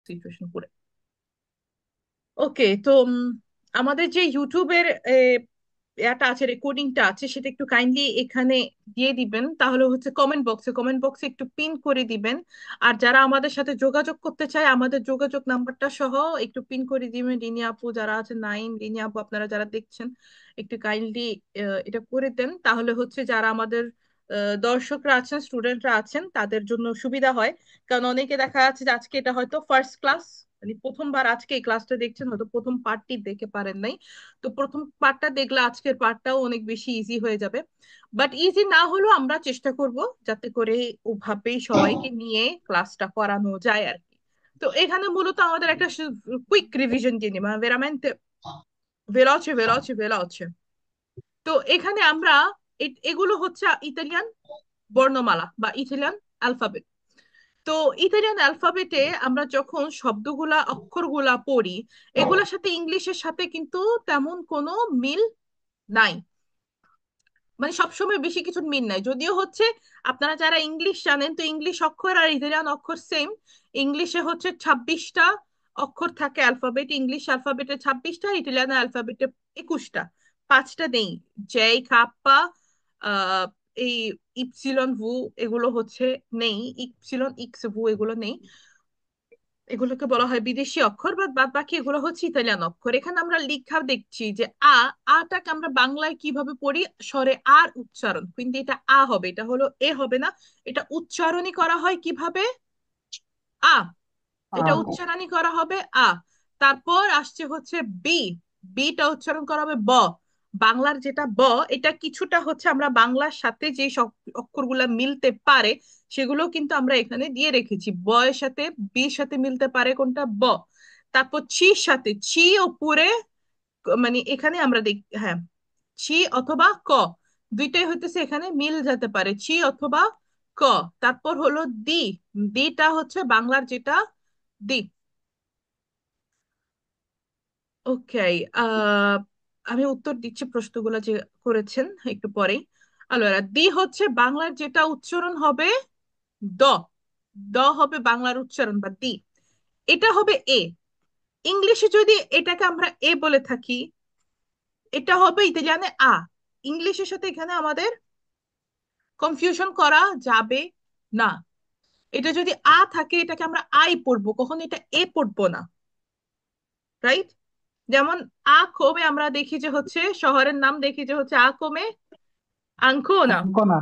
Situation করে। ওকে, তো আমাদের যে ইউটিউবের ইয়াটা আছে, রেকর্ডিংটা আছে, সেটা একটু কাইন্ডলি এখানে দিয়ে দিবেন, তাহলে হচ্ছে কমেন্ট বক্সে একটু পিন করে দিবেন। আর যারা আমাদের সাথে যোগাযোগ করতে চায়, আমাদের যোগাযোগ নাম্বারটা সহ একটু পিন করে দিবেন। রিনি আপু যারা আছে, নাইম, রিনি আপু আপনারা যারা দেখছেন, একটু কাইন্ডলি এটা করে দেন, তাহলে হচ্ছে যারা আমাদের দর্শকরা আছেন, স্টুডেন্টরা আছেন, তাদের জন্য সুবিধা হয়। কারণ অনেকে দেখা যাচ্ছে যে আজকে এটা হয়তো ফার্স্ট ক্লাস, মানে প্রথমবার আজকে এই ক্লাসটা দেখছেন, হয়তো প্রথম পার্টটি দেখে পারেন নাই। তো প্রথম পার্টটা দেখলে আজকের পার্টটাও অনেক বেশি ইজি হয়ে যাবে। বাট ইজি না হলেও আমরা চেষ্টা করব যাতে করে ওভাবেই সবাইকে নিয়ে ক্লাসটা করানো যায় আর কি। তো এখানে মূলত আমাদের একটা কুইক রিভিশন দিয়ে নিই, মানে veramente veloce veloce veloce। তো এখানে আমরা এগুলো হচ্ছে ইতালিয়ান বর্ণমালা বা ইতালিয়ান অ্যালফাবেট। তো ইতালিয়ান অ্যালফাবেটে আমরা যখন শব্দগুলা অক্ষরগুলা পড়ি, এগুলোর সাথে ইংলিশের সাথে কিন্তু তেমন কোনো মিল নাই, মানে সবসময় বেশি কিছু মিল নাই। যদিও হচ্ছে আপনারা যারা ইংলিশ জানেন, তো ইংলিশ অক্ষর আর ইতালিয়ান অক্ষর সেম। ইংলিশে হচ্ছে 26টা অক্ষর থাকে অ্যালফাবেট, ইংলিশ অ্যালফাবেটে 26টা, ইটালিয়ান অ্যালফাবেটে 21টা। পাঁচটা নেই, জে, কাপ্পা, আহ এই ইপসিলন ভু, এগুলো হচ্ছে নেই, ইপসিলন ইক্স ভু এগুলো নেই। এগুলোকে বলা হয় বিদেশি অক্ষর, বাদ বাদ বাকি এগুলো হচ্ছে ইতালিয়ান অক্ষর। এখানে আমরা লিখা দেখছি যে আটাকে আমরা বাংলায় কিভাবে পড়ি, স্বরে আর উচ্চারণ, কিন্তু এটা হবে, এটা হলো এ হবে না। এটা উচ্চারণই করা হয় কিভাবে, আ, এটা উচ্চারণই করা হবে আ। তারপর আসছে হচ্ছে বি, বিটা উচ্চারণ করা হবে ব। বাংলার যেটা ব, এটা কিছুটা হচ্ছে আমরা বাংলার সাথে যে সব অক্ষরগুলা মিলতে পারে, সেগুলো কিন্তু আমরা এখানে দিয়ে রেখেছি। ব এর সাথে বির সাথে মিলতে পারে কোনটা, ব। তারপর ছির সাথে, ছি ওপরে, মানে এখানে আমরা দেখ, হ্যাঁ, ছি অথবা ক, দুইটাই হইতেছে এখানে মিল যেতে পারে, ছি অথবা ক। তারপর হলো দি, দিটা হচ্ছে বাংলার যেটা দি। ওকে, আহ আমি উত্তর দিচ্ছি প্রশ্নগুলো যে করেছেন একটু পরেই। আলোরা, দি হচ্ছে বাংলার যেটা উচ্চারণ হবে দ, দ হবে বাংলার উচ্চারণ বা দি, এটা হবে এ। ইংলিশে যদি এটাকে আমরা এ বলে থাকি, এটা হবে ইতালিয়ানে আ। ইংলিশের সাথে এখানে আমাদের কনফিউশন করা যাবে না। এটা যদি আ থাকে, এটাকে আমরা আই পড়বো, কখন এটা এ পড়বো না, রাইট? যেমন কমে আমরা দেখি যে হচ্ছে শহরের নাম দেখি যে হচ্ছে কমে আঙ্কোনা, আঙ্কনা।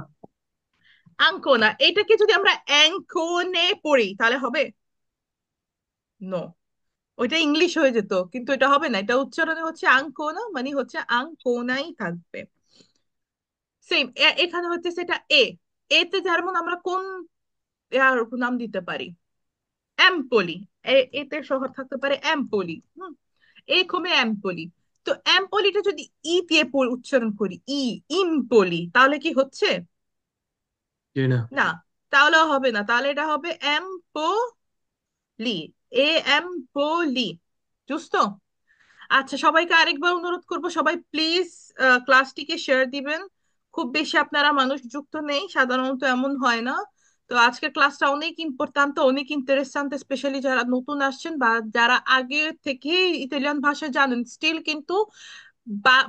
আঙ্কোনা। এটাকে যদি আমরা অ্যাঙ্কোনে পড়ি তাহলে হবে, নো, ওইটা ইংলিশ হয়ে যেত, কিন্তু এটা হবে না, এটা উচ্চারণে হচ্ছে আঙ্কোনা, মানে হচ্ছে আঙ্কোনাই থাকবে। সেম এখানে হচ্ছে সেটা এ, এতে যেমন আমরা কোন আর নাম দিতে পারি, এম্পলি, এতে শহর থাকতে পারে এম্পলি, এ কমে এম্পলি। তো এম্পলিটা যদি ই দিয়ে উচ্চারণ করি, ইম্পলি, তাহলে কি হচ্ছে, জি না। না, তাহলেও হবে না, তাহলে এটা হবে এম্পলি, এ এম্পলি। বুঝতো? আচ্ছা, সবাইকে আরেকবার অনুরোধ করব, সবাই প্লিজ ক্লাসটিকে শেয়ার দিবেন। খুব বেশি আপনারা মানুষ যুক্ত নেই, সাধারণত এমন হয় না। তো আজকের ক্লাসটা অনেক ইম্পর্ট্যান্ট, অনেক ইন্টারেস্ট্যান্ট, স্পেশালি যারা নতুন আসছেন বা যারা আগে থেকে ইতালিয়ান ভাষা জানেন স্টিল কিন্তু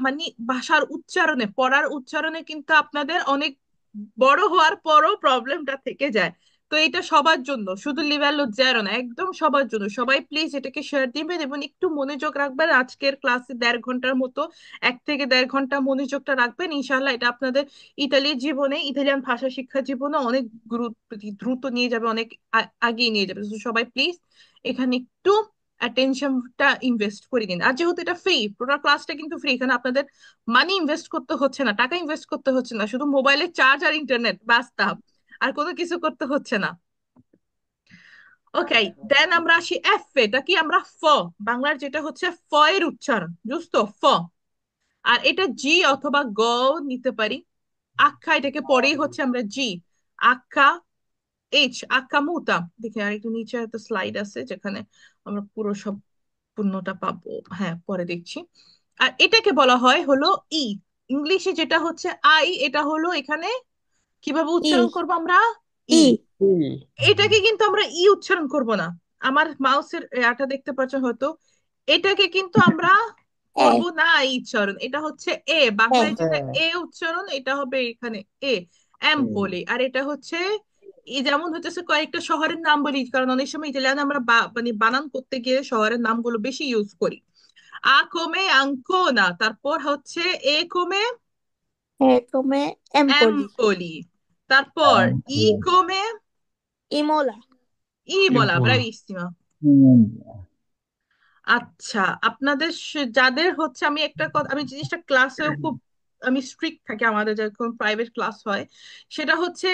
মানে ভাষার উচ্চারণে, পড়ার উচ্চারণে কিন্তু আপনাদের অনেক বড় হওয়ার পরও প্রবলেমটা থেকে যায়। তো এটা সবার জন্য, শুধু লিভেল জিরো না, একদম সবার জন্য। সবাই প্লিজ এটাকে শেয়ার দিবেন এবং একটু মনোযোগ রাখবেন আজকের ক্লাসে, 1.5 ঘন্টার মতো, 1 থেকে 1.5 ঘন্টা মনোযোগটা রাখবেন। ইনশাল্লাহ এটা আপনাদের ইতালির জীবনে, ইতালিয়ান ভাষা শিক্ষা জীবনে অনেক দ্রুত নিয়ে যাবে, অনেক আগিয়ে নিয়ে যাবে। তো সবাই প্লিজ এখানে একটু অ্যাটেনশনটা ইনভেস্ট করে দিন। আর যেহেতু এটা ফ্রি, পুরো ক্লাসটা কিন্তু ফ্রি, এখানে আপনাদের মানি ইনভেস্ট করতে হচ্ছে না, টাকা ইনভেস্ট করতে হচ্ছে না, শুধু মোবাইলের চার্জ আর ইন্টারনেট বাস্তা, আর কোনো কিছু করতে হচ্ছে না। ওকে, দেন আমরা আসি এফ, এটা কি আমরা ফ, বাংলার যেটা হচ্ছে ফ এর উচ্চারণ, বুঝতো, ফ। আর এটা জি অথবা গ নিতে পারি। আখ্যা, এটাকে পরেই হচ্ছে আমরা জি, আখ্যা, এইচ, আখ্যা মুতা। দেখি আর একটু নিচে একটা স্লাইড আছে যেখানে আমরা পুরো সব পূর্ণটা পাবো, হ্যাঁ পরে দেখছি। আর এটাকে বলা হয় হলো ই, ইংলিশে যেটা হচ্ছে আই, এটা হলো এখানে কিভাবে ই উচ্চারণ করবো আমরা, ই। ই হুম। এটাকে কিন্তু আমরা ই উচ্চারণ করব না, আমার মাউসের এটা দেখতে পাচ্ছেন হয়তো, এটাকে কিন্তু আমরা এ করব না এই উচ্চারণ, এটা হচ্ছে এ, এ বাংলায় যেটা হ্যাঁ। এ উচ্চারণ এটা হবে এখানে এ, এম্পোলি। আর এটা হচ্ছে যেমন হচ্ছে কয়েকটা শহরের নাম বলি, কারণ অনেক সময় ইতালিয়ান আমরা মানে বানান করতে গিয়ে শহরের নামগুলো বেশি ইউজ করি। আ কমে আঙ্কোনা, তারপর হচ্ছে এ কমে এ come Empoli, এম্পোলি, তারপর ই কমে Imola, ইমোলা, ইম্পোলা। ব্রাভিসিমা। আচ্ছা, আপনাদের যাদের হচ্ছে, আমি একটা কথা, আমি জিনিসটা ক্লাসেও খুব আমি স্ট্রিক্ট থাকি আমাদের যখন প্রাইভেট ক্লাস হয়, সেটা হচ্ছে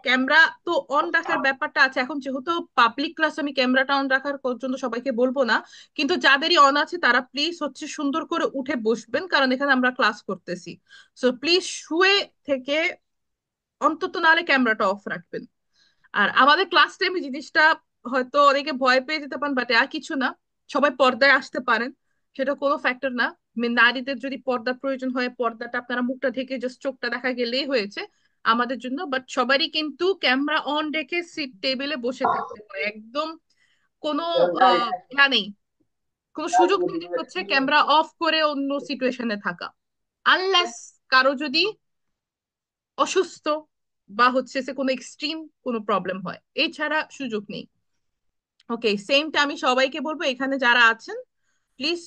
ক্যামেরা তো অন রাখার ব্যাপারটা আছে। এখন যেহেতু পাবলিক ক্লাস, আমি ক্যামেরাটা অন রাখার পর্যন্ত সবাইকে বলবো না, কিন্তু যাদেরই অন আছে তারা প্লিজ হচ্ছে সুন্দর করে উঠে বসবেন, কারণ এখানে আমরা ক্লাস করতেছি। সো প্লিজ শুয়ে থেকে অন্তত নাহলে ক্যামেরাটা অফ রাখবেন। আর আমাদের ক্লাস টাইমে জিনিসটা হয়তো অনেকে ভয় পেয়ে যেতে পারেন, বাট আর কিছু না, সবাই পর্দায় আসতে পারেন, সেটা কোনো ফ্যাক্টর না। নারীদের যদি পর্দার প্রয়োজন হয়, পর্দাটা আপনারা মুখটা ঢেকে জাস্ট চোখটা দেখা গেলেই হয়েছে আমাদের জন্য। বাট সবারই কিন্তু ক্যামেরা অন রেখে সিট টেবিলে বসে থাকতে হয় একদম। কোনো নেই, কোনো সুযোগ নেই যে হচ্ছে ক্যামেরা অফ করে অন্য সিচুয়েশনে থাকা, আনলেস কারো যদি অসুস্থ বা হচ্ছে সে কোনো এক্সট্রিম কোনো প্রবলেম হয়, এছাড়া সুযোগ নেই। ওকে, সেমটা আমি সবাইকে বলবো এখানে যারা আছেন, প্লিজ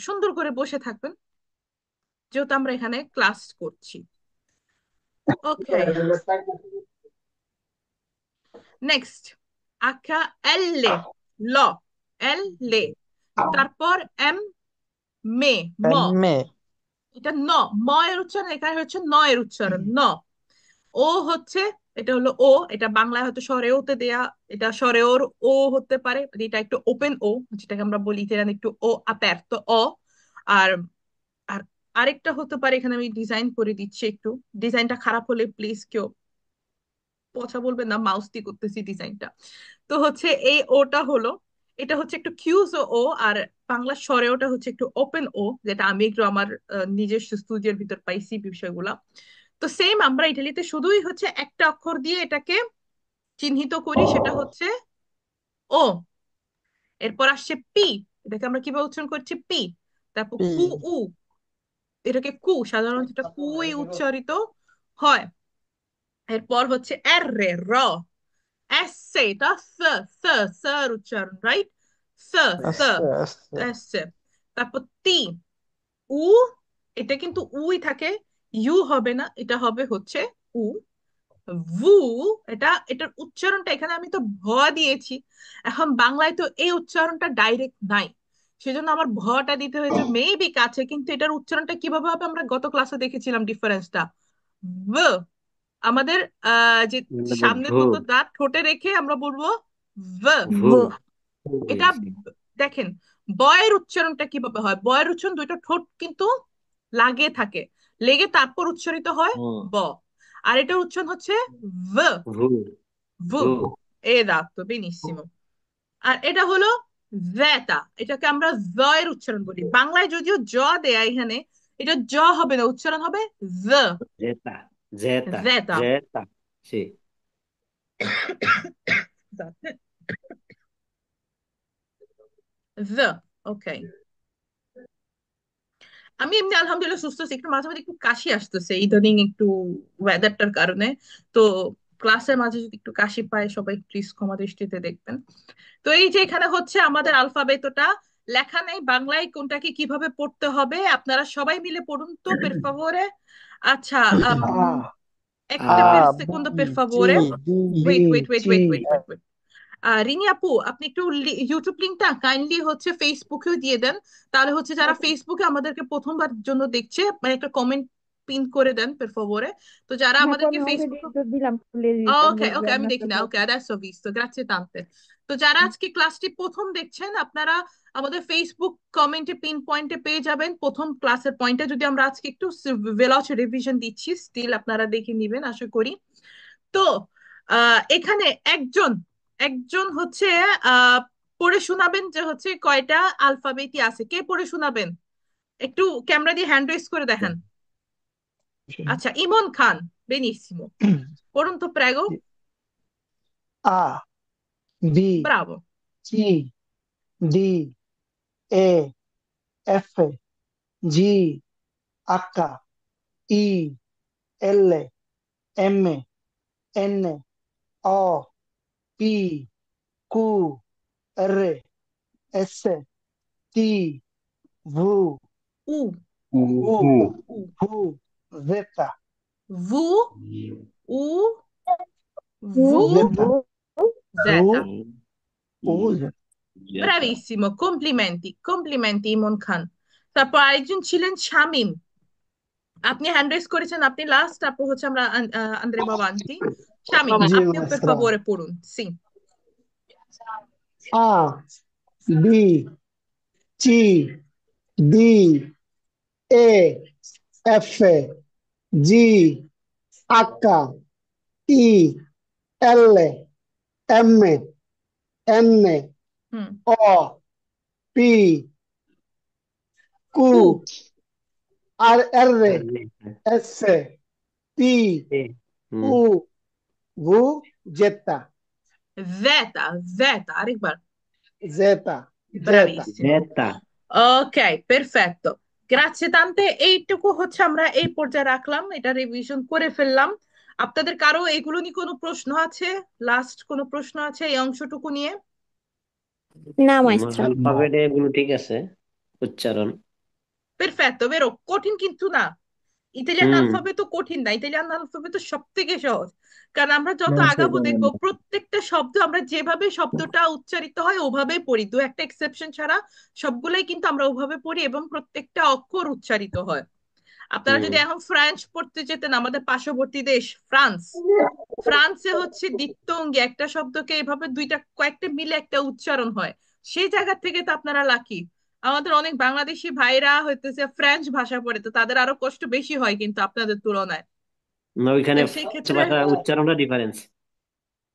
সুন্দর করে বসে থাকবেন, যেহেতু আমরা এখানে ক্লাস করছি। ওকে, নেক্সট, আঁকা এল, ল, এল লে, তারপর এম, মে, ম, me, এটা ন, ম এর উচ্চারণ এখানে হচ্ছে ন এর উচ্চারণ ন। ও হচ্ছে, এটা হলো ও, এটা বাংলায় হয়তো স্বরে ওতে দেয়া, এটা স্বরে ওর ও হতে পারে, এটা একটু ওপেন ও, যেটাকে আমরা বলি ইতালিয়ান একটু ও আপারতো অ। আর আর আরেকটা হতে পারে, এখানে আমি ডিজাইন করে দিচ্ছি, একটু ডিজাইনটা খারাপ হলে প্লিজ কেউ কথা বলবেন না, মাউস দিয়ে করতেছি ডিজাইনটা। তো হচ্ছে এই ওটা হলো, এটা হচ্ছে একটু কিউজ ও, আর বাংলা স্বরে ওটা হচ্ছে একটু ওপেন ও, যেটা আমি একটু আমার নিজস্ব স্টুডিওর ভিতর পাইছি বিষয়গুলা। তো সেম আমরা ইটালিতে শুধুই হচ্ছে একটা অক্ষর দিয়ে এটাকে চিহ্নিত করি, সেটা হচ্ছে ও। এরপর আসছে পি, এটাকে আমরা কিভাবে উচ্চারণ করছি পি। তারপর কু P, উ, এটাকে কু, সাধারণত এটা কুই উচ্চারিত হয়। এরপর হচ্ছে আর, র, এস, এটা স, স, সর উচ্চারণ, রাইট, স, স, S, S, এস। তারপর তি, উ, এটা কিন্তু উই থাকে, ইউ হবে না, এটা হবে হচ্ছে উ। ভু, এটার উচ্চারণটা এখানে আমি তো ভ দিয়েছি, এখন বাংলায় তো এই উচ্চারণটা ডাইরেক্ট নাই, সেজন্য আমার ভটা দিতে হয়েছে, মেবি কাছে, কিন্তু এটার উচ্চারণটা কিভাবে হবে আমরা গত ক্লাসে দেখেছিলাম ডিফারেন্সটা। ভ, আমাদের যে সামনের ভু। দুটো দাঁত ঠোঁটে রেখে আমরা বলবো ভ। ভু। V, এটা দেখেন, বয়ের উচ্চারণটা কিভাবে হয়, বয়ের উচ্চারণ দুইটা ঠোঁট কিন্তু লাগে থাকে, লেগে তারপর উচ্চারিত হয় হুম। ব। আর এটার উচ্চারণ হচ্ছে ভ, ভু। ভু, ভু। esatto, benissimo। আর এটা হলো জেতা, এটাকে আমরা জ এর উচ্চারণ বলি, বাংলায় যদিও জ দেয়া এখানে, এটা জ হবে না, উচ্চারণ হবে জ, Zeta. Zeta. জেতা। Zeta. Sì. জ, ওকে। আমি এমনি আলহামদুলিল্লাহ সুস্থ আছি, একটু মাঝে মাঝে একটু কাশি আসতেছে ইদানিং, একটু ওয়েদারটার কারণে। তো ক্লাসের মাঝে যদি একটু কাশি পায় সবাই প্লিজ ক্ষমা দৃষ্টিতে দেখবেন। তো এই যে এখানে হচ্ছে আমাদের আলফাবেতটা লেখা নেই বাংলায়, কোনটাকে কিভাবে পড়তে হবে আপনারা সবাই মিলে পড়ুন তো, পের ফাভোরে। আচ্ছা, A, একটা পের A, সেকুন্ডো পের B, ফাভোরে, C, D, wait B, wait wait wait C. Wait wait wait. Rini আপু, আপনি একটু ইউটিউব লিঙ্কটা কাইন্ডলি হচ্ছে ফেসবুকেও দিয়ে দেন, তাহলে হচ্ছে যারা ফেসবুকে আমাদেরকে প্রথমবার জন্য দেখছে, মানে একটা কমেন্ট পিন করে দেন পের ফাভোরে। তো যারা হ্যাঁ, তো আমাদেরকে আমি অলরেডি ফেসবুকে, দিলাম, খুলে দিতাম, ওকে দেখবে ওকে, আমি আপনার দেখি না, সাথে। ওকে adesso visto, grazie tante। তো যারা আজকে ক্লাসটি প্রথম দেখছেন, আপনারা আমাদের ফেসবুক কমেন্টে পিন পয়েন্টে পেয়ে যাবেন প্রথম ক্লাসের পয়েন্টে, যদি আমরা আজকে একটু ভেলচ রিভিশন দিচ্ছি, স্টিল আপনারা দেখে নিবেন আশা করি। তো এখানে একজন একজন হচ্ছে আহ পড়ে শোনাবেন যে হচ্ছে কয়টা আলফাবেটি আছে, কে পড়ে শোনাবেন, একটু ক্যামেরা দিয়ে হ্যান্ড রেজ করে দেখান। আচ্ছা, ইমন খান, বেনিসিমো, পড়ুন তো prego. A, B, Bravo. C, D, E, F, G, H, I, L, M, N, O, P, Q, R, S, T, V, U, U, U, V, Z, V, U, V, U, Z, Z. V, U, Z. Bravissimo, complimenti, complimenti ইমন খান। তারপর আরেকজন ছিলেন শামীম। আপনি hand raise করেছেন, আপনি last, তারপর হচ্ছে আমরা Andre বাবান্তি। Shamim, G, আপনিও per maestra. favore পড়ুন, C. A, B, C, D, E, F, G, H, I, L, M, N, হুম, O, P, উ, Q, R, R, S, T, হুম U, V, Z, জেতা, জেতা, আরেকবার। Z, Z. ব্রাভিসিমো। জেতা। ওকে, পেরফেক্টো। গ্রাzie tante, এইটুকু হচ্ছে আমরা এই পর্যায়ে রাখলাম, এটা রিভিশন করে ফেললাম। আপনাদের কারো এগুলো নিয়ে কোনো প্রশ্ন আছে? লাস্ট কোনো প্রশ্ন আছে এই অংশটুকু নিয়ে? না মাস্টার। অ্যালফাবেট এগুলো ঠিক আছে, উচ্চারণ। পেরফেক্টো, বেরো, কঠিন কিন্তু না। ইতালিয়ান হুম অ্যালফাবেট তো কঠিন না, ইতালিয়ান অ্যালফাবেট তো সব থেকে সহজ। কারণ আমরা যত Maestra, আগাবো দেখবো প্রত্যেকটা শব্দ আমরা যেভাবে শব্দটা উচ্চারিত হয় ওভাবেই পড়ি, দু একটা এক্সেপশন ছাড়া সবগুলাই কিন্তু আমরা ওভাবে পড়ি এবং প্রত্যেকটা অক্ষর উচ্চারিত হয়। আপনারা হুম যদি এখন ফ্রান্স পড়তে যেতেন, আমাদের পার্শ্ববর্তী দেশ ফ্রান্স, ফ্রান্সে হচ্ছে দ্বিত্বঙ্গি একটা শব্দকে এভাবে দুইটা কয়েকটা মিলে একটা উচ্চারণ হয়। সেই জায়গা থেকে তো আপনারা লাকি। আমাদের অনেক বাংলাদেশি ভাইরা হইতেছে ফ্রেঞ্চ ভাষা পড়ে, তো তাদের আরো কষ্ট বেশি হয় কিন্তু আপনাদের তুলনায়। তো ওইখানে সেই ফ্রেঞ্চ ক্ষেত্রে ভাষা উচ্চারণটা ডিফারেন্স।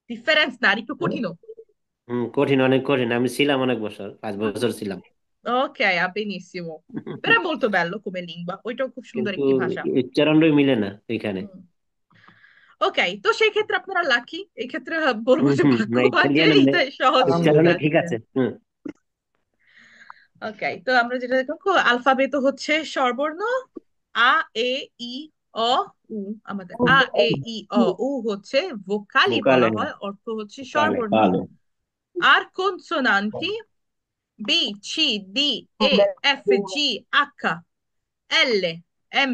ডিফারেন্স না, আর একটু কঠিনও। কঠিন, অনেক কঠিন। আমি ছিলাম অনেক বছর, 5 বছর ছিলাম। Ok, benissimo. Però è molto bello come lingua, ওইটাও খুব সুন্দর কিন্তু একটি ভাষা। উচ্চারণটাই মিলে না ওইখানে। ওকে, তো সেই ক্ষেত্রে আপনারা লাকি, এই ক্ষেত্রে বলবো যে না, ভাগ্যবান যে ইতালিয়ান এইটাই সহজ উচ্চারণে Alhamdulillah. ছিল ঠিক আজকে। আছে। ওকে, তো আমরা যেটা দেখো আলফাবেট হচ্ছে স্বরবর্ণ আ, এ, ই, অ, উ। আমাদের আ, এ, ই, অ, উ হচ্ছে ভোকালি ভোকালে, বলা হয়, অর্থ হচ্ছে ভোকালে। স্বরবর্ণ। আর কনসোনান্টি বি, সি, ডি, এ, এফ, জি, এইচ, এল, এম,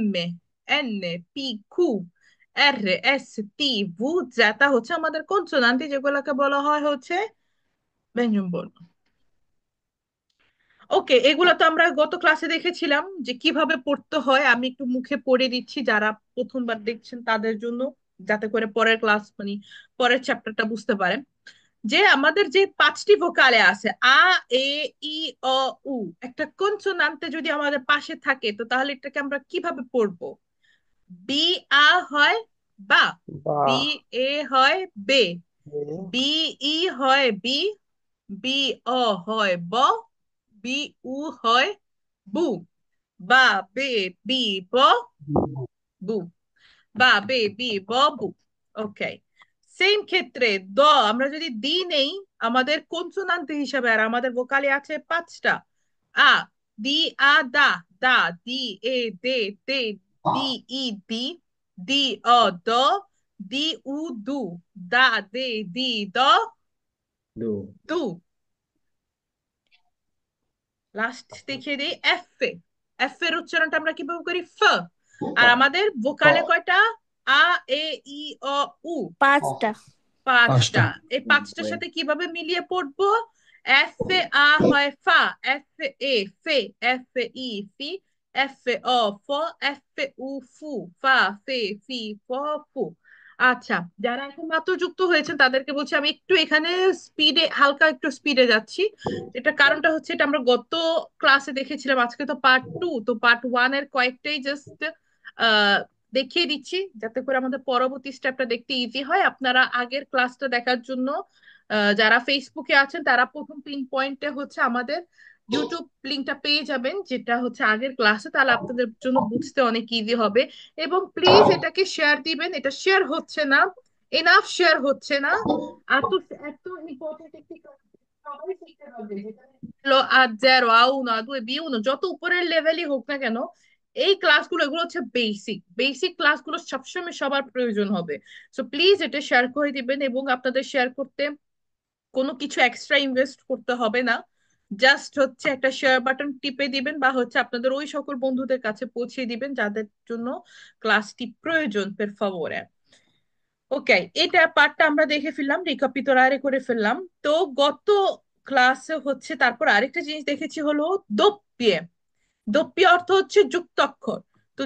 এন, পি, কিউ, আর, এস, টি, ভু, জেটা হচ্ছে আমাদের কনসোনান্টি, যেগুলোকে বলা হয় হচ্ছে ব্যঞ্জন বর্ণ। ওকে, এগুলো তো আমরা গত ক্লাসে দেখেছিলাম যে কিভাবে পড়তে হয়। আমি একটু মুখে পড়ে দিচ্ছি যারা প্রথমবার দেখছেন তাদের জন্য, যাতে করে পরের ক্লাস মানে পরের চ্যাপ্টারটা বুঝতে পারেন। যে আমাদের যে পাঁচটি ভোকালে আছে আ, এ, ই, অ, উ, একটা কনসোনান্টে যদি আমাদের পাশে থাকে তো তাহলে এটাকে আমরা কিভাবে পড়বো? বি, আ হয় বা, বি, Ba, এ হয় বে, E, বি, ই হয় বি, বি, অ হয় ব, বি, উ হয় বু, বা, বে, বি, ব, বু, বা, বে, বি, ব, বু। ওকে, সেম ক্ষেত্রে দ, আমরা যদি দি নেই আমাদের কনসোনান্ট হিসাবে, আর আমাদের ভোকালে আছে পাঁচটা। আ, দি, আ, দা, দা, দি, এ, দে, তে, দি, ই, দি, দি, অ, দ, দি, উ, দু, দা, দে, দি, দ, দু। দু। লাস্ট দেখিয়ে দিই এফ এ। এফ এর উচ্চারণটা আমরা কিভাবে করি? ফ। আর আমাদের ভোকালে কয়টা? আ, এ, ই, অ, উ। 5টা। পাঁচটা। এই পাঁচটার সাথে কিভাবে মিলিয়ে পড়বো? এফ এ আ হয় ফা, এফ এ ফে, এফ ই ফি, এফ অ ফ, এফ উ ফু, ফা ফে ফি ফ ফু। আচ্ছা, যারা এখন মাত্র যুক্ত হয়েছেন তাদেরকে বলছি আমি একটু এখানে স্পিডে, হালকা একটু স্পিডে যাচ্ছি। এটা কারণটা হচ্ছে এটা আমরা গত ক্লাসে দেখেছিলাম, আজকে তো পার্ট টু, তো পার্ট ওয়ান এর কয়েকটাই জাস্ট দেখিয়ে দিচ্ছি যাতে করে আমাদের পরবর্তী স্টেপটা দেখতে ইজি হয়। আপনারা আগের ক্লাসটা দেখার জন্য যারা ফেসবুকে আছেন তারা প্রথম পিন পয়েন্টে হচ্ছে আমাদের ইউটিউব লিঙ্কটা পেয়ে যাবেন, যেটা হচ্ছে আগের ক্লাসে, তাহলে আপনাদের জন্য বুঝতে অনেক ইজি হবে। এবং প্লিজ এটাকে শেয়ার দিবেন, এটা শেয়ার হচ্ছে না, এনাফ শেয়ার হচ্ছে না। এত এত ইম্পর্টেন্ট একটি class, সবাই শিখতে হবে, যেখানে A0, A1, A2, B1, যত উপরের লেভেলই হোক না কেন, এই ক্লাসগুলো এগুলো হচ্ছে বেসিক বেসিক ক্লাসগুলো সবসময় সবার প্রয়োজন হবে। সো প্লিজ এটা শেয়ার করে দিবেন, এবং আপনাদের শেয়ার করতে কোনো কিছু এক্সট্রা ইনভেস্ট করতে হবে না। জাস্ট হচ্ছে একটা শেয়ার বাটন টিপে দিবেন, বা হচ্ছে আপনাদের ওই সকল বন্ধুদের কাছে পৌঁছে দিবেন যাদের জন্য ক্লাসটি প্রয়োজন, পের ফাভোরে। ওকে, এটা পার্টটা আমরা দেখে ফেললাম, রিকাপিতুলারে করে ফেললাম। তো গত ক্লাসে হচ্ছে তারপর আরেকটা জিনিস দেখেছি হলো দোপ্পিয়ে। দোপ্পিয়ে অর্থ হচ্ছে যুক্তাক্ষর। তো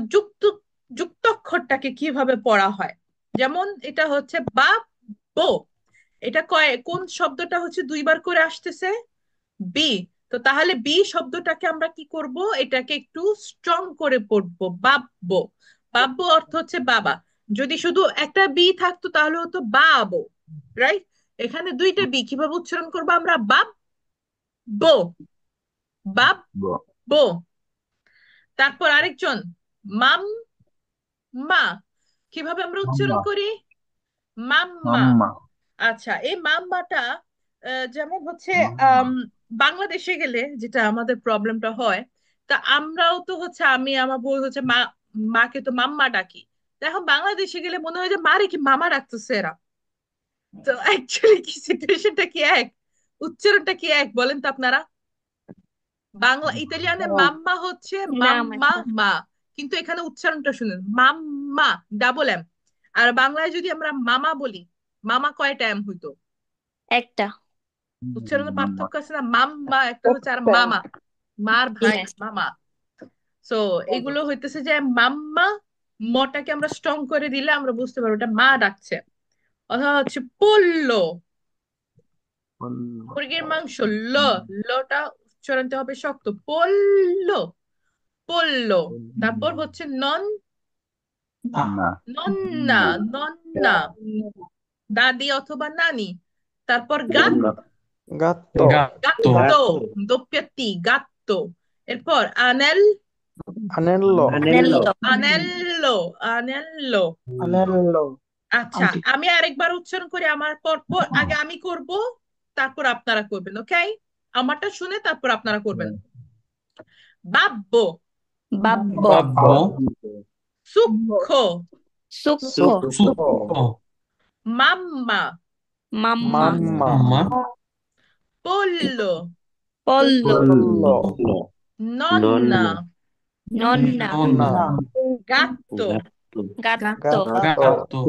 যুক্তাক্ষরটাকে কিভাবে পড়া হয়, যেমন এটা হচ্ছে বা বো, এটা কোন শব্দটা হচ্ছে দুইবার করে আসতেছে, বি। তো তাহলে বি শব্দটাকে আমরা কি করব, এটাকে একটু স্ট্রং করে পড়বো, বাব্বো। বাব্বো অর্থ হচ্ছে বাবা। যদি শুধু একটা বি থাকতো তাহলে হতো বাবো, রাইট? এখানে দুইটা বি, কিভাবে উচ্চারণ করবো আমরা, বাব বো, বাব বো। তারপর আরেকজন, মাম মা, কিভাবে আমরা উচ্চারণ মাম্মা করি, মাম্মা। মাম্মা আচ্ছা, এই মাম্মাটা যেমন হচ্ছে আম, বাংলাদেশে গেলে যেটা আমাদের প্রবলেমটা হয়, তা আমরাও তো হচ্ছে আমি আমার বউ হচ্ছে মা, মাকে তো মাম্মা ডাকি। তো এখন বাংলাদেশে গেলে মনে হয় যে মারে কি মামা ডাকতেছে এরা। তো অ্যাকচুয়ালি কি সিচুয়েশনটা কি এক, উচ্চারণটা কি এক বলেন তো আপনারা? বাংলা ইতালিয়ানে মাম্মা হচ্ছে না মাম্মা মাস্টার। মা, কিন্তু এখানে উচ্চারণটা শুনেন, মাম্মা, ডাবল এম। আর বাংলায় যদি আমরা মামা বলি, মামা কয়টা এম হইতো? একটা। উচ্চারণের মাম্মা পার্থক্য আছে না, মাম্মা একটা হচ্ছে, আর একটা মামা মার জি ভাই মাস্টার। মামা। সো এগুলো হইতেছে যে মাম্মা, মটাকে আমরা স্ট্রং করে দিলে আমরা বুঝতে পারবো এটা মা ডাকছে। অথবা হচ্ছে পল্লো, বলল মুরগির মাংস, ল, লটা উচ্চারণতে হবে শক্ত, পল্লো, পল্লো। তারপর হচ্ছে নন, না নন্না, নন্না, দাদি অথবা নানি। তারপর gatto gatto, গাত্তো, গাতো, দোপ্যাত্তি, গাত্তো। এরপর আনেল, anello আনেল্লো, নেল্লো। আনেল্লো, আনেল্লো। anello আচ্ছা, আমি আরেকবার উচ্চারণ করি, আমার পর পর আগে আমি করব, তারপর আপনারা করবেন, ওকে? আমারটা শুনে তারপর আপনারা করবেন। বাব্বো, বাব্বো। babbo, সুক্ষ, সুক্ষ। সুক্ষ, succo, মাম্মা, মাম্মা। mamma mamma, পল্লো, পল্লো। pollo পল্লো, নন্না, নন্না, নন্না। nonna গাত্তো, গাত্তো, গাত্তো। gatto gatto,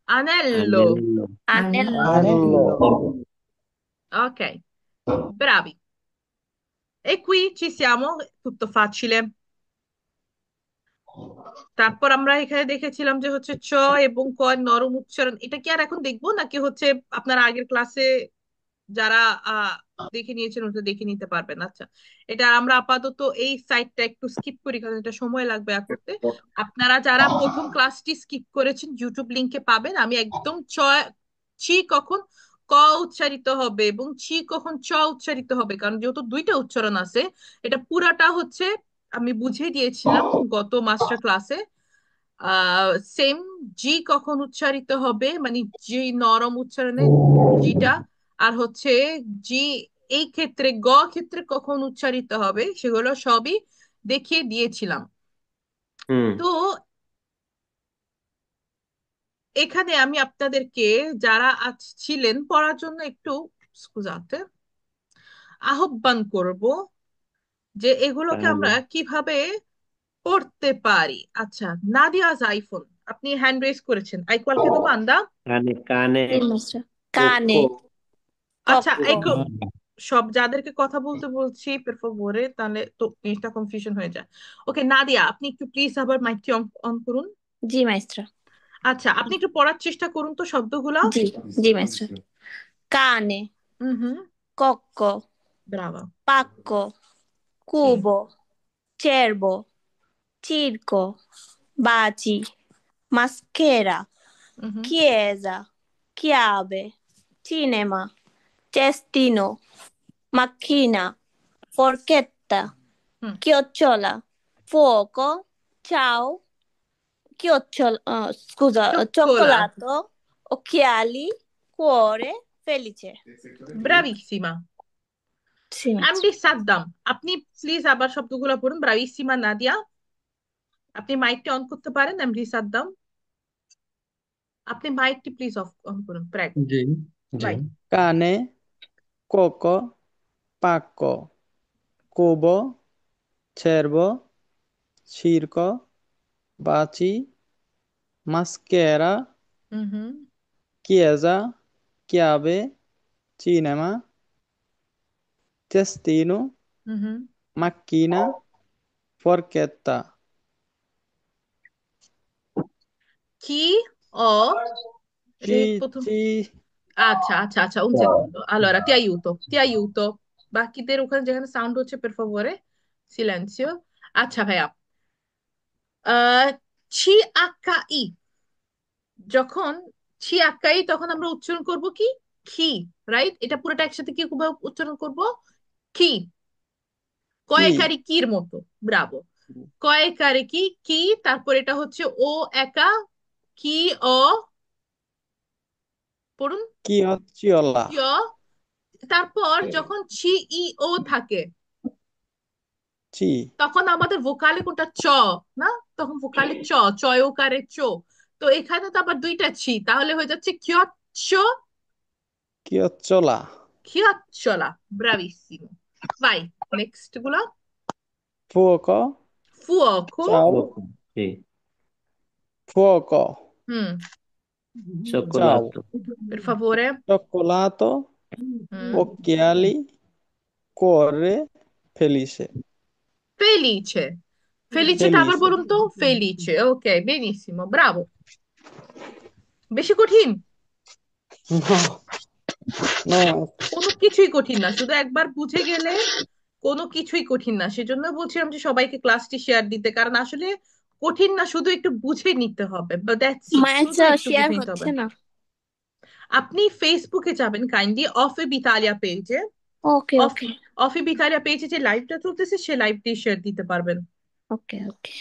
anello. আনেল্লো, আনেল্লো। anello Ok, bravi. E qui ci siamo, tutto facile. তারপর আমরা এখানে দেখেছিলাম যে হচ্ছে চ এবং ক এর নরম উচ্চারণ, এটা কি আর এখন দেখবো নাকি হচ্ছে আপনারা আগের ক্লাসে যারা আহ দেখে নিয়েছেন ওটা দেখে নিতে পারবেন? আচ্ছা, এটা আমরা আপাতত এই সাইডটা একটু স্কিপ করি, কারণ এটা সময় লাগবে করতে। আপনারা যারা প্রথম ক্লাসটি স্কিপ করেছেন ইউটিউব লিংকে পাবেন। আমি একদম ছি কখন ক উচ্চারিত হবে এবং ছি কখন চ উচ্চারিত হবে, কারণ যেহেতু দুইটা উচ্চারণ আছে, এটা পুরাটা হচ্ছে আমি বুঝিয়ে দিয়েছিলাম গত মাস্টার ক্লাসে। সেম, জি কখন উচ্চারিত হবে, মানে জি নরম উচ্চারণে জিটা, আর হচ্ছে জি এই ক্ষেত্রে ক্ষেত্রে কখন উচ্চারিত হবে, সেগুলো সবই দেখিয়ে দিয়েছিলাম। হুম, তো এখানে আমি আপনাদেরকে যারা আজ ছিলেন পড়ার জন্য একটু স্কুজাতে আহ্বান করব যে এগুলোকে তাহলে আমরা কিভাবে পড়তে পারি। আচ্ছা, নাদিয়াজ আইফোন, আপনি হ্যান্ড রেজ করেছেন, আইকুয়ালকে দোমান্দা। কানে কানে, জি মাস্টার। কোক্কো, কানে। আচ্ছা, কক্ক। সব যাদেরকে কথা বলতে বলছি পের favore, তাহলে তো জিনিসটা কনফিউশন হয়ে যায়। ওকে নাদিয়া, আপনি একটু প্লিজ আবার মাইকটি অন অন করুন। জি মাস্টার। আচ্ছা, আপনি একটু পড়ার চেষ্টা করুন তো শব্দগুলা। জি। জি মাস্টার। কানে। হুম হুম, কক্ক। ব্রাভো। পাক্কো। cubo, cervo, circo, baci, maschera, হুম হুম, chiesa, chiave, cinema, cestino, macchina, forchetta, হুম, chiocciola, fuoco, ciao, chiocciola, scusa, চোখোলা, cioccolato, occhiali, cuore, felice. ব্রাভিসিমা। Sì, maestra. এমডি সাদ্দাম, আপনি প্লিজ আবার শব্দগুলো পড়ুন। ব্রাভিসিমা নাদিয়া, আপনি মাইকটি অন করতে পারেন। এমডি সাদ্দাম, আপনি মাইকটি প্লিজ অন করুন। প্রেগো, জি জি ভাই। cane, coco, pacco, cubo, cervo, circo, baci, maschera, হুম হুম chiesa, chiave, cinema, cestino, হুম হুম। macchina, forchetta, Chi ho ci, reputo. ci, আচ্ছা আচ্ছা আচ্ছা, un secondo. Allora, ti aiuto. বাকিদের ওখানে যেখানে সাউন্ড হচ্ছে, per favore, silenzio. আচ্ছা ভাইয়া, আহ ছি আক্কা ই, যখন ছি আক্কা ই তখন আমরা উচ্চারণ করব কি? খি, রাইট? এটা পুরোটা একসাথে কি উচ্চারণ করব? কি। chi, কয়েকারি কির মতো। ব্রাভো। কয়েকারে কি কি, তারপর এটা হচ্ছে ও একা, কি অ, পড়ুন। chiocciola, ইয়, তারপর যখন ছি ই ও থাকে ci, তখন আমাদের ভোকালে কোনটা? চ, না? তখন ভোকালে চ, চয়কারে চো। তো এখানে তো আবার দুইটা ছি, তাহলে হয়ে যাচ্ছে কিয়চ্চ, chiocciola, কিয়চ্চলা। ব্রাভিসিমো। বাই। নেক্সট গুলো। fuoco, ফুয়কো। ciao, Fuoco. Sì. fuoco, হুম, ciao, Cioccolato. per favore। cioccolato, হুম। occhiali, cuore, felice, ফেলিছে। ফেলিছেটা আবার felice. বলুন তো। ফেলিছে, ওকে, বেনিসিমো, ব্রাভো। বেশি কঠিন? No, no, কোনো কিছুই কঠিন না, শুধু একবার বুঝে গেলে কোনো কিছুই কঠিন না। সেজন্য বলছিলাম যে সবাইকে ক্লাসটি শেয়ার দিতে, কারণ আসলে কঠিন না, শুধু একটু বুঝে নিতে হবে, বাট দ্যাটস ইট, শুধু মায়ের একটু শেয়ার বুঝে নিতে হবে। হচ্ছে না। আপনি ফেসবুকে যাবেন কাইন্ডলি, অফ এ বিতালিয়া পেজে। ওকে অফ ওকে অফ এ বিতালিয়া পেজে যে লাইভটা চলতেছে সে লাইভটি শেয়ার দিতে পারবেন। ওকে ওকে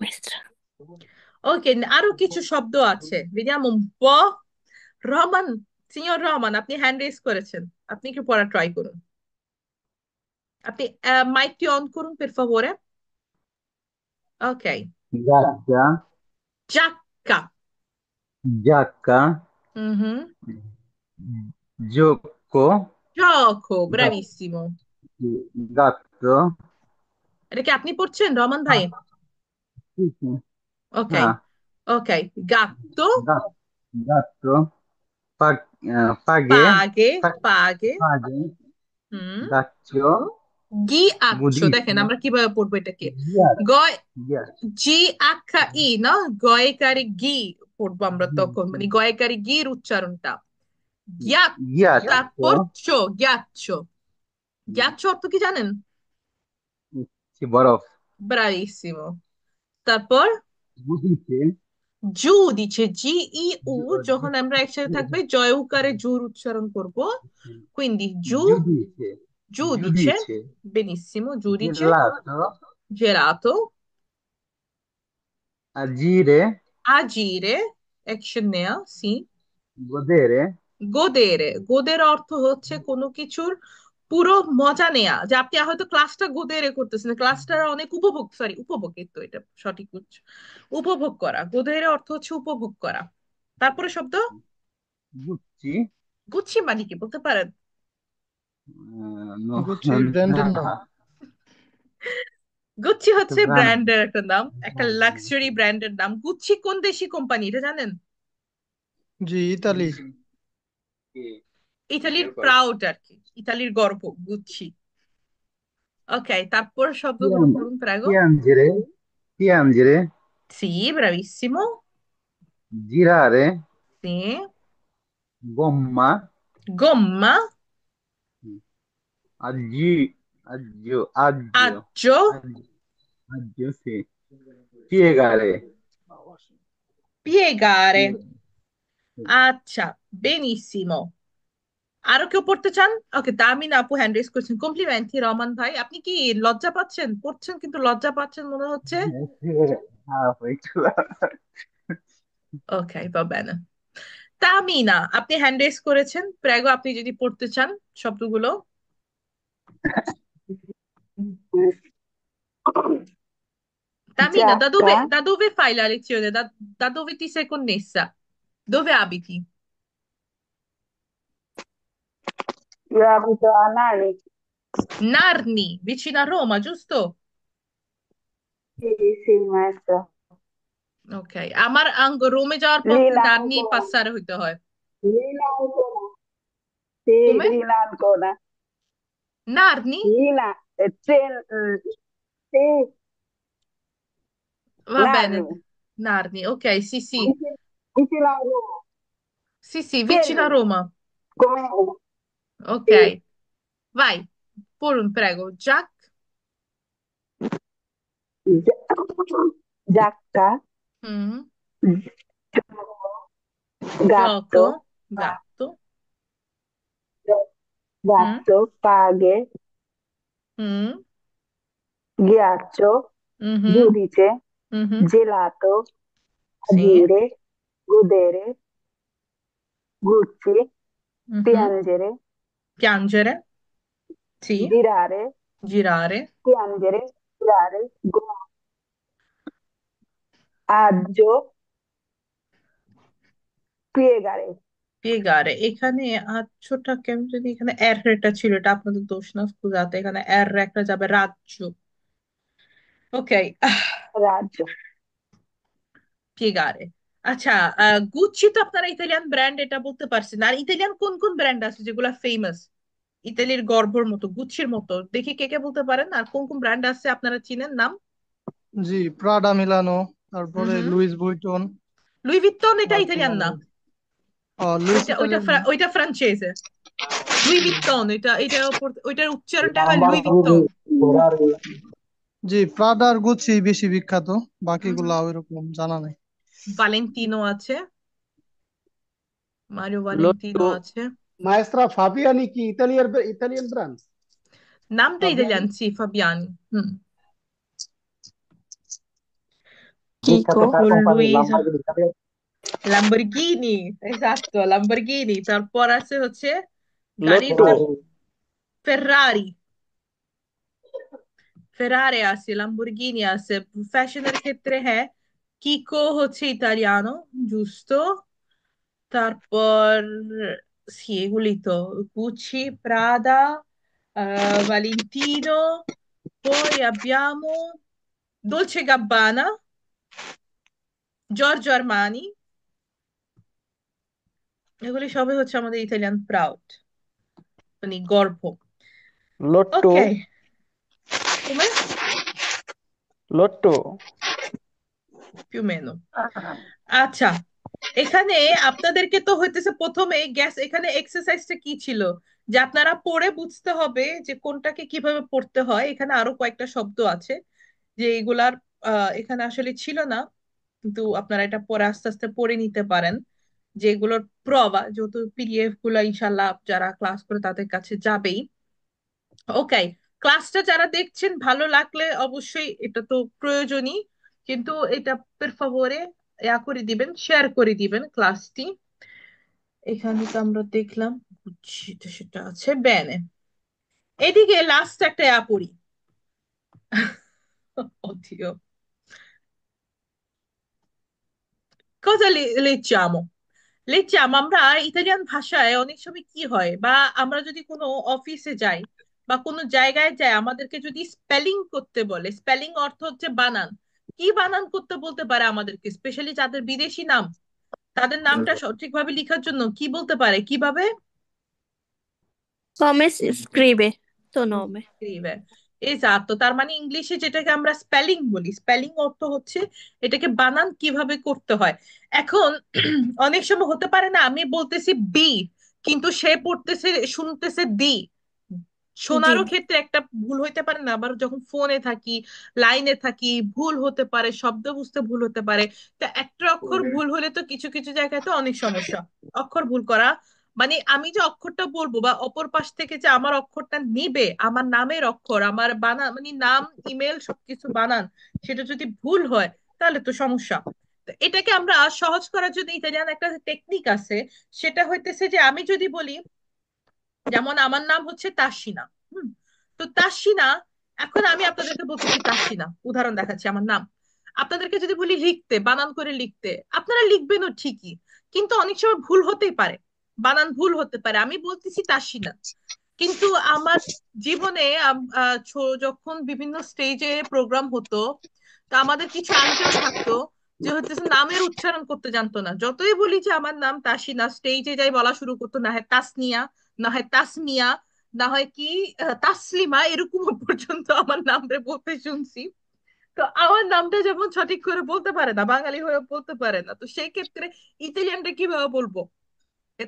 মাস্টার। ওকে, আরো কিছু শব্দ আছে। vediamo un po'. Rahman, senior Rahman, আপনি হ্যান্ড রেজ করেছেন, আপনি একটু পড়া ট্রাই করুন। আপনি মাইকটি অন করুন, per favore. ওকে। Gatta, জাক্কা। giacca, হুম হুম। gioco, Gioco, ga- bravissimo. gatto, এটা কি আপনি পড়ছেন রহমান ভাই? sì, sì. ওকে Ah, ওকে। gatto, gatto, paghe, paghe, pa- paghe, paghe, হুম, gaccio, ghiaccio। দেখেন giudizio, আমরা কিভাবে পড়বো এটাকে। ghiaccio, গয়, ghiaccio, জি আখা ই না, গয়কারে গি পড়বো আমরা তখন, মানে গয়কারে গির উচ্চারণটা। গিয়া, ghiaccio, তারপর চো, গিয়াচ্ছো। গিয়াচ্ছো অর্থ কি জানেন? sì, borof, bravissimo. তারপর giudice, জুদিছে, জি ই উ, যখন আমরা একসাথে থাকবে জয় উকারে জুর উচ্চারণ করব। quindi giudice, giudice, giudice, benissimo, giudice. gelato, Gelato. agire, Agire, action নেয়া, sì. godere, গোদের, গোদের অর্থ হচ্ছে কোনো কিছুর পুরো মজা নেয়া, যে আপনি হয়তো ক্লাসটা গোদেরে করতেছেন, ক্লাসটা অনেক উপভোগ, সরি উপভোগের তো এটা সঠিক উপভোগ করা। গোদের অর্থ হচ্ছে উপভোগ করা। তারপরে শব্দ Gucci, গুচ্ছি মানে কি বলতে পারেন? no, Gucci ব্র্যান্ডের নাম। গুচ্ছি হচ্ছে brand, ব্র্যান্ডের একটা নাম, একটা লাক্সারি ব্র্যান্ডের নাম। গুচ্ছি কোন দেশি কোম্পানি এটা জানেন? জি ইতালি। ইতালির প্রাউড আর কি, ইতালির গর্ব, গুচ্ছি। ওকে, তারপর শব্দগুলো পড়ুন প্রাগো। piangere, piangere, Sì, bravissimo. girare, Sì. gomma, Gomma, aggio, aggio, aggio, sì. Piegare, piegare। piegare, sì. আচ্ছা, benissimo। আরো কেউ পড়তে চান? ওকে, তামিন আপু হ্যান্ড রেজ করছেন, কমপ্লিমেন্টরি। রহমান ভাই, আপনি কি লজ্জা পাচ্ছেন? পড়ছেন কিন্তু লজ্জা পাচ্ছেন মনে হচ্ছে। Ah, poi tu. ওকে, va bene। তামিনা, আপনি হ্যান্ড রেজ করেছেন, প্রাগো আপনি যদি পড়তে চান শব্দগুলো। Tamina, Giacca, da dove fai la lezione? Da dove ti sei connessa? Dove abiti? io abito a Nari. Narni, vicino a Roma, giusto? Sì, sì, maestra. Ok, আমার রোমে যাওয়ার পথে Lina নারনি ancora. পাসার হইতে হয়। Lina ancora. Sì, Come? Lina ancora. Narni? Lina, sì, Va bene, Narni. Narni, ok, sì, sì, Vicino a Roma. sì, sì, vicino a Chiedimi, Roma. com'è? Ok, Sì, vai, pure prego. Jack, Giacca, mm, gatto, gioco, gatto, mm, gatto, paghe, mm, ghiaccio, mhm, giudice, mhm, gelato, sì, agire, godere, Gucci, mhm, piangere, piangere, sì, girare, girare, piangere, girare, agio, piegare, piegare। এখানে আচ্ছটা কেমন যদি এখানে এর একটা ছিল, এটা আপনাদের দোষ না, স্কুজাতে এখানে এর একটা যাবে রাজ্য। ওকে, raggio. পিগারে। আচ্ছা, গুচ্ছি তো আপনারা ইতালিয়ান ব্র্যান্ড, এটা বলতে পারছেন। আর ইতালিয়ান কোন কোন ব্র্যান্ড আছে যেগুলো ফেমাস, ইতালির গর্বর মতো, গুচ্ছির মতো? দেখি কে কে বলতে পারেন, আর কোন কোন ব্র্যান্ড আছে আপনারা চিনেন নাম? জি, প্রাডা মিলানো, হুম তারপরে হুম। লুইস বুইটন, লুই ভিত্তন এটা ইতালিয়ান না, তারপরে লুইস ওইটা ওইটা ইতালিয়ান না? ওইটা ফ্রাঞ্চেজে। লুই ভিত্তন, ওইটার উচ্চারণটা হয় লুই ভিত্তন। জি, প্রাডা আর গুচি বেশি বিখ্যাত, হুম হুম। বাকিগুলা ওইরকম জানা নাই। ভালেন্টিনো আছে, মারিও ভালেন্টিনো Lotto, আছে। maestra Fabiani কি ইতালিয়ান ব্র্যান্ড? নামটা ফাবিয়ানি ইতালিয়ান, সি ফাবিয়ানি। হুম। বিখ্যাত Kiko, কার con company Luisa, Lamborghini Lamborghini, esatto, Lamborghini। তারপর আছে হচ্ছে গাড়ির লোট্টো ফেরারি, ফেরারি আছে, লাম্বরগিনি আছে। ফ্যাশনের ক্ষেত্রে হ্যাঁ, কিকো হচ্ছে ইতালিয়ানো, জুস্তো। তারপর এগুলি তো Gucci, প্রাদা, Valentino, poi abbiamo Dolce Gabbana, Giorgio Armani। এগুলি সবই হচ্ছে আমাদের ইতালিয়ান প্রাউড, মানে গর্ব। লোট্টো, ওকে, come? লোট্টো। più o meno। আচ্ছা, এখানে আপনাদেরকে তো হইতেছে প্রথমে গ্যাস, এখানে এক্সারসাইজটা কি ছিল, যে আপনারা পড়ে বুঝতে হবে যে কোনটাকে কিভাবে পড়তে হয়। এখানে আরো কয়েকটা শব্দ আছে যে এগুলার এখানে আসলে ছিল না, কিন্তু আপনারা এটা পরে আস্তে আস্তে পড়ে নিতে পারেন। যে এগুলোর প্রভা, যেহেতু পিডিএফ গুলা ইনশাল্লাহ যারা ক্লাস করে তাদের কাছে যাবেই। ওকে, ক্লাসটা যারা দেখছেন ভালো লাগলে অবশ্যই, এটা তো প্রয়োজনই, কিন্তু এটা পের ফাভোরে ইয়া করে দিবেন, শেয়ার করে দিবেন ক্লাসটি। এখানে তো আমরা দেখলাম সেটা সেটা আছে ব্যানে। এদিকে লাস্ট একটা ইয়া পড়ি। Oddio. Cosa leggiamo? লেখছিলাম আমরা ইতালিয়ান ভাষায় অনেক সময় কি হয়, বা আমরা যদি কোনো অফিসে যাই বা কোনো জায়গায় যাই, আমাদেরকে যদি স্পেলিং করতে বলে, স্পেলিং অর্থ হচ্ছে বানান, কি বানান করতে বলতে পারে আমাদেরকে, স্পেশালি যাদের বিদেশি নাম, তাদের নামটা সঠিকভাবে লেখার জন্য কি বলতে পারে, কিভাবে? come si scrive tuo nome? স্ক্রিভে, এক্সাক্ট। তার মানে ইংলিশে যেটাকে আমরা স্পেলিং বলি, স্পেলিং অর্থ হচ্ছে এটাকে বানান কিভাবে করতে হয়। এখন অনেক সময় হতে পারে না, আমি বলতেছি বি, কিন্তু সে পড়তেছে শুনতেছে ডি। জি। শোনারও ক্ষেত্রে একটা ভুল হইতে পারে না, আবার যখন ফোনে থাকি, লাইনে থাকি, ভুল হতে পারে, শব্দ বুঝতে ভুল হতে পারে। তো একটা অক্ষর ভুল হলে তো কিছু কিছু জায়গায় তো অনেক সমস্যা। অক্ষর ভুল করা মানে আমি যে অক্ষরটা বলবো বা অপর পাশ থেকে যে আমার অক্ষরটা নিবে, আমার নামের অক্ষর, আমার বানান মানে নাম, ইমেল সবকিছু বানান, সেটা যদি ভুল হয় তাহলে তো সমস্যা। তো এটাকে আমরা সহজ করার জন্য ইতালিয়ান একটা টেকনিক আছে, সেটা হইতেছে যে আমি যদি বলি, যেমন আমার নাম হচ্ছে তাসিনা। হুম। তো তাসিনা, এখন আমি আপনাদেরকে বলতেছি তাসিনা, উদাহরণ দেখাচ্ছি আমার নাম। আপনাদেরকে যদি বলি লিখতে, বানান করে লিখতে, আপনারা লিখবেনও ঠিকই, কিন্তু অনেক সময় ভুল হতেই পারে, বানান ভুল হতে পারে। আমি বলতেছি তাসিনা, কিন্তু আমার জীবনে যখন বিভিন্ন স্টেজে প্রোগ্রাম হতো, তো আমাদের কিছু আঙ্কেল থাকতো যে হচ্ছে নামের উচ্চারণ করতে জানতো না। যতই বলি যে আমার নাম তাসিনা, স্টেজে যাই বলা শুরু করতো, না হয় তাসনিয়া, না হয় তাসমিয়া, না হয় কি তাসলিমা, এরকম পর্যন্ত আমার নামটা বলতে শুনছি। তো আমার নামটা যেমন সঠিক করে বলতে পারে না, বাঙালি হয়ে বলতে পারে না, তো সেই ক্ষেত্রে ইতালিয়ানরা কিভাবে বলবো,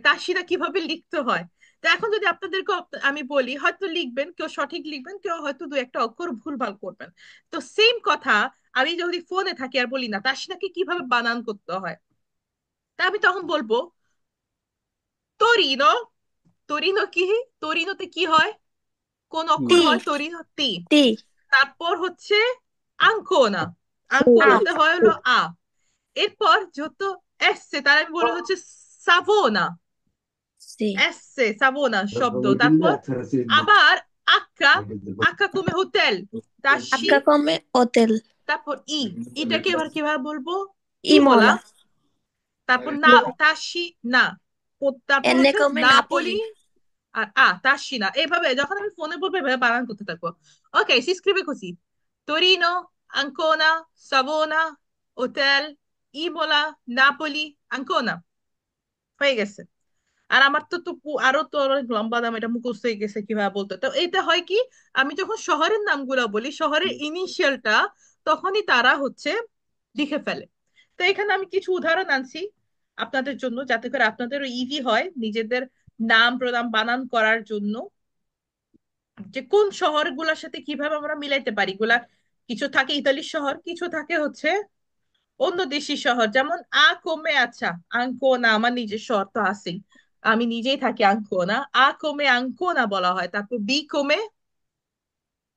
তাসিরা কিভাবে লিখতে হয়? তো এখন যদি আপনাদেরকে আমি বলি, হয়তো লিখবেন, কেউ সঠিক লিখবেন, কেউ হয়তো দু একটা অক্ষর ভুলভাল করবেন। তো সেম কথা, আমি যদি ফোনে থাকি আর বলি না তাসিনাকে কিভাবে বানান করতে হয়, তা আমি তখন বলবো তরিনো। তরিনো কি, তরিনোতে কি হয়, কোন অক্ষর টি হয়? তরিনো তি। টি তারপর হচ্ছে আঙ্কোনা, আ আঙ্কোনাতে হয় হলো আ। এরপর যত এসছে তার আমি বলে হচ্ছে সাভোনা, সি এসছে সাভোনা শব্দ। তারপর আবার আক্কা, আক্কা কমে hotel, Tashi. acá come hotel তারপর ইটাকে এবার কিভাবে বলবো? ইমোলা। ইমোলা তারপর না, তাসি না। তারপর এনে হচ্ছে come নাপোলি। নাপোলি আর তাসি না। এইভাবে যখন আমি ফোনে বলবো এভাবে বানান করতে থাকবো। ওকে, si scrive così: Torino, Ancona, Savona, Hotel, Imola, Napoli, Ancona। হয়ে গেছে। আর আমার তো তো আরো তো অনেক লম্বা দাম, এটা মুখস্থ হয়ে গেছে কিভাবে বলতে। তো এটা হয় কি, আমি যখন শহরের নামগুলো বলি, শহরের ইনিশিয়ালটা তখনই তারা হচ্ছে লিখে ফেলে। তো এখানে আমি কিছু উদাহরণ আনছি আপনাদের জন্য, যাতে করে আপনাদেরও ইজি হয় নিজেদের নাম প্রনাম বানান করার জন্য, যে কোন শহরগুলোর সাথে কিভাবে আমরা মিলাইতে পারি। গুলা কিছু থাকে ইতালির শহর, কিছু থাকে হচ্ছে অন্য দেশি শহর। যেমন কমে, আচ্ছা আঙ্কোনা আমার নিজের শহর তো আছেই, আমি নিজেই থাকি আঙ্কোনা। কমে আঙ্কোনা বলা হয়। তারপর বি কমে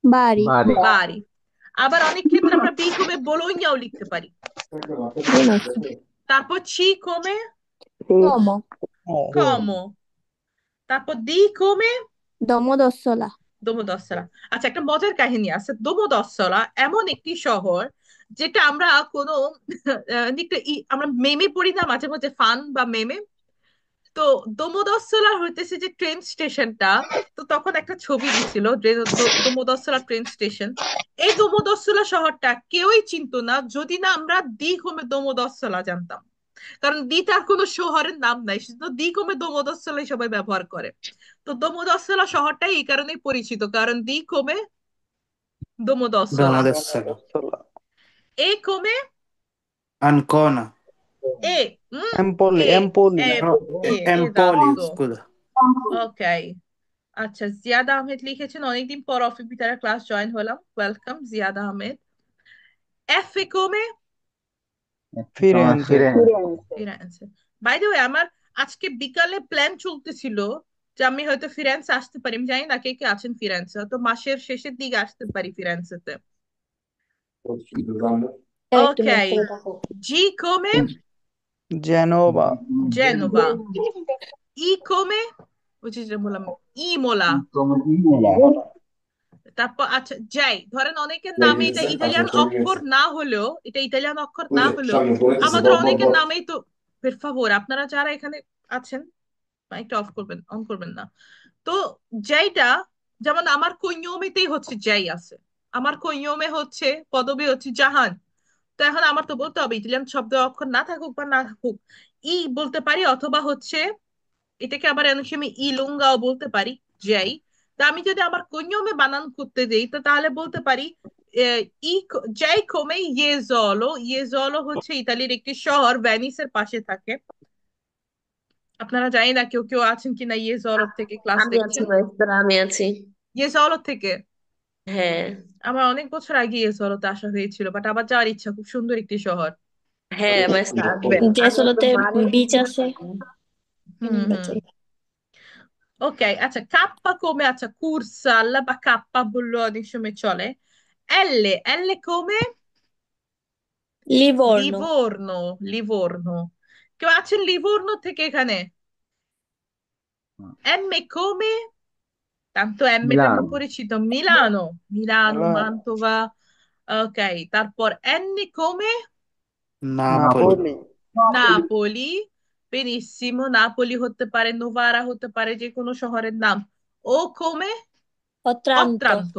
বাড়ি বাড়ি। বাড়ি। আবার অনেক ক্ষেত্রে আমরা বি কমে বোলোঞ্জাও লিখতে পারি। বিনাশ তারপর ছি কমে Sì. como কমো। তারপর দি কমে Domodossola দোমোদস্সলা। আচ্ছা, একটা মজার কাহিনী আছে। দোমোদস্সলা এমন একটি শহর যেটা আমরা কোনো আমরা মেমে পড়ি না মাঝে মাঝে, ফান বা মেমে। তো দোমোদস্সলা হইতেছে যে ট্রেন স্টেশনটা, তো তখন একটা ছবি দিছিল যে দোমোদস্সলা ট্রেন স্টেশন। এই দোমোদস্সলা শহরটা কেউই চিনতো না যদি না আমরা দিঘমে দোমোদস্সলা জানতাম। কারণ দিটার কোনো শহরের নাম নাই, শুধু দিঘমে দোমোদস্সলাই সবাই ব্যবহার করে। তো দোমোদস্সলা শহরটাই এই কারণেই পরিচিত, কারণ দিঘমে দোমোদস্সলা। Domodossola. এ কমে Ancona. এ, Empoli, এ Empoli. এ No, Empoli, esatto। scusa. ওকে, আচ্ছা, জিয়াদ আহমেদ লিখেছেন, অনেকদিন পর অফিস বিটার ক্লাস জয়েন হলাম, welcome Ziad Ahmed. F A কমে Firenze. Firenze. ফিরেন্সে। বাই দ্য ওয়ে, আমার আজকে বিকালে প্ল্যান চলতেছিল যে আমি হয়তো ফিরেন্সে আসতে পারি। আমি জানি না কে কে আছেন ফিরেন্সে, হয়তো মাসের শেষের দিকে আসতে পারি ফিরেন্সেতে। ওকে, জি কমে Genova. জেনোভা। ই কমে, ওই যে যেটা বললাম, ইমোলা। তারপর আচ্ছা যাই, ধরেন অনেকের নামে এটা ইতালিয়ান অক্ষর না হলেও, এটা ইতালিয়ান অক্ষর না হলেও আমাদের অনেকের নামেই তো, per favore, আপনারা যারা এখানে আছেন মাইকটা অফ করবেন, অন করবেন না। তো যেইটা, যেমন আমার কৈনিয়মেতেই হচ্ছে যেই আছে, আমার কৈনিয়মে হচ্ছে পদবী হচ্ছে জাহান। তো এখন আমার তো বলতে হবে ইতালিয়ান শব্দ অক্ষর না থাকুক বা না থাকুক, বলতে পারি, অথবা হচ্ছে এটাকে আবার অনেক সময় ইলুঙ্গাও বলতে পারি, যেই। তা আমি যদি আমার কৈনিয়মে বানান করতে দেই, তো তাহলে বলতে পারি যেই কমে ইয়েজলো। ইয়েজলো হচ্ছে ইতালির একটি শহর, ভেনিসের পাশে থাকে। আপনারা জানি না কেউ কেউ আছেন কিনা ইয়েজলো থেকে ক্লাস আমি আছি দেখছেন। মাইস্তারা, আমি আছি। ইয়েজলো থেকে হ্যাঁ, আমার অনেক বছর আগে ইয়েজলোতে আসা হয়েছিল, বাট আবার যাওয়ার ইচ্ছা, খুব সুন্দর একটি শহর। হ্যাঁ মাইস্তারা আসবেন, আমি একদম জেসোলোতে মারে বিচ ভিতরে আছে থাকি। হুম হুম। ওকে, আচ্ছা কাপ্পা কমে, আচ্ছা কুরসাল বা কাপ্পা বললো অনেক সময় চলে। এল, এল কমে লিভর্নো। লিভোর্নো। লিভোর্নো। কেউ আছেন লিভোর্নো থেকে এখানে? M come? Tanto M টা তো মিলান পরিচিত। মিলানো। মিলানো, মান্তোভা। Ok, তারপর N come? নাপোলি। নাপোলি নাপোলি। বেনিসিমো, নাপোলি হতে পারে, নোভারা হতে পারে, যে কোনো শহরের নাম। ও come? অত্রান্তো। অত্রান্ত।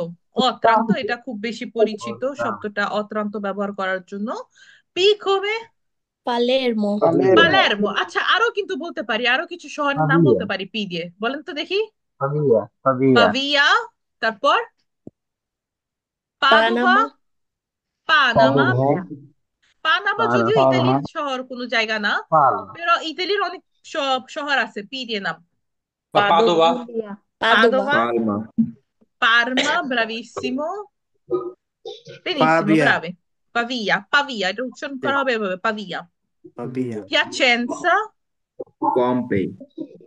অত্রান্ত, এটা খুব বেশি পরিচিত শব্দটা, অত্রান্ত ব্যবহার করার জন্য। P come? Palermo. Palermo Palermo. আচ্ছা, আরো কিন্তু বলতে পারি, আরো কিছু শহরের নাম পাভিয়া বলতে পারি পি দিয়ে, বলেন তো দেখি। Pavia Pavia Pavia. তারপর পাদুয়া। পানামা। পানামা। পাদুভা পানামা যদিও পাদুভা ইতালির শহর কোনো জায়গা না, পালমা pero ইতালির অনেক সব শহর আছে পি দিয়ে নাম। Padova, পাদোভা। পাদোভা। Palma, Parma, bravissimo। benissimo, Pavia. brave। Pavia. Pavia, এটা উচ্চারণ করা হবে এভাবে, Pavia. Pavia. Piacenza. Pompei,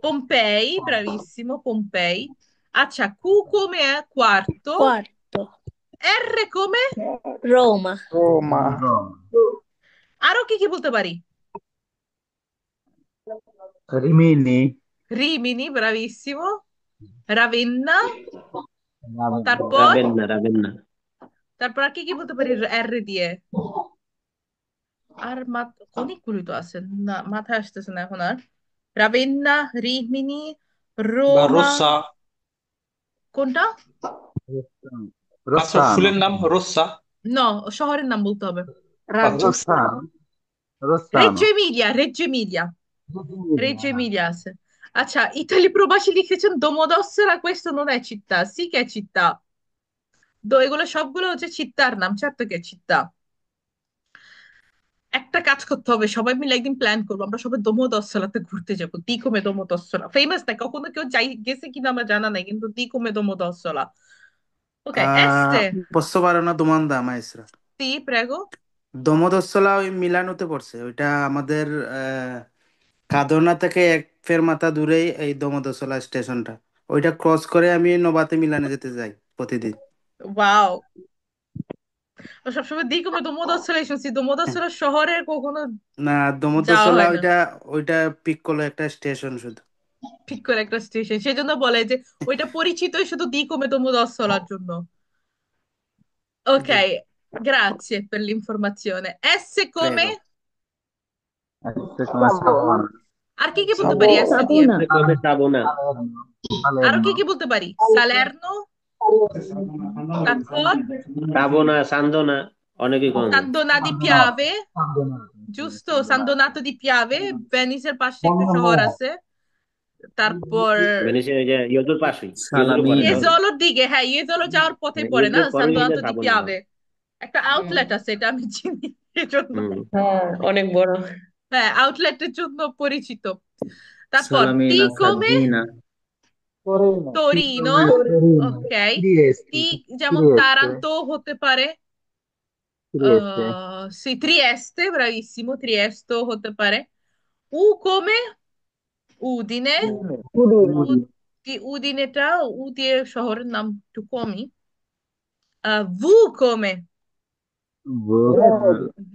Pompei, bravissimo, Pompei। আচ্ছা, Q come quarto। কোয়ার্তো। R come? রোমা। রোমা আরো কি কি বলতে পারি? Rimini Rimini, bravissimo। রাভেন্না। তারপর রাবেন্না রাবেন্না। তারপর আর কি কি বলতে পারি আর দিয়ে? আর অনেকগুলি তো আছে, না মাথায় আসতেছে না এখন আর। রাভেন্না, রিমিনি, রোমা। Rossa, কোনটা? রোসানো ফুলের নাম রোসা, ন, শহরের নাম বলতে হবে। রাজ্য। রোসানো রোসানো রেজ্জো এমিলিয়া। রেজ্জো এমিলিয়া। রেজ্জো এমিলিয়া আছে। আচ্ছা, ইতালি প্রবাসী লিখেছেন দোমোদস্সেরা, questo non è città, sì che è città। এগুলো সবগুলো হচ্ছে চিত্তার নাম, চারটাকে চিত্তা। একটা কাজ করতে হবে, সবাই মিলে একদিন প্ল্যান করবো, আমরা সবাই দোমোদস্সরাতে ঘুরতে যাবো। দিকোমে দোমোদস্সরা ফেমাস না, কখনো কেউ গেছে কিনা আমার জানা নাই, কিন্তু দিকোমে দোমোদস্সরা। ওকে, এস্তে। Posso fare una domanda, maestra? সি প্রেগো। দমোদস্সলা ওই মিলানোতে পড়ছে, ওইটা আমাদের কাদরনা থেকে এক ফেরমাতা দূরেই এই দমোদস্সলা স্টেশনটা। ওইটা ক্রস করে আমি নবাতে মিলানে যেতে যাই প্রতিদিন। ওয়াও। সবসময় দিকোমে দোমোদস্সরাই শুনছি, দোমোদস্সরা শহরের কখনো না, যাওয়া দমোদস্সলা হয় না। ওইটা ওইটা পিক্কোলো একটা স্টেশন শুধু। ঠিক করে একটা স্টেশন, সেজন্য বলে যে ওইটা পরিচিতই শুধু দিকোমে দোমোদস্সরার জন্য। জি, Ok, grazie per l'informazione. S prego. come? এসে come সাবানা আর কি কি বলতে পারি S দিয়ে? এতে কমে শ্রাবণা। আরো কি পালেরমো কি বলতে পারি? সালের্নো। তারপর শ্রাবণা সান্দনা, অনেকেই কমে। সান্দোনা দি পিয়াভে। জুস্তো, সান্দোনাতো দি পিয়াভে, ভেনিসের পাশে একটা শহর আছে। তারপর ভেনিসের ওই যে ইয়োজুর পাশেই, ইয়োজুর পরে Salamina, শহর। ইয়েজোলোর দিকে, হ্যাঁ ইয়েজোলো যাওয়ার পথে পড়ে না ইয়োজুর পরে হইলে সান্দোনাতো দি শ্রাবণা। পিয়াভে। একটা আউটলেট আছে, এটা আমি চিনি এজন্য। হুম। হ্যাঁ, অনেক বড়। হ্যাঁ, আউটলেটের জন্য পরিচিত। তারপর টি Salamina, কমে? Sargina, Torino Torino. তোরিনো ওকে। ত্রিয়েস্তে টি যেমন ত্রিয়েস্তে তারান্তো হতে পারে। ত্রিয়েস্তে Sì, Trieste, bravissimo, Trieste হতে পারে। উ come? উদিনে। উদিনে। উদিনেটা, উ দিয়ে শহরের নাম একটু কমই। ভু come?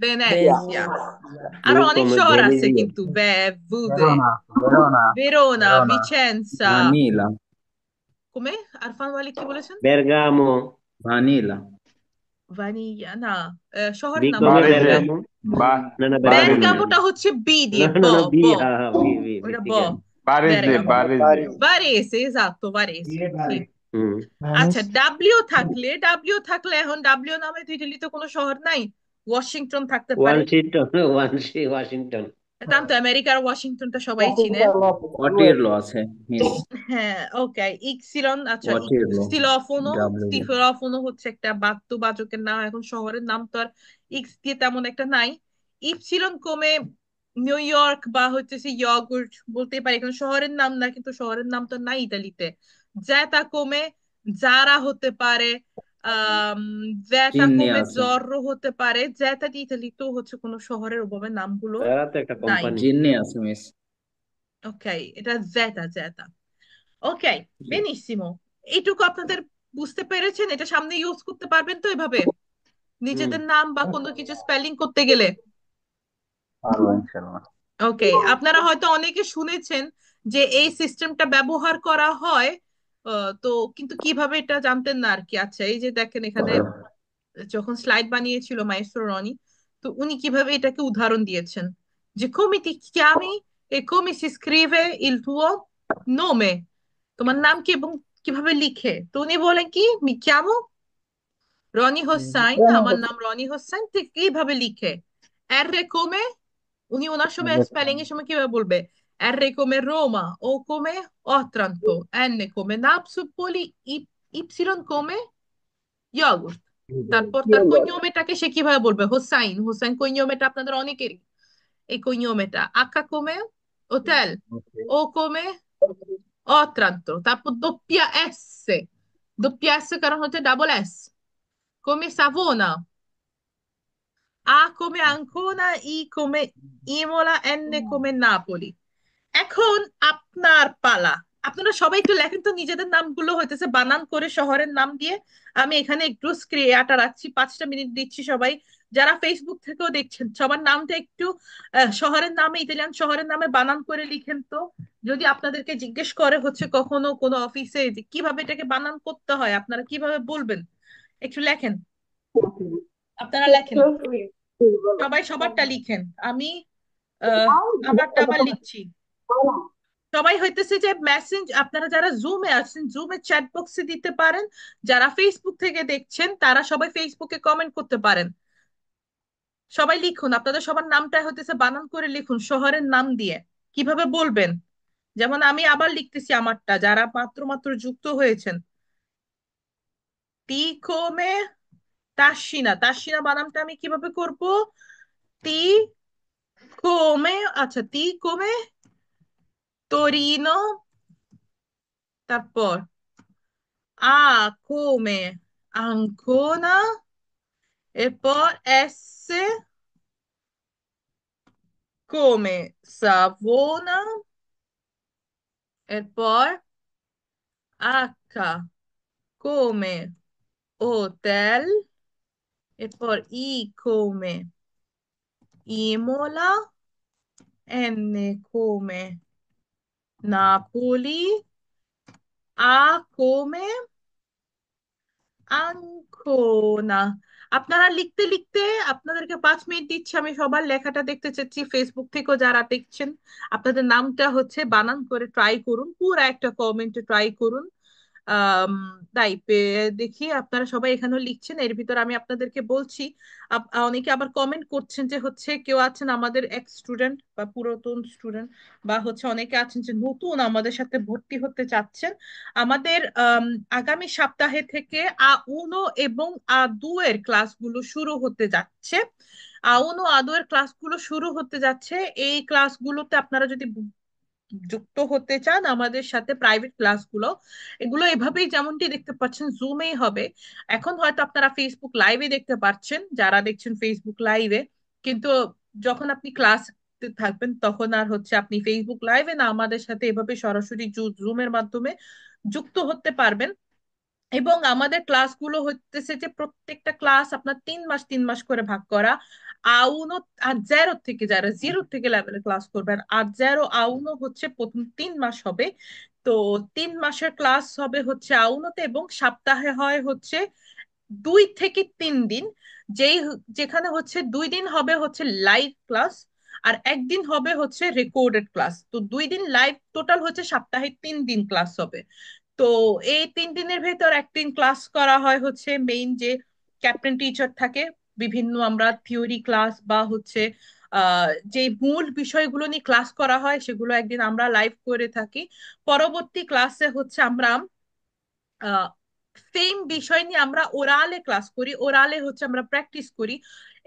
ভেনেসিয়া। ভু আরো অনেক কমে শহর আছে ভেনিজিয়া। কিন্তু ভুতে। Verona Verona Verona, Verona Vicenza. Manila, come? Arfan Wali কি বলেছেন? বেরগামো। Manila, ভানিয়া না, শহরের বি নাম কমে বলতে হবে। বারেজে বেরগামো। না না, বেরগামো না। বেরগামোটা হচ্ছে বি না দিয়ে, না না, বি, হ্যাঁ হ্যাঁ, বি বি বি, ওটা ব। ঠিক আছে। Varese Bergamo. Varese Varese, esatto, Varese, sì। হুম। আচ্ছা, ডাব্লিউ থাকলে এখন ডাব্লিউ নামে তো ইটালিতে কোনো শহর নাই। ওয়াশিংটন থাকতে পারে। ওয়াশিংটন। তাম তো আমেরিকার ওয়াশিংটনটা সবাই চিনে। Waterloo আছে, মিস, হ্যাঁ, ওকে। ইকসিলন, আচ্ছা Waterloo, স্টিলফোনো। W, স্টিফেরফোনো হচ্ছে একটা বাদ্যবাচকের নাম, এখন শহরের নাম তো আর ইক্স দিয়ে তেমন একটা নাই। ইপসিলন কমে নিউ ইয়র্ক বা হচ্ছে সে ইয়গুর্ট বলতে পারি, এখন শহরের নাম না, কিন্তু শহরের নাম তো নাই ইতালিতে। জ্যাতা কমে জারা হতে পারে। আহ জ্যাতা চিন্নি কমে আছে, জর্রো হতে পারে। জ্যাতা দি ইতালিতেও হচ্ছে কোনো শহরের ওভাবে নামগুলো তারা তো একটা নাই। কোম্পানি। জিন্নি আছে, মিস, ওকে, এটা জ্যাতা জ্যাতা। ওকে, বেনিসিমো। এইটুকু আপনাদের বুঝতে পেরেছেন? এটা সামনে ইউজ করতে পারবেন তো এভাবে? হুম, নিজেদের নাম বা কোনো কিছু স্পেলিং করতে গেলে? পারবো ইনশাল্লাহ। ওকে, আপনারা হয়তো অনেকে শুনেছেন যে এই সিস্টেমটা ব্যবহার করা হয়, তো কিন্তু কিভাবে এটা জানতেন না আর কি। আচ্ছা, এই যে দেখেন এখানে যখন স্লাইড বানিয়েছিল মাইস্ট্রো রনি, তো উনি কিভাবে এটাকে উদাহরণ দিয়েছেন যে come ti chiami e come si scrive il tuo nome, তোমার নাম কি এবং কিভাবে লিখে। তো উনি বলেন কি মি chiamo রনি হোসাইন, আমার নাম রনি হোসাইন, ঠিক এইভাবে লিখে। আর come, উনি ওনার সময় স্পেলিং এর সময় কিভাবে বলবে, R come Roma, O come Otranto, N come Napsupoli, Y come ইয়গুর্ট। তারপর তার কৈনিয়মেটাকে সে কিভাবে বলবে, হোসাইন, হোসাইন কৈনিয়মেটা আপনাদের অনেকেরই এই কৈনিয়মেটা। আক্কা কোমে হোটেল, ও কোমে অত্রান্ত, তারপর দোপ্পিয়া এস, দোপ্পিয়া এস কারণ হচ্ছে ডাবল এস, কোমে সাভোনা, আ কোমে আঙ্কোনা, ই কোমে ইমোলা, এন কোমে নাপোলি। এখন আপনার পালা। আপনারা সবাই একটু লেখেন তো নিজেদের নামগুলো, হইতেছে বানান করে শহরের নাম দিয়ে। আমি এখানে একটু স্ক্রিয়াটা রাখছি, 5টা মিনিট দিচ্ছি। সবাই যারা ফেসবুক থেকেও দেখছেন সবার নামটা একটু শহরের নামে, ইতালিয়ান শহরের নামে বানান করে লিখেন তো। যদি আপনাদেরকে জিজ্ঞেস করে হচ্ছে কখনো কোনো অফিসে যে কিভাবে এটাকে বানান করতে হয়, আপনারা কিভাবে বলবেন, একটু লেখেন। আপনারা লেখেন, সবাই সবারটা লিখেন। আমি আমারটা আবার লিখছি। সবাই হইতেছে যে মেসেঞ্জ, আপনারা যারা জুমে আছেন জুমে চ্যাট বক্সে দিতে পারেন, যারা ফেসবুক থেকে দেখছেন তারা সবাই ফেসবুকে কমেন্ট করতে পারেন। সবাই লিখুন, আপনাদের সবার নামটা হইতেছে বানান করে লিখুন শহরের নাম দিয়ে কিভাবে বলবেন। যেমন আমি আবার লিখতেছি আমারটা, যারা মাত্র মাত্র যুক্ত হয়েছেন। তি কোমে তাসিনা, তাসিনা বানানটা আমি কিভাবে করব, তি কোমে, আচ্ছা তি কোমে তোরিনো, তারপর আ কোমে আঙ্কোনা, এরপর এস come Savona, এরপর H come hotel, এরপর I come Imola, N come Napoli, A come Ancona. আপনারা লিখতে লিখতে, আপনাদেরকে 5 মিনিট দিচ্ছি, আমি সবার লেখাটা দেখতে চাচ্ছি। ফেসবুক থেকেও যারা দেখছেন আপনাদের নামটা হচ্ছে বানান করে ট্রাই করুন, পুরো একটা কমেন্টে ট্রাই করুন। আম, তাই দেখি আপনারা সবাই এখানেও লিখছেন। এর ভিতর আমি আপনাদেরকে বলছি, অনেকে আবার কমেন্ট করছেন যে হচ্ছে কেউ আছেন আমাদের এক্স স্টুডেন্ট বা পুরাতন স্টুডেন্ট, বা হচ্ছে অনেকে আছেন যে নতুন আমাদের সাথে ভর্তি হতে চাচ্ছেন। আমাদের আগামী সপ্তাহে থেকে আ1 এবং আ2 এর ক্লাসগুলো শুরু হতে যাচ্ছে। আ1 আ2 এর ক্লাসগুলো শুরু হতে যাচ্ছে। এই ক্লাসগুলোতে আপনারা যদি যুক্ত হতে চান আমাদের সাথে, প্রাইভেট ক্লাসগুলো এগুলো এভাবেই যেমনটি দেখতে পাচ্ছেন জুমেই হবে। এখন হয়তো আপনারা ফেসবুক লাইভে দেখতে পাচ্ছেন, যারা দেখছেন ফেসবুক লাইভে, কিন্তু যখন আপনি ক্লাস থাকবেন তখন আর হচ্ছে আপনি ফেসবুক লাইভে না, আমাদের সাথে এভাবে সরাসরি জুমের মাধ্যমে যুক্ত হতে পারবেন। এবং আমাদের ক্লাসগুলো হইতেছে যে প্রত্যেকটা ক্লাস আপনার 3 মাস 3 মাস করে ভাগ করা। আউনো আর জেরো থেকে, যারা জিরো থেকে লেভেলে ক্লাস করবেন, আর জেরো আউনো হচ্ছে প্রথম 3 মাস হবে। তো 3 মাসের ক্লাস হবে হচ্ছে আউনোতে, এবং সপ্তাহে হয় হচ্ছে 2 থেকে 3 দিন। যেখানে হচ্ছে 2 দিন হবে হচ্ছে লাইভ ক্লাস, আর একদিন হবে হচ্ছে রেকর্ডেড ক্লাস। তো 2 দিন লাইভ, টোটাল হচ্ছে সপ্তাহে 3 দিন ক্লাস হবে। তো এই 3 দিনের ভেতর একদিন ক্লাস করা হয় হচ্ছে মেইন যে ক্যাপ্টেন টিচার থাকে, বিভিন্ন আমরা থিওরি ক্লাস বা হচ্ছে যে মূল বিষয়গুলো নিয়ে ক্লাস করা হয় সেগুলো একদিন আমরা লাইভ করে থাকি। পরবর্তী ক্লাসে হচ্ছে আমরা সেম বিষয় নিয়ে আমরা ওরালে ক্লাস করি, ওরালে হচ্ছে আমরা প্র্যাকটিস করি।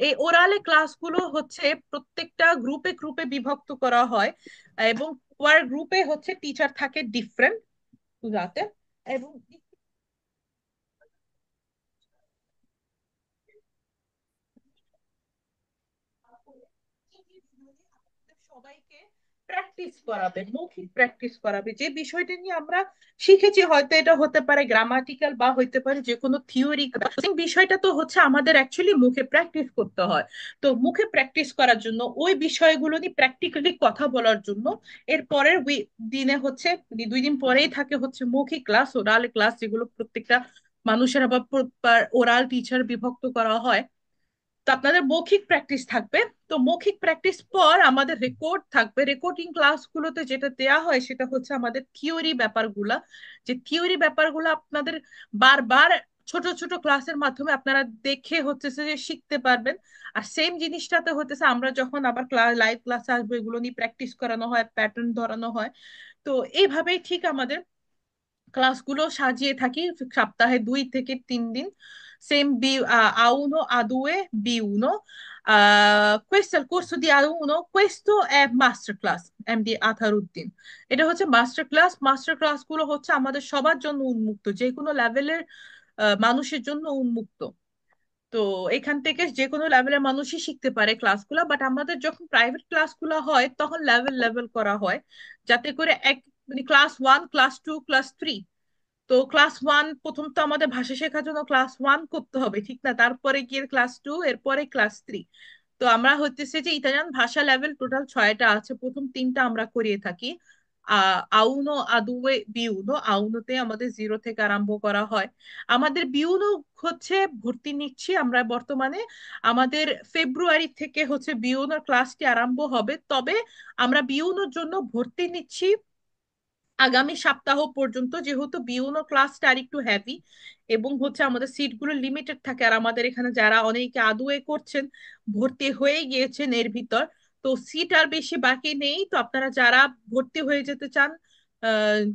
এই ওরালে ক্লাসগুলো হচ্ছে প্রত্যেকটা গ্রুপে গ্রুপে বিভক্ত করা হয়, এবং পার গ্রুপে হচ্ছে টিচার থাকে ডিফারেন্ট যাতে, এবং সবাইকে প্র্যাকটিস করাবে, মৌখিক প্র্যাকটিস করাবে। যে বিষয়টা নিয়ে আমরা শিখেছি, হয়তো এটা হতে পারে গ্রামাটিক্যাল বা হতে পারে যে কোনো থিওরি, বিষয়টা তো হচ্ছে আমাদের অ্যাকচুয়ালি মুখে প্র্যাকটিস করতে হয়। তো মুখে প্র্যাকটিস করার জন্য, ওই বিষয়গুলো নিয়ে প্র্যাকটিক্যালি কথা বলার জন্য এর পরের দিনে হচ্ছে, 2 দিন পরেই থাকে হচ্ছে মৌখিক ক্লাস, ওরাল ক্লাস, যেগুলো প্রত্যেকটা মানুষের আবার ওরাল টিচার বিভক্ত করা হয়। তো আপনাদের মৌখিক প্র্যাকটিস থাকবে। তো মৌখিক প্র্যাকটিস পর আমাদের রেকর্ড থাকবে। রেকর্ডিং ক্লাসগুলোতে যেটা দেয়া হয় সেটা হচ্ছে আমাদের থিওরি ব্যাপারগুলা, যে থিওরি ব্যাপারগুলো আপনাদের বারবার ছোট ছোট ক্লাসের মাধ্যমে আপনারা দেখে হচ্ছে যে শিখতে পারবেন। আর সেম জিনিসটাতে হতেছে আমরা যখন আবার লাইভ ক্লাসে আসবো, এগুলো নিয়ে প্র্যাকটিস করানো হয়, প্যাটার্ন ধরানো হয়। তো এইভাবেই ঠিক আমাদের ক্লাসগুলো সাজিয়ে থাকি, সপ্তাহে 2 থেকে 3 দিন। Sem A1, A2, B1. Questo è il corso di A1, questo è Masterclass MD Atharuddin। এটা হচ্ছে মাস্টার ক্লাস। মাস্টার ক্লাস গুলো হচ্ছে আমাদের সবার জন্য উন্মুক্ত, যে কোনো লেভেলের মানুষের জন্য উন্মুক্ত। তো এখান থেকে যে কোনো লেভেলের মানুষই শিখতে পারে ক্লাসগুলো। বাট আমাদের যখন প্রাইভেট ক্লাসগুলো হয় তখন লেভেল লেভেল করা হয়, যাতে করে এক মানে ক্লাস 1, ক্লাস 2, ক্লাস 3। তো ক্লাস 1 প্রথম তো আমাদের ভাষা শেখার জন্য ক্লাস 1 করতে হবে, ঠিক না? তারপরে গিয়ে ক্লাস 2, এরপরে ক্লাস 3। তো আমরা হইতেছে যে ইতালিয়ান ভাষা লেভেল টোটাল 6টা আছে, প্রথম 3টা আমরা করিয়ে থাকি। আউনো, আদুয়ে, বিউনো। আউনোতে আমাদের 0 থেকে আরম্ভ করা হয়। আমাদের বিউনো হচ্ছে ভর্তি নিচ্ছি আমরা বর্তমানে। আমাদের ফেব্রুয়ারি থেকে হচ্ছে বিউনোর ক্লাসটি আরম্ভ হবে, তবে আমরা বিউনোর জন্য ভর্তি নিচ্ছি আগামী সপ্তাহ পর্যন্ত, যেহেতু বিউনো ক্লাসটা আর একটু হেভি এবং হচ্ছে আমাদের সিটগুলো লিমিটেড থাকে। আর আমাদের এখানে যারা অনেকে আদুয়ে করছেন, ভর্তি হয়ে গিয়েছেন এর ভিতর, তো সিট আর বেশি বাকি নেই। তো আপনারা যারা ভর্তি হয়ে যেতে চান,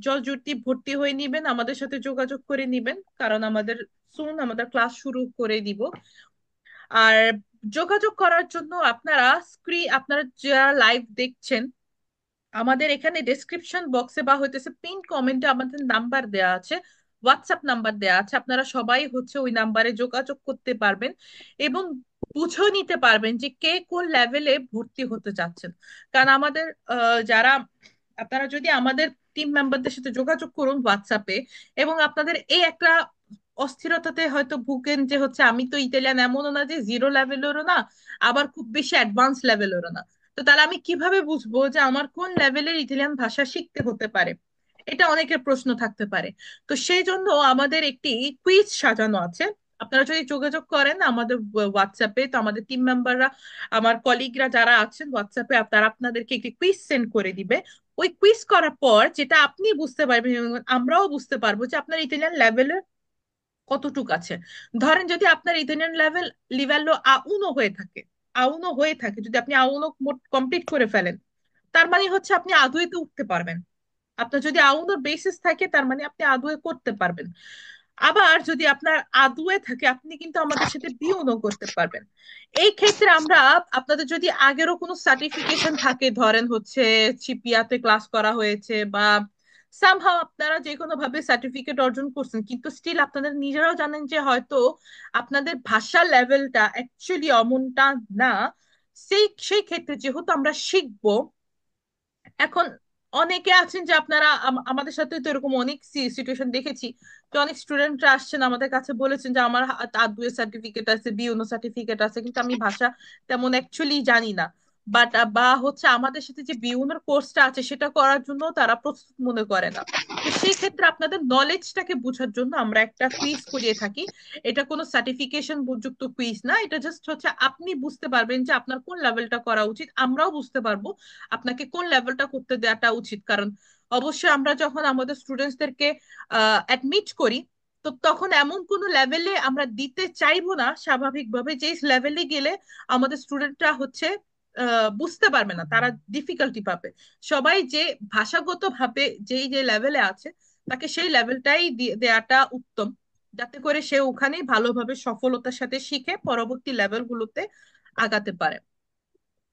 জলজুটি ভর্তি হয়ে নিবেন, আমাদের সাথে যোগাযোগ করে নিবেন, কারণ আমাদের সুন আমাদের ক্লাস শুরু করে দিব। আর যোগাযোগ করার জন্য আপনারা যারা লাইভ দেখছেন, আমাদের এখানে ডেসক্রিপশন বক্সে বা হইতেছে পিন কমেন্টে আমাদের নাম্বার দেয়া আছে, হোয়াটসঅ্যাপ নাম্বার দেয়া আছে। আপনারা সবাই হচ্ছে ওই নাম্বারে যোগাযোগ করতে পারবেন এবং বুঝে নিতে পারবেন যে কে কোন লেভেলে ভর্তি হতে চাচ্ছেন। কারণ আমাদের যারা, আপনারা যদি আমাদের টিম মেম্বারদের সাথে যোগাযোগ করুন হোয়াটসঅ্যাপে, এবং আপনাদের এই একটা অস্থিরতাতে হয়তো ভুগেন যে হচ্ছে আমি তো ইতালিয়ান এমনও না যে 0 লেভেলেরও না, আবার খুব বেশি অ্যাডভান্স লেভেলেরও না, তো তাহলে আমি কিভাবে বুঝবো যে আমার কোন লেভেলের ইতালিয়ান ভাষা শিখতে হতে পারে? এটা অনেকের প্রশ্ন থাকতে পারে। তো সেই জন্য আমাদের একটি কুইজ সাজানো আছে। আপনারা যদি যোগাযোগ করেন আমাদের হোয়াটসঅ্যাপে, তো আমাদের টিম মেম্বাররা, আমার কলিগরা যারা আছেন হোয়াটসঅ্যাপে, তারা আপনাদেরকে একটি কুইজ সেন্ড করে দিবে। ওই কুইজ করার পর যেটা আপনি বুঝতে পারবেন এবং আমরাও বুঝতে পারবো যে আপনার ইতালিয়ান লেভেলের কতটুক আছে। ধরেন যদি আপনার ইতালিয়ান লেভেল লিভেলো আউনো হয়ে থাকে, যদি আপনি আউনো কমপ্লিট করে ফেলেন, তার মানে হচ্ছে আপনি আদুয়েতে উঠতে পারবেন। আপনার যদি আউনোর বেসিস থাকে তার মানে আপনি আদুয়ে করতে পারবেন। আবার যদি আপনার আদুয়ে থাকে, আপনি কিন্তু আমাদের সাথে বিউনো করতে পারবেন। এই ক্ষেত্রে আমরা, আপনাদের যদি আগেরও কোনো সার্টিফিকেশন থাকে, ধরেন হচ্ছে চিপিয়াতে ক্লাস করা হয়েছে বা সামহাও আপনারা যে কোনো ভাবে সার্টিফিকেট অর্জন করছেন, কিন্তু স্টিল আপনাদের নিজেরাও জানেন যে হয়তো আপনাদের ভাষা লেভেলটা অ্যাকচুয়ালি অমনটা না, সেই ক্ষেত্রে যেহেতু আমরা শিখবো এখন, অনেকে আছেন যে আপনারা আমাদের সাথে তো এরকম অনেক সিচুয়েশন দেখেছি যে অনেক স্টুডেন্টরা আসছেন আমাদের কাছে, বলেছেন যে আমার আদুয়ে সার্টিফিকেট আছে, বিউনো সার্টিফিকেট আছে, কিন্তু আমি ভাষা তেমন অ্যাকচুয়ালি জানি না। বাট বা হচ্ছে আমাদের সাথে যে বিউনোর কোর্সটা আছে সেটা করার জন্য তারা প্রস্তুত মনে করে না। তো সেই ক্ষেত্রে আপনাদের নলেজটাকে বোঝার জন্য আমরা একটা কুইজ করিয়ে থাকি। এটা কোনো সার্টিফিকেশন যুক্ত কুইজ না, এটা জাস্ট হচ্ছে আপনি বুঝতে পারবেন যে আপনার কোন লেভেলটা করা উচিত, আমরাও বুঝতে পারবো আপনাকে কোন লেভেলটা করতে দেওয়াটা উচিত। কারণ অবশ্যই আমরা যখন আমাদের স্টুডেন্টসদেরকে অ্যাডমিট করি, তো তখন এমন কোন লেভেলে আমরা দিতে চাইবো না স্বাভাবিকভাবে, যে লেভেলে গেলে আমাদের স্টুডেন্টরা হচ্ছে বুঝতে পারবে না, তারা ডিফিকাল্টি পাবে। সবাই যে ভাষাগত ভাবে যেই যে লেভেলে আছে, তাকে সেই লেভেলটাই দেওয়াটা উত্তম, যাতে করে সে ওখানেই ভালোভাবে সফলতার সাথে শিখে পরবর্তী লেভেলগুলোতে আগাতে পারে।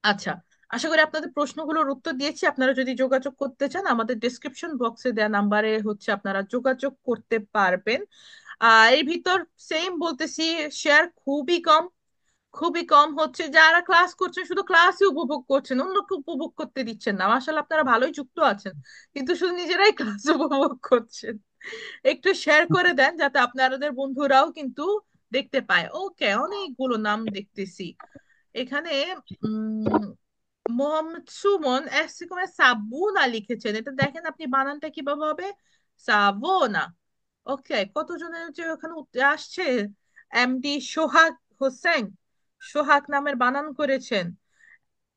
আচ্ছা, আশা করি আপনাদের প্রশ্নগুলোর উত্তর দিয়েছি। আপনারা যদি যোগাযোগ করতে চান আমাদের ডেসক্রিপশন বক্সে দেওয়া নাম্বারে হচ্ছে আপনারা যোগাযোগ করতে পারবেন। এর ভিতর সেম বলতেছি, শেয়ার খুবই কম, খুবই কম হচ্ছে। যারা ক্লাস করছেন শুধু ক্লাসই উপভোগ করছেন, অন্যকে উপভোগ করতে দিচ্ছেন না। মাশাআল্লাহ, আপনারা ভালোই যুক্ত আছেন, কিন্তু শুধু নিজেরাই ক্লাস উপভোগ করছেন। একটু শেয়ার করে দেন যাতে আপনাদের বন্ধুরাও কিন্তু দেখতে পায়। ওকে, অনেকগুলো নাম দেখতেছি এখানে। উম মোহাম্মদ সুমন এসিকমে সাবুনা লিখেছেন, এটা দেখেন আপনি বানানটা কিভাবে হবে, সাবোনা। ওকে, কতজনের যে ওখানে আসছে। এমডি সোহাগ হোসেন, সোহাগ নামের বানান করেছেন।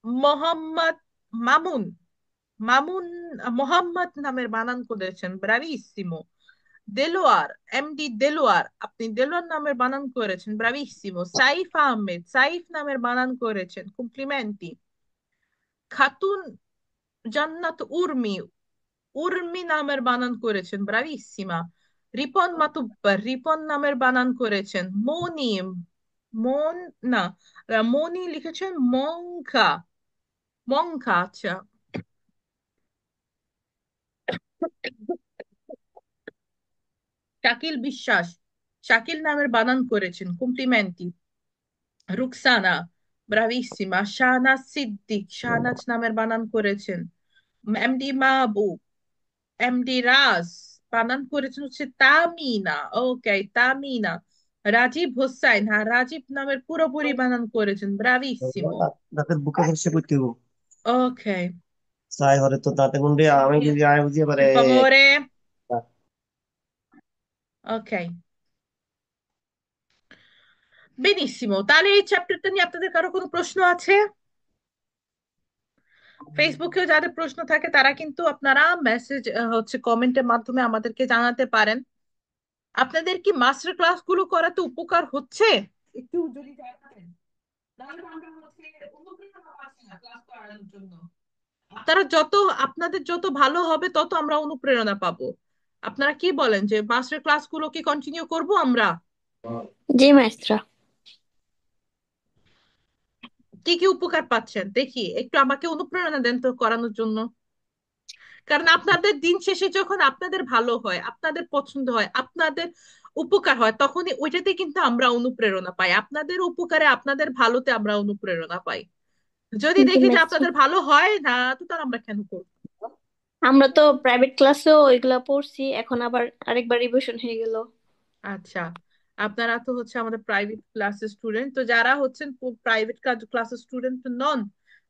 মোহাম্মদ মামুন, মামুন মোহাম্মদ নামের বানান করেছেন, ব্রাভিসিমো। দেলোয়ার, এমডি দেলোয়ার, আপনি দেলোয়ার নামের বানান করেছেন, ব্রাভিসিমো। সাইফ আহমেদ, সাইফ নামের বানান করেছেন, কমপ্লিমেন্টি। খাতুন জান্নাত উর্মি, উর্মি নামের বানান করেছেন, ব্রাভিসিমা। রিপন মাতুব্বর, রিপন নামের বানান করেছেন। মনি, মন না, মনি লিখেছেন মংকা, মংকা, আচ্ছা। শাকিল বিশ্বাস, শাকিল নামের বানান করেছেন, কমপ্লিমেন্টি। রুকসানা, ব্রাভিসিমা। শাহনাজ সিদ্দিক, শাহনাজ নামের বানান করেছেন। এমডি মাহবুব, এমডি রাজ, বানান করেছেন হচ্ছে তামিনা। ওকে, তামিনা। রাজীব হোসাইন, হ্যাঁ রাজীব নামের পুরোপুরি বানান করেছেন, ব্রাভিসিমো। দাঁতের বুকে ধরছে করতে হবো ওকে, চাই হরে তো দাঁতে মুন্ডে আমি যদি আয় বুঝিয়ে পারে ফিফামোরে। ওকে, বেনিসিমো। তাহলে এই চ্যাপ্টারটা নিয়ে আপনাদের কারো কোনো প্রশ্ন আছে? ফেসবুকেও যাদের প্রশ্ন থাকে তারা কিন্তু আপনারা মেসেজ হচ্ছে কমেন্টের মাধ্যমে আমাদেরকে জানাতে পারেন। আপনাদের কি মাস্টার ক্লাসগুলো করাতে উপকার হচ্ছে? একটু যদি জানাতেন, তাহলে আমরা হচ্ছে অনুপ্রেরণা পাচ্ছি না ক্লাস করানোর জন্য। আপনারা যত, আপনাদের যত ভালো হবে তত আমরা অনুপ্রেরণা পাবো। আপনারা কি বলেন, যে মাস্টার ক্লাসগুলো কি কন্টিনিউ করব আমরা? জি মাস্টার। কি কি উপকার পাচ্ছেন দেখি, একটু আমাকে অনুপ্রেরণা দেন তো করানোর জন্য। কারণ আপনাদের দিন শেষে যখন আপনাদের ভালো হয়, আপনাদের পছন্দ হয়, আপনাদের উপকার হয়, তখনই ওইটাতে কিন্তু আমরা অনুপ্রেরণা পাই। আপনাদের উপকারে, আপনাদের ভালোতে আমরা অনুপ্রেরণা পাই। যদি জি দেখি যে মাস্টার। আপনাদের ভালো হয় না, তো তার আমরা কেন করবো? আমরা তো প্রাইভেট ক্লাসেও ওইগুলা পড়ছি, এখন আবার আরেকবার রিভিশন হয়ে গেল। আচ্ছা, আপনারা তো হচ্ছে আমাদের প্রাইভেট ক্লাসের স্টুডেন্ট, তো যারা হচ্ছেন প্রাইভেট ক্লাসের স্টুডেন্ট নন,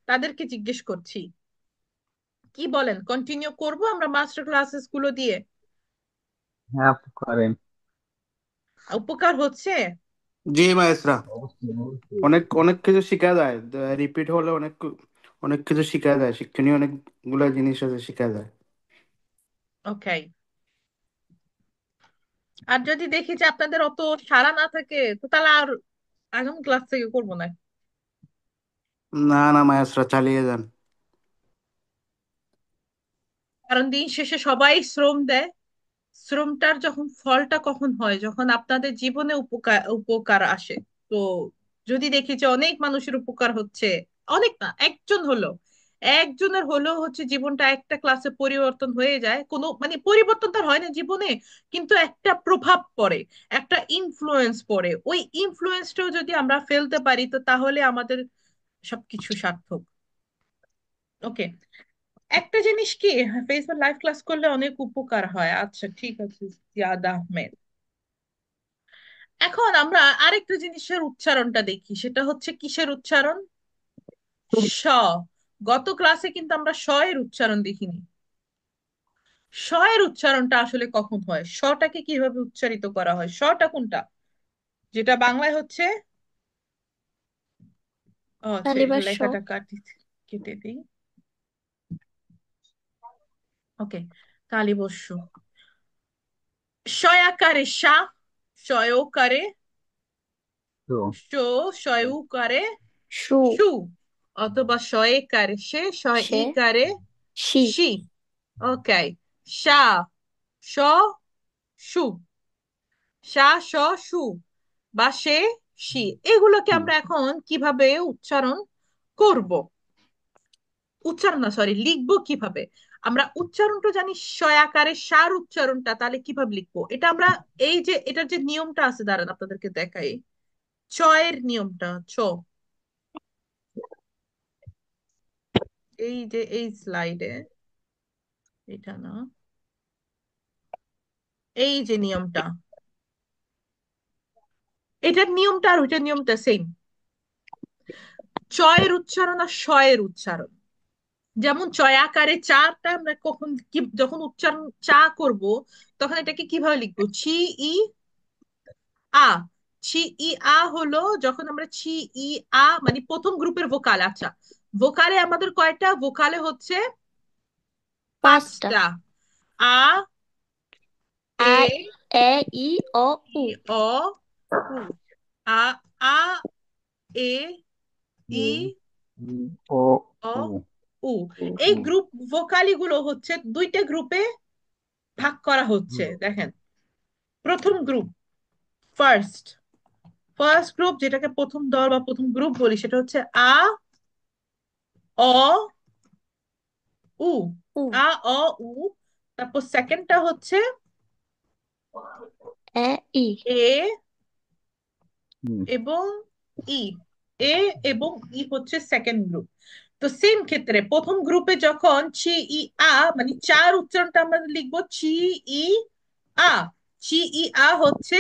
তাদেরকে জিজ্ঞেস করছি, কি বলেন, কন্টিনিউ করব আমরা মাস্টার ক্লাসেস গুলো দিয়ে? হ্যাঁ আপু করেন। উপকার হচ্ছে? জি মায়েসরা, অবশ্যই অবশ্যই। অনেক অনেক কিছু শেখা যায়, রিপিট হলে অনেক অনেক কিছু শেখা যায়, শিক্ষণীয় অনেকগুলা জিনিস আছে শেখা যায়। ওকে। আর যদি দেখি যে আপনাদের অত সাড়া না থাকে, তো তাহলে আর আগামী ক্লাস থেকে করবো না। না না মায়েসরা, চালিয়ে যান। কারণ দিন শেষে সবাই শ্রম দেয়। শ্রমটার যখন ফলটা কখন হয়, যখন আপনাদের জীবনে উপকার উপকার আসে। তো যদি দেখি যে অনেক মানুষের উপকার হচ্ছে, অনেক না, একজন হলো, একজনের হলেও হচ্ছে জীবনটা একটা ক্লাসে পরিবর্তন হয়ে যায়, কোনো মানে পরিবর্তন তার হয় না জীবনে, কিন্তু একটা প্রভাব পড়ে, একটা ইনফ্লুয়েন্স পড়ে। ওই ইনফ্লুয়েন্সটাও যদি আমরা ফেলতে পারি, তো তাহলে আমাদের সবকিছু সার্থক। ওকে, একটা জিনিস কি, ফেসবুক লাইভ ক্লাস করলে অনেক উপকার হয়, আচ্ছা ঠিক আছে জিয়াদ আহমেদ। এখন আমরা আরেকটা জিনিসের উচ্চারণটা দেখি, সেটা হচ্ছে কিসের উচ্চারণ? স। গত ক্লাসে কিন্তু আমরা স এর উচ্চারণ দেখিনি। স এর উচ্চারণটা আসলে কখন হয়, শটাকে কিভাবে উচ্চারিত করা হয়, শটা কোনটা, যেটা বাংলায় হচ্ছে, ও আচ্ছা, তালিবাস স। লেখাটা কেটে দিই। ওকে, কালীবস্য। শয়াকারে সা, শয়কারে তো শো, শয়ুকারে সু। সু, অথবা শয়কারে সে, সে। শয়ইকারে সি। শি। ওকে, সা, শ, সু, সা স সু, বা সে, সি, এগুলোকে আমরা এখন কিভাবে উচ্চারণ করব, উচ্চারণ না সরি, লিখবো কিভাবে? আমরা উচ্চারণটা জানি, শয়াকারে সার উচ্চারণটা তাহলে কিভাবে লিখবো এটা আমরা, এই যে এটার যে নিয়মটা আছে, দাঁড়ান আপনাদেরকে দেখাই। চয়ের নিয়মটা এই যে এই স্লাইডে, এটা না, এই যে নিয়মটা, এটার নিয়মটা আর ওইটার নিয়মটা সেম। চয়ের উচ্চারণ আর শয়ের উচ্চারণ। যেমন চয়াকারে চাটা আমরা কখন কি যখন উচ্চারণ চা করব, তখন এটাকে কিভাবে লিখবো? ছি ই আ। ছি ই আ হলো যখন আমরা ছি ই আ মানে প্রথম গ্রুপের ভোকাল। আচ্ছা, ভোকালে আমাদের কয়টা? ভোকালে হচ্ছে 5টা। 5টা। আ, আ, এ, এ, ই, ও, উ। ই, অ, উ। আ, আ, এ, ই, ও অ, উ উ। এই গ্রুপ ভোকালি গুলো হচ্ছে দুইটা গ্রুপে ভাগ করা হচ্ছে। দেখেন, প্রথম গ্রুপ, ফার্স্ট ফার্স্ট গ্রুপ, যেটাকে প্রথম দল বা প্রথম গ্রুপ বলি, সেটা হচ্ছে আ, অ, উ। উ, আ, অ, উ। তারপর সেকেন্ডটা হচ্ছে এ, ই। এ হুম, এবং ই। এ এবং ই হচ্ছে সেকেন্ড গ্রুপ। তো সেম ক্ষেত্রে প্রথম গ্রুপে যখন ছি ই আ মানে চার উচ্চারণটা আমরা লিখবো ছি ই আ। ছি ই আ হচ্ছে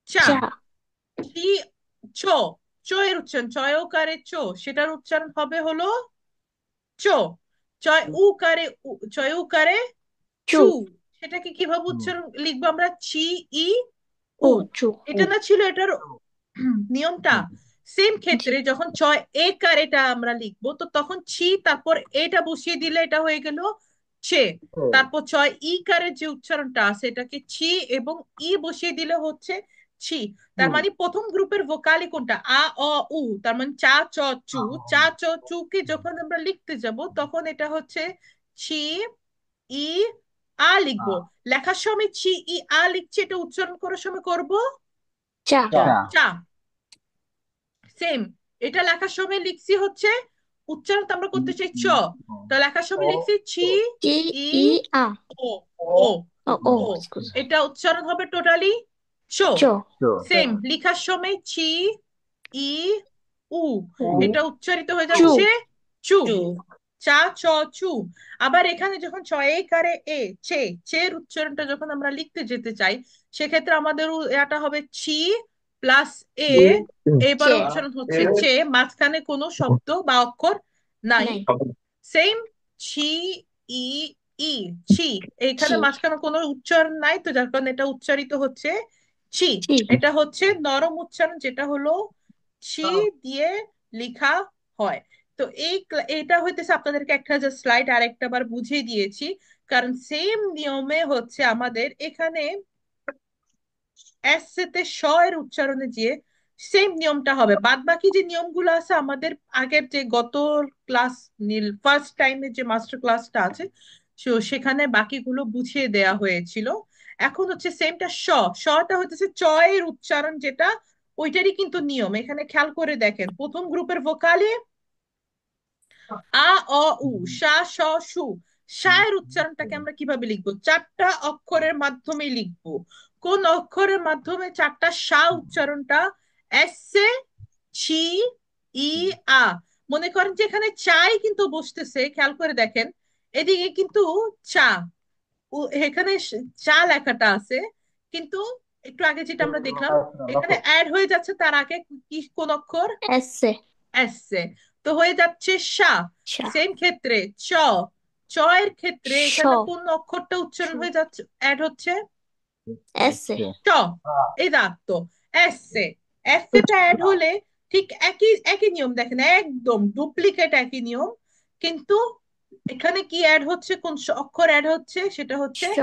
চা। চা। ছি, চ, চ এর উচ্চারণ, চয়কারে চ, সেটার উচ্চারণ হবে হলো চো। চয় উকারে চয় উকারে চু। চু। সেটাকে কিভাবে হুম, উচ্চারণ লিখবো আমরা? ছি ই উ, উ। চু। এটা না ছিল এটার নিয়মটা? হুম, সেম জি। ক্ষেত্রে যখন ছয় একার এটা আমরা লিখবো, তো তখন ছি তারপর এটা বসিয়ে দিলে এটা হয়ে গেল ছে। তারপর ছয় ই কারের যে উচ্চারণটা আছে এটাকে ছি এবং ই বসিয়ে দিলে হচ্ছে ছি। তার মানে প্রথম গ্রুপের ভোকালি কোনটা? আ, অ, উ। তার মানে চা, চ, চু। চা, চ, চু কে যখন আমরা লিখতে যাব তখন এটা হচ্ছে ছি ই আ লিখবো। লেখার সময় ছি ই আ লিখছি, এটা উচ্চারণ করার সময় করব চা। চা। চা। সেম, এটা লেখার সময় লিখছি হচ্ছে, উচ্চারণ তো আমরা করতে চাই চ, তো লেখার সময় লিখছি ছি টি, ই ই, আ। ও ও ও, ও, ও। excuse. এটা উচ্চারণ হবে টোটালি চ। চো। সেম, লিখার সময় ছি ই উ, উ, এটা উচ্চারিত হয়ে চু। যাচ্ছে চু। চু। চা, চ, চু। আবার এখানে যখন চয়ে কারে এ চে, চের উচ্চারণটা যখন আমরা লিখতে যেতে চাই, সেক্ষেত্রে আমাদের এটা হবে ছি প্লাস এ। এবার চে। উচ্চারণ হচ্ছে চে, মাঝখানে কোনো শব্দ বা অক্ষর নাই। নাই। সেম, ছি ই ই, ছি। এইখানে ছি। মাঝখানে কোনো উচ্চারণ নাই, তো যার কারণে এটা উচ্চারিত হচ্ছে ছি। ছি। এটা হচ্ছে নরম উচ্চারণ, যেটা হলো ছি দিয়ে লিখা হয়। তো এটা হইতেছে আপনাদেরকে একটা যে স্লাইড আর একটা বার বুঝিয়ে দিয়েছি, কারণ সেম নিয়মে হচ্ছে আমাদের এখানে এস তে স এর উচ্চারণে যে সেম নিয়মটা হবে। বাদ বাকি যে নিয়মগুলো আছে আমাদের আগের যে গত ক্লাস ফার্স্ট টাইমের যে মাস্টার ক্লাসটা আছে, সেখানে বাকিগুলো বুঝিয়ে দেয়া হয়েছিল। এখন হচ্ছে সেমটা শটা হচ্ছে চ এর উচ্চারণ, যেটা ওইটারই কিন্তু নিয়ম। এখানে খেয়াল করে দেখেন, প্রথম গ্রুপের ভোকালে আ, অ, উ, সা, স, সু। এর উচ্চারণটাকে আমরা কিভাবে লিখবো? চারটা অক্ষরের মাধ্যমে লিখবো। কোন অক্ষরের মাধ্যমে চারটা উচ্চারণটা? এসে, ছি, ই, আ। মনে করেন যে এখানে চাই কিন্তু বসতেছে, খেয়াল করে দেখেন, এদিকে কিন্তু চা, এখানে চা লেখাটা আছে, কিন্তু একটু আগে যেটা আমরা দেখলাম এখানে অ্যাড হয়ে যাচ্ছে তার আগে কি কোন অক্ষর? এসে। এসছে, তো হয়ে যাচ্ছে সা। সা। সেম ক্ষেত্রে চ, চ এর ক্ষেত্রে স। এখানে কোন অক্ষরটা উচ্চারণ হয়ে যাচ্ছে, অ্যাড হচ্ছে? এসে। চ। এই তো এসছে, এসছেটা অ্যাড হলে ঠিক একই একই নিয়ম। দেখেন, একদম ডুপ্লিকেট একই নিয়ম, কিন্তু এখানে কি অ্যাড হচ্ছে, কোন অক্ষর অ্যাড হচ্ছে? সেটা হচ্ছে স।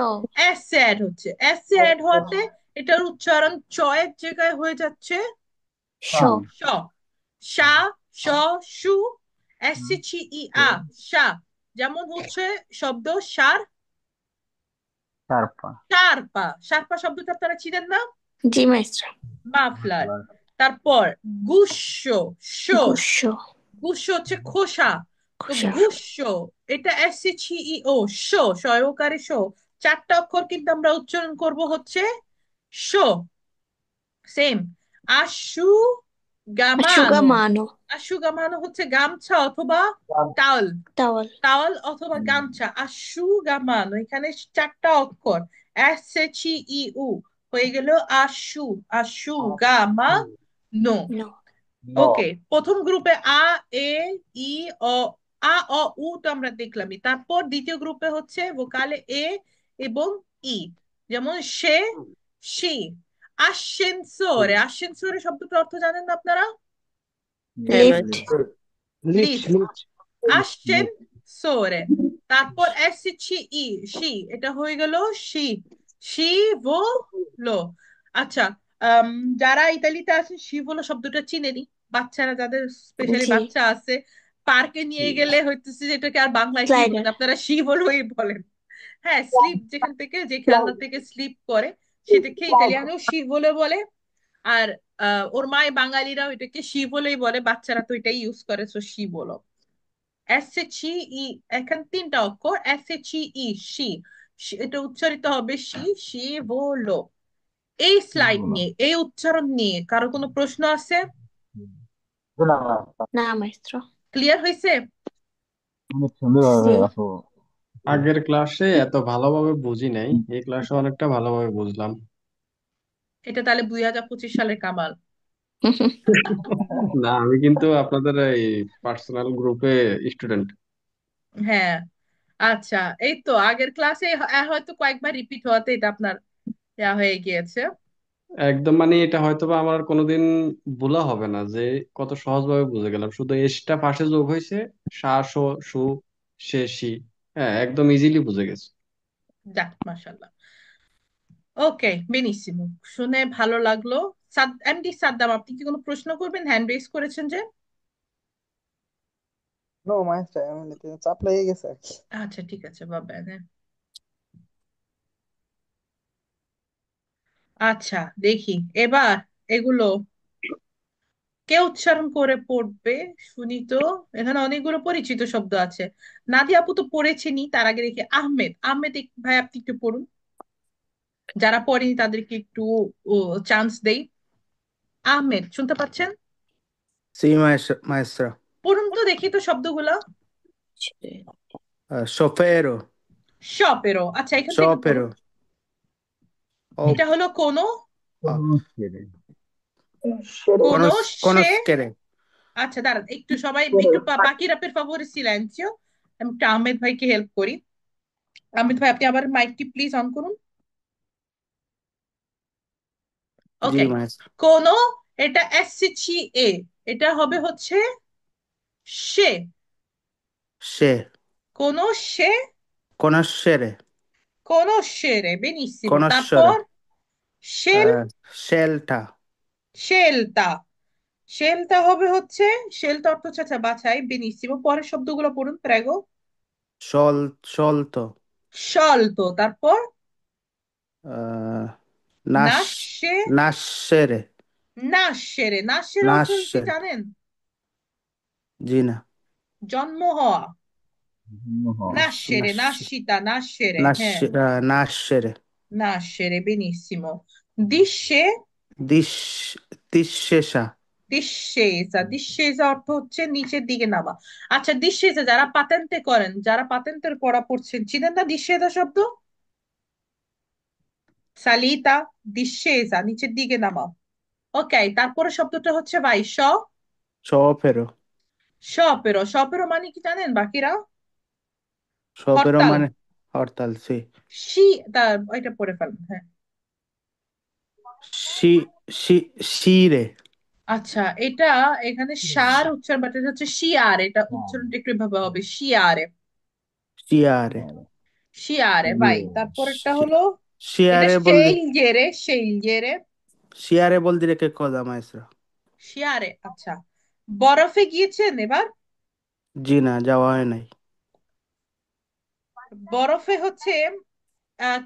এস অ্যাড হচ্ছে। এস অ্যাড হওয়াতে এটার উচ্চারণ চ এর জায়গায় হয়ে যাচ্ছে স। স। সা, স, সু, এস ছি ই আ, সা। যেমন হচ্ছে শব্দ সার, চারপা। সারপা। সারপা শব্দটা আপনারা চিনেন না? জি মাস্টার। মাফলার। তারপর গুস্স, শো। গুস্স। গুস্স হচ্ছে খোসা। তো খোসা। গুস্স, এটা এস ছি ই ও, শো, সহকারী শো। চারটা অক্ষর কিন্তু আমরা উচ্চারণ করব হচ্ছে শো। সেম, আসুগামানো। asciugamano, আসুগামানো হচ্ছে গামছা অথবা টাওয়েল। towel, টাওয়েল অথবা গামছা, আসুগামানো। এখানে চারটা অক্ষর, SHEU হয়ে গেল আশু। আসুগামানো। no, ওকে, প্রথম গ্রুপে আ, এ, ই, অ। আ, অ, উ তো আমরা দেখলামই। তারপর দ্বিতীয় গ্রুপে হচ্ছে ভোকালে এ এবং ই, যেমন সে, সি। আসেনসোরে, আসেনসোরে শব্দটার অর্থ জানেন না আপনারা? হ্যাঁ lift, master. Lift lift. Lift আসেনসোরে। তারপর SHE, সি, এটা হয়ে গেল সি, শিভোলো। আচ্ছা, আম, যারা ইতালিতে আছেন শিভোলো শব্দটা চিনেনি। বাচ্চারা যাদের, স্পেশালি জি, বাচ্চা আছে, পার্কে নিয়ে গেলে হইতেছে যেটাকে আর বাংলায় কি বলেন slider, আপনারা, শিভোলোই বলেন। হ্যাঁ, স্লিপ, যেখান থেকে, যে খেলনা থেকে স্লিপ করে সেটাকে ইতালিয়ানেও শিভোলো বলে। আর ওর মায় বাঙালিরা ওইটাকে শিভোলোই বলে, বাচ্চারা তো এটাই ইউজ করে, সো শিভোলো। SHE, এখানে তিনটা অক্ষর, SHE, শি। এটা উচ্চারিত হবে শি, শিভোলো। এই স্লাইড নিয়ে, এই উচ্চারণ নিয়ে কারো কোনো প্রশ্ন আছে? না maestro, ক্লিয়ার হয়েছে? অনেক সুন্দরভাবে জি, আপু। আগের ক্লাসে এত ভালোভাবে বুঝি নাই, এই ক্লাসে অনেকটা ভালোভাবে বুঝলাম। এটা তাহলে 2025 সালের কামাল। না, আমি কিন্তু আপনাদের এই পার্সোনাল গ্রুপে স্টুডেন্ট। হ্যাঁ, আচ্ছা। এই তো আগের ক্লাসে হয়তো কয়েকবার রিপিট হওয়াতে এটা আপনার ইয়া হয়ে গিয়েছে। একদম, মানে এটা হয়তো বা আমার কোনোদিন ভুলা হবে না যে কত সহজভাবে বুঝে গেলাম। শুধু এসটা পাশে যোগ হয়েছে, সা, সো, সু, সে, সি। হ্যাঁ, একদম ইজিলি বুঝে গেছে। যাক, মাশাল্লাহ। ওকে, বেনিসিমো, শুনে ভালো লাগলো। এমডি সাদ্দাম, আপনি কি কোনো প্রশ্ন করবেন? হ্যান্ড রেজ করেছেন যে। নো মাস্টার, এমনিতে চাপ লেগে গেছে আর কি। আচ্ছা, ঠিক আছে, বাবা। আচ্ছা, দেখি এবার এগুলো কে উচ্চারণ করে পড়বে, শুনি তো। এখানে অনেকগুলো পরিচিত শব্দ আছে। নাদিয়া আপু তো পড়েছেনি, তার আগে দেখি আহমেদ। আহমেদ, ভাই আপনি একটু পড়ুন। যারা পড়েনি তাদেরকে একটু চান্স দেই। আহমেদ, শুনতে পাচ্ছেন? Sí, maestra. পড়ুন তো দেখি তো শব্দগুলো। Sofero, শপেরো, আচ্ছা, এখান থেকে পড়ুন। sopero, এটা op, হলো কোনো, conoscere, সেরে কোনো সে। conoscere, আচ্ছা, দাঁড়ান একটু, সবাই একটু বাকিরা পের ফাভোরে সিলেন্সিও। আমি একটু আহমেদ ভাইকে হেল্প করি। আহমেদ ভাই, আপনি আবার মাইকটি প্লিজ অন করুন। জি ওকে। maestra. কোন, এটা SHE, এটা হবে হচ্ছে সে। Se, কোন সে, conoscere, কোন সেরে, বেনিসিমো। তারপর conoscere, শেল, scelta, শেলতা। শেলতা হবে হচ্ছে, শেলতা অর্থ হচ্ছে, আচ্ছা বাছাই, বেনিসিমো। পরের শব্দগুলো পড়ুন প্রেগো। sciolto, সলতো। তারপর eh, নাশে, nascere, নাশেরে। নাশের অর্থ কি nascere, জানেন? Gina, জন্ম হওয়া। no, নাশেরে, nascere, নাশিতা, নাশেরে, হ্যাঁ, nascere, নাশেরে, বেনিসিমো। দিশে, discesa, দিশেজা। দিশেজা অর্থ হচ্ছে নিচের দিকে নামা। আচ্ছা, দিশেজা যারা পাতেন্তে করেন, যারা পাতেন্তের পড়া পড়ছেন, চিনেন না দিশেজা শব্দ? সালিতা, দিশেজা, নিচের দিকে নামা। ওকে, তারপরে শব্দটা হচ্ছে ভাই sciopero, সপেরো। সপেরো মানে কি জানেন বাকিরা? sciopero হরতাল। মানে হরতাল, sí, শি, এটা পড়ে ফেলেন, হ্যাঁ। scire, আচ্ছা, এটা এখানে সার উচ্চারণ, বাট এটা হচ্ছে শিয়ার। এটা উচ্চারণটা একটু এভাবে হবে, শিয়ারে। sciare, শিয়ারে ভাই। তারপরেরটা হলো, এটা sciare vuol dire শেইলজেরে, শেইলজেরে। sciare vuol dire che cosa, maestra? শিয়ারে, আচ্ছা। বরফে গিয়েছেন এবার? জি না, যাওয়া হয় নাই। বরফে হচ্ছে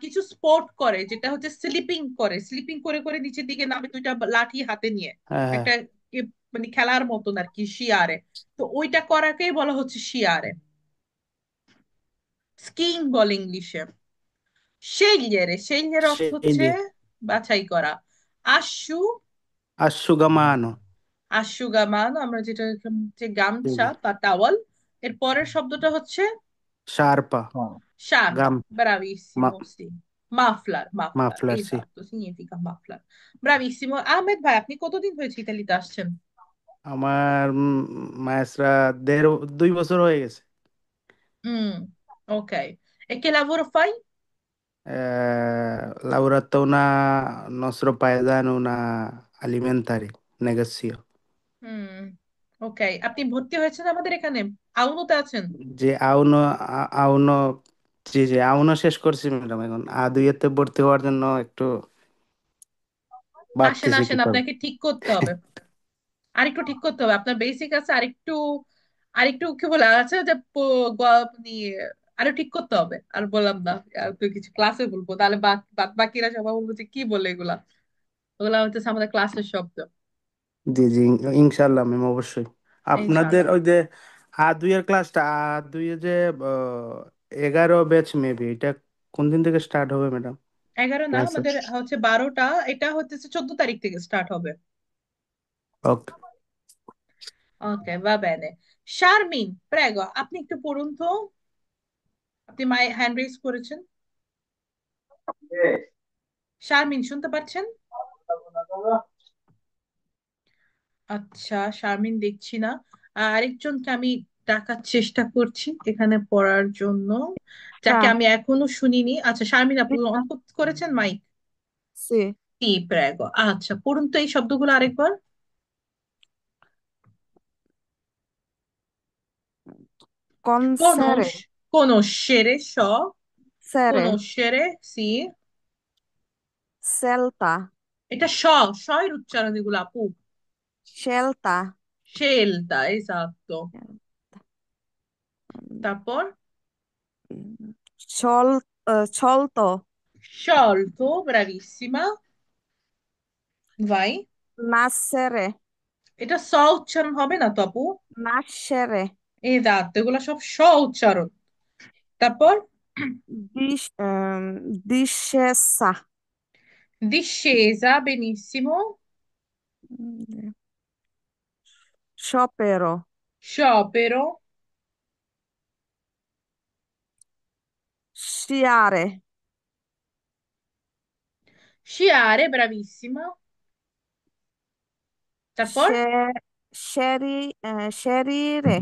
কিছু স্পোর্ট করে, যেটা হচ্ছে স্লিপিং করে, স্লিপিং করে করে নিচের দিকে নামে দুইটা লাঠি হাতে নিয়ে। হ্যাঁ, হ্যাঁ। একটা মানে খেলার মতন আর কি, শিয়ারে। তো ওইটা করাকেই বলা হচ্ছে শিয়ারে। স্কিং বলে ইংলিশে। শেইলজেরে, শেইলজের অর্থ হচ্ছে সেই বাছাই করা। আশু asciugamano, আশুগামান, আমরা যেটা যে গামছা বা টাওয়াল। এর পরের শব্দটা হচ্ছে sciarpa, Ah, শার্পা। gam, ব্রাভিসিমো, ma- সি। Muffler, muffler, muffler, sì. এক্সাক্to, সিগনিফিকা মাফলার। ব্রাভিসিমো। আহমেদ ভাই, আপনি কতদিন হয়েছে ইতালিতে আসছেন? আমার মায়েরা 2 বছর হয়ে গেছে। হুম। ওকে। E che lavoro fai? Lavorato una nostro paesano, una alimentari negozio. হুম। ওকে, আপনি ভর্তি হয়েছেন আমাদের এখানে, আউনুতে আছেন? যে আউনো আউনো জি জি আউনো শেষ করছি ম্যাডাম, এখন দুইয়েতে ভর্তি হওয়ার জন্য একটু আসেন ভাবতেছি কি আসেন, করব। আপনাকে ঠিক করতে হবে, আরেকটু ঠিক করতে হবে। আপনার বেসিক আছে, আরেকটু আরেকটু কি বলে আছে যে নিয়ে আরো ঠিক করতে হবে। আর বললাম না, আর তুই কিছু ক্লাসে বলবো, তাহলে বাদ বাদ বাকিরা সবাই বলবো যে কি বলে এগুলা। ওগুলা হচ্ছে আমাদের ক্লাসের শব্দ। জি জি, ইনশাল্লাহ ম্যাম, অবশ্যই। আপনাদের ইনশাআল্লাহ। ওই যে দুইয়ের ক্লাসটা, দুইয়ে যে 11 ব্যাচ মেবি, এটা কোন দিন থেকে স্টার্ট হবে ম্যাডাম 11 না, ক্লাসে? আমাদের হচ্ছে 12টা। এটা হচ্ছে 14 তারিখ থেকে স্টার্ট হবে। ওকে। ওকে, va bene. শারমিন, প্রেগো, আপনি একটু পড়ুন তো। আপনি মাই হ্যান্ড রেজ করেছেন। শারমিন, শুনতে পাচ্ছেন? আচ্ছা, শারমিন দেখছি না। আরেকজনকে আমি ডাকার চেষ্টা করছি এখানে পড়ার জন্য, যাকে আমি এখনো শুনিনি। আচ্ছা, শারমিন আপু অন করেছেন মাইক? Sì, টি প্রেগো। আচ্ছা, পড়ুন তো এই শব্দগুলো আরেকবার। consere, Conoscere, so, sere, conoscere, sì। scelta, এটা স এর উচ্চারণ এগুলো আপু। scelta, scelta, esatto। তারপর sciolto, sciolto, bravissima, vai। nascere, এটা স উচ্চারণ হবে না তো আপু? nascere, esatto, এগুলো সব স উচ্চারণ। তারপর discesa, discesa, benissimo, sciopero, sciopero, sciare, sciare, bravissima। তারপর scerire,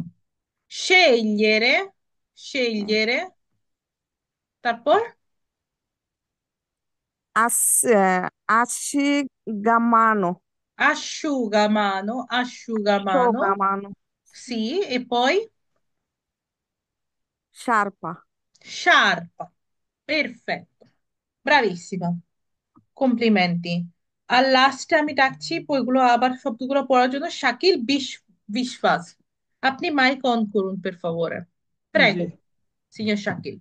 scegliere, eh, scegliere। তারপর asciugamano, asciugamano, asciugamano, asciugamano, sì, e poi sciarpa. sciarpa, perfetto, bravissima, কমপ্লিমেন্টি। আর লাস্টে আমি ডাকছি ওইগুলো আবার শব্দগুলো পড়ার জন্য শাকিল বিশ্বাস। আপনি মাইক অন করুন, per favore, জি। prego, signor Shakil,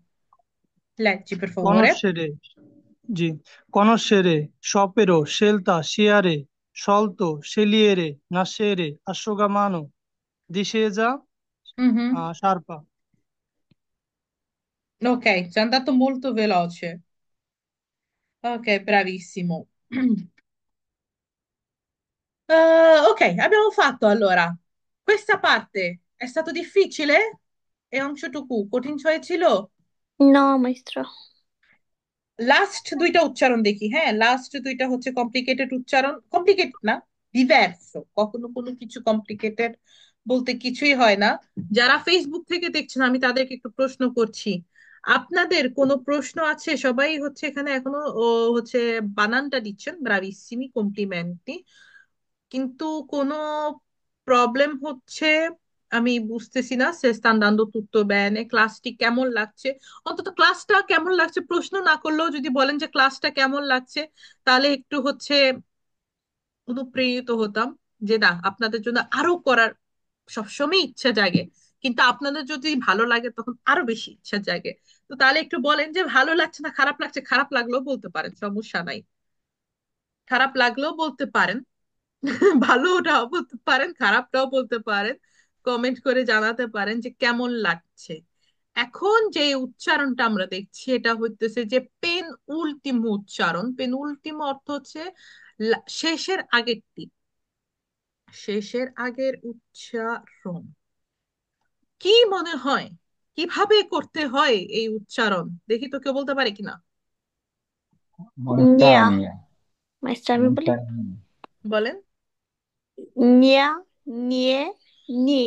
leggi per favore। কনসেরে, জি। কনসেরে, শপেরো, শেলতা, শিয়ারে, সলতো, শেলিয়েরে, নাসেরে, আশোগামানো, দিশেজা, Mhm. শারপা। Ok, ci è andato molto veloce. Ok, bravissimo. Ok, abbiamo fatto allora. Questa parte è stato difficile? E অংশটুকু কঠিন হয়েছিল? No, maestro. লাস্ট দুইটা উচ্চারণ দেখি। হ্যাঁ, লাস্ট দুইটা হচ্ছে কমপ্লিকেটেড উচ্চারণ, কমপ্লিকেটেড না, ডিভার্স। কখনো কোনো কিছু কমপ্লিকেটেড বলতে কিছুই হয় না। যারা ফেসবুক থেকে দেখছেন, আমি তাদেরকে একটু প্রশ্ন করছি, আপনাদের কোনো প্রশ্ন আছে? সবাই হচ্ছে এখানে এখনো হচ্ছে বানানটা দিচ্ছেন, ব্রাভিসিমি, কমপ্লিমেন্টি, কিন্তু কোনো প্রবলেম হচ্ছে আমি বুঝতেছি না। সে sta andando tutto bene, ক্লাসটি কেমন লাগছে? অন্তত ক্লাসটা কেমন লাগছে প্রশ্ন না করলেও যদি বলেন যে ক্লাসটা কেমন লাগছে, তাহলে একটু হচ্ছে অনুপ্রেরিত হতাম যে না, আপনাদের জন্য আরো করার সবসময় ইচ্ছা জাগে। কিন্তু আপনাদের যদি ভালো লাগে তখন আরো বেশি ইচ্ছা জাগে। তো তাহলে একটু বলেন যে ভালো লাগছে না খারাপ লাগছে, খারাপ লাগলেও বলতে পারেন, সমস্যা নাই। খারাপ লাগলেও বলতে পারেন, ভালোটাও বলতে পারেন, খারাপটাও বলতে পারেন। কমেন্ট করে জানাতে পারেন যে কেমন লাগছে। এখন যে উচ্চারণটা আমরা দেখছি এটা হইতেছে যে পেন উল্টিম উচ্চারণ। পেন উল্টিম অর্থ হচ্ছে শেষের আগেরটি। শেষের আগের উচ্চারণ কি মনে হয় কিভাবে করতে হয় এই উচ্চারণ? দেখি তো কেউ বলতে পারে কিনা। নিয়া Montagna. মাস্টার আমি বলি Montagna. বলেন। নিয়া নিয়ে নি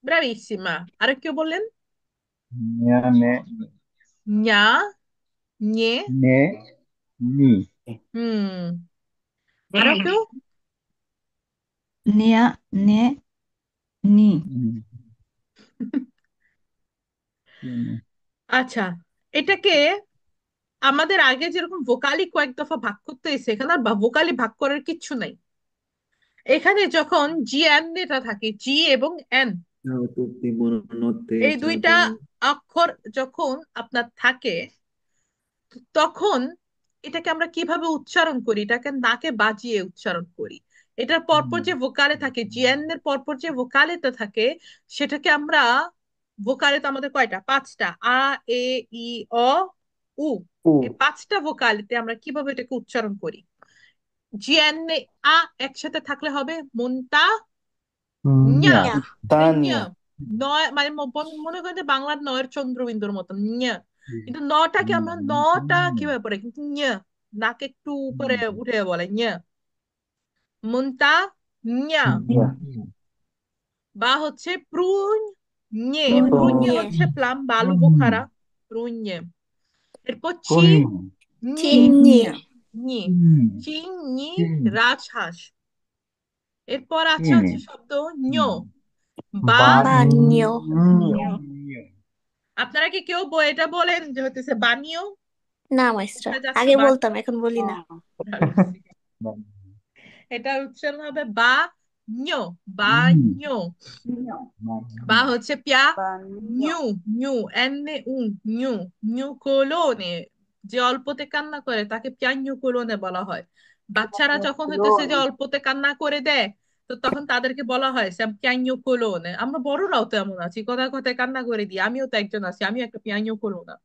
ব্রাভিসিমা। আর কেউ বললেন। Ne, ñা ñে। ne, ni. হুম। আরো কেউ। নেয়া নে নি। আচ্ছা, এটাকে আমাদের আগে যেরকম ভোকালি কয়েক দফা ভাগ করতে হয়েছে, এখানে আর ভোকালি ভাগ করার কিচ্ছু নাই। এখানে যখন জি এন এটা থাকে, জি এবং এন tutti buonanotte, এই ciao দুইটা bello. অক্ষর যখন আপনার থাকে, তখন এটাকে আমরা কিভাবে উচ্চারণ করি? এটাকে নাকে বাজিয়ে উচ্চারণ করি। এটার পরপর যে ভোকালে থাকে, জিএন এর পরপর যে ভোকালেটা থাকে, সেটাকে আমরা, ভোকালে তো আমাদের কয়টা? পাঁচটা। আ, এ, ই, অ, উ। এই পাঁচটা ভোকালিতে আমরা কিভাবে এটাকে উচ্চারণ করি? জিএন আ একসাথে থাকলে হবে মুনতা ঞা। Nya. নিয়া ঞা। নয় মানে মনে করেন যে বাংলার নয়ের চন্দ্রবিন্দুর মতন ঞা। কিন্তু নটাকে আমরা নটা কিভাবে পড়ে, কিন্তু ঞা নাকে একটু উপরে উঠে বলে ঞা। মুনতা ঞা। বা হচ্ছে প্রুন ñে। প্রুñে নিয়ে হচ্ছে প্লাম বালু বোখারা। প্রুñে। এরপর চি ñি। চিনি ñি। চিনি রাজহাঁস। এরপর আছে হচ্ছে শব্দ ñো। বা বানিও আপনারা কি কেউ এটা বলেন যে হতেছে বানিও? না মাস্টার, এটা যাচ্ছে আগে বানিও। বলতাম এখন বলি না। এটার উচ্চারণ হবে বা ñো। বা ñো। বা হচ্ছে প্যা নিউ। নিউ এনে উ নিউ। নিউ কোলোনে। যে অল্পতে কান্না করে তাকে প্যান্যু কোলোনে বলা হয়। বাচ্চারা যখন হইতেছে যে অল্পতে কান্না করে দেয়, তো তখন তাদেরকে বলা হয় প্যান্যু কোলোনে। আমরা বড়রাও তো এমন আছি, কথায় কথায় কান্না করে দিই। আমিও তো একজন আছি, আমিও একটা প্যান্যু কোলোনা।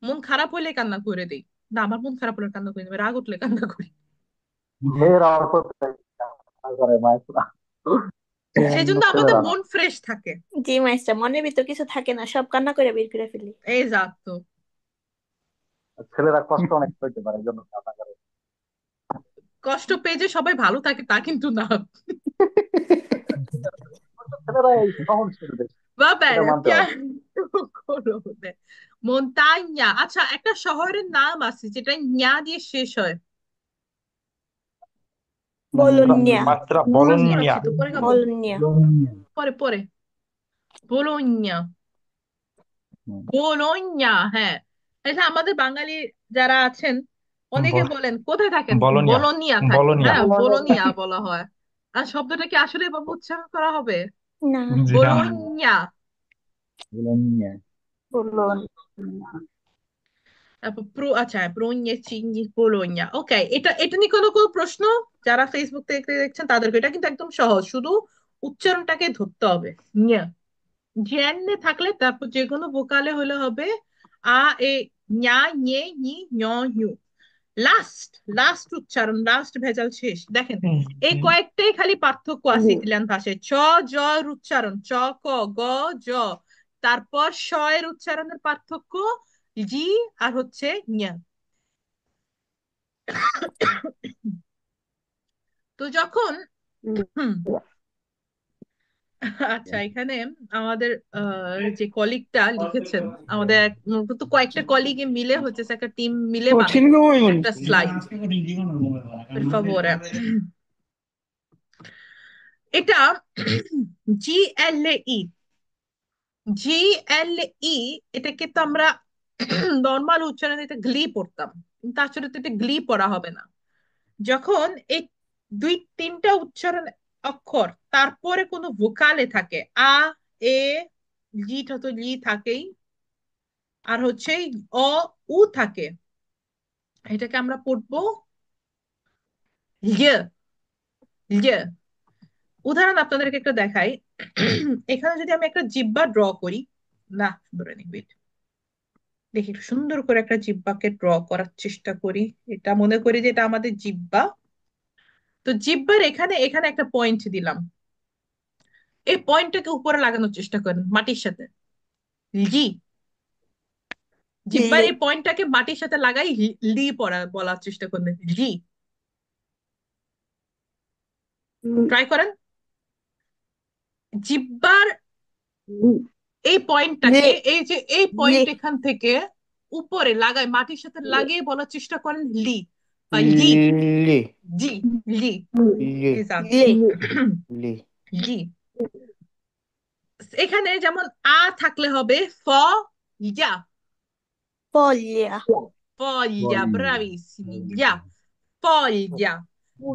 মন খারাপ হলে কান্না করে দিই। না, আমার মন খারাপ হলে কান্না করি না, রাগ উঠলে কান্না করি। সেই জন্য আমাদের মন ফ্রেশ থাকে। জি মাস্টার, মনের ভিতর কিছু থাকে না, সব কান্না করে বের করে ফেলি। এই যাক তো। ছেলেরা কষ্ট অনেক পেতে পারে, এই জন্য কান্না করে। কষ্ট পেয়ে যে সবাই ভালো থাকে তা কিন্তু না। ছেলেরা এই সহনশীল বেশি, Va এটা bene, মানতে হবে। piano colore. Montagna। আচ্ছা, একটা শহরের নাম আছে যেটা ñা দিয়ে শেষ হয়। বলোনিয়া Maestra পড়াচ্ছি Bologna. তো, পরে খাবো। বলোনিয়া পরে পরে। বোলোঞ্জা। বোলোঞ্জা, হ্যাঁ। এটা আমাদের বাঙালি যারা আছেন অনেকে Bo- বলেন কোথায় থাকেন, Bologna. বলোনিয়া থাকি। Bologna. হ্যাঁ, বলোনিয়া বলা হয়। আর শব্দটা কি আসলে এভাবে উচ্চারণ করা হবে? না জি না। বোলোঞ্জা। Bologna. তারপর আচ্ছা, প্রোঞ্জে চিংড়ি বোলোঞ্জা। ওকে, এটা এটা নিয়ে কোনো কোনো প্রশ্ন? যারা ফেসবুক থেকে দেখছেন তাদেরকে, এটা কিন্তু একদম সহজ, শুধু উচ্চারণটাকে ধরতে হবে। ঞা। জ্যানে থাকলে তারপর যে কোনো ভোকালে হলে হবে আ, এ, ñা, ñে, ñি, ঞ, ñু। লাস্ট লাস্ট উচ্চারণ, লাস্ট ভেজাল শেষ। দেখেন, এই কয়েকটাই খালি পার্থক্য আছে ইতালিয়ান ভাষায়। চ, জ এর উচ্চারণ, চ, ক, গ, জ। তারপর স এর উচ্চারণের পার্থক্য জি আর হচ্ছে ñা। তো যখন আচ্ছা, এখানে আমাদের যে কলিগটা লিখেছেন, আমাদের তো কয়েকটা কলিগে মিলে হচ্ছে একটা টিম মিলে বানাইছে একটা স্লাইড। Per favore। এটা জিএলই। জিএলই এটাকে তো আমরা নর্মাল উচ্চারণে এটা গ্লি পড়তাম, কিন্তু আসলে তো এটা গ্লি পড়া হবে না। যখন এই দুই তিনটা উচ্চারণ অক্ষর তারপরে কোনো ভোকালে থাকে, আ, এ, লিটা তো লি থাকেই, আর হচ্ছে অ, উ থাকে, এটাকে আমরা পড়বো য়। য়। উদাহরণ আপনাদেরকে একটা দেখাই। এখানে যদি আমি একটা জিহ্বা ড্র করি, না ধরে নি, wait, দেখি একটু সুন্দর করে একটা জিহ্বাকে ড্র করার চেষ্টা করি। এটা মনে করি যে এটা আমাদের জিহ্বা। তো জিহ্বার এখানে এখানে একটা পয়েন্ট দিলাম, এই পয়েন্টটাকে উপরে লাগানোর চেষ্টা করেন মাটির সাথে। লি, জিহ্বার লি এই পয়েন্টটাকে মাটির সাথে লাগাই লি বলার চেষ্টা করেন। লি, ট্রাই করেন। জিহ্বার এই পয়েন্টটাকে, লি এই যে এই লি পয়েন্ট এখান থেকে উপরে লাগাই, মাটির সাথে লি লাগিয়ে বলার চেষ্টা করেন লি বা লি। লি জি, লি, লি এক্সাক্ট, লি লি লি। এখানে যেমন আ থাকলে হবে ফ ইয়া, foglia foglia, bravissimi, ইয়া, foglia।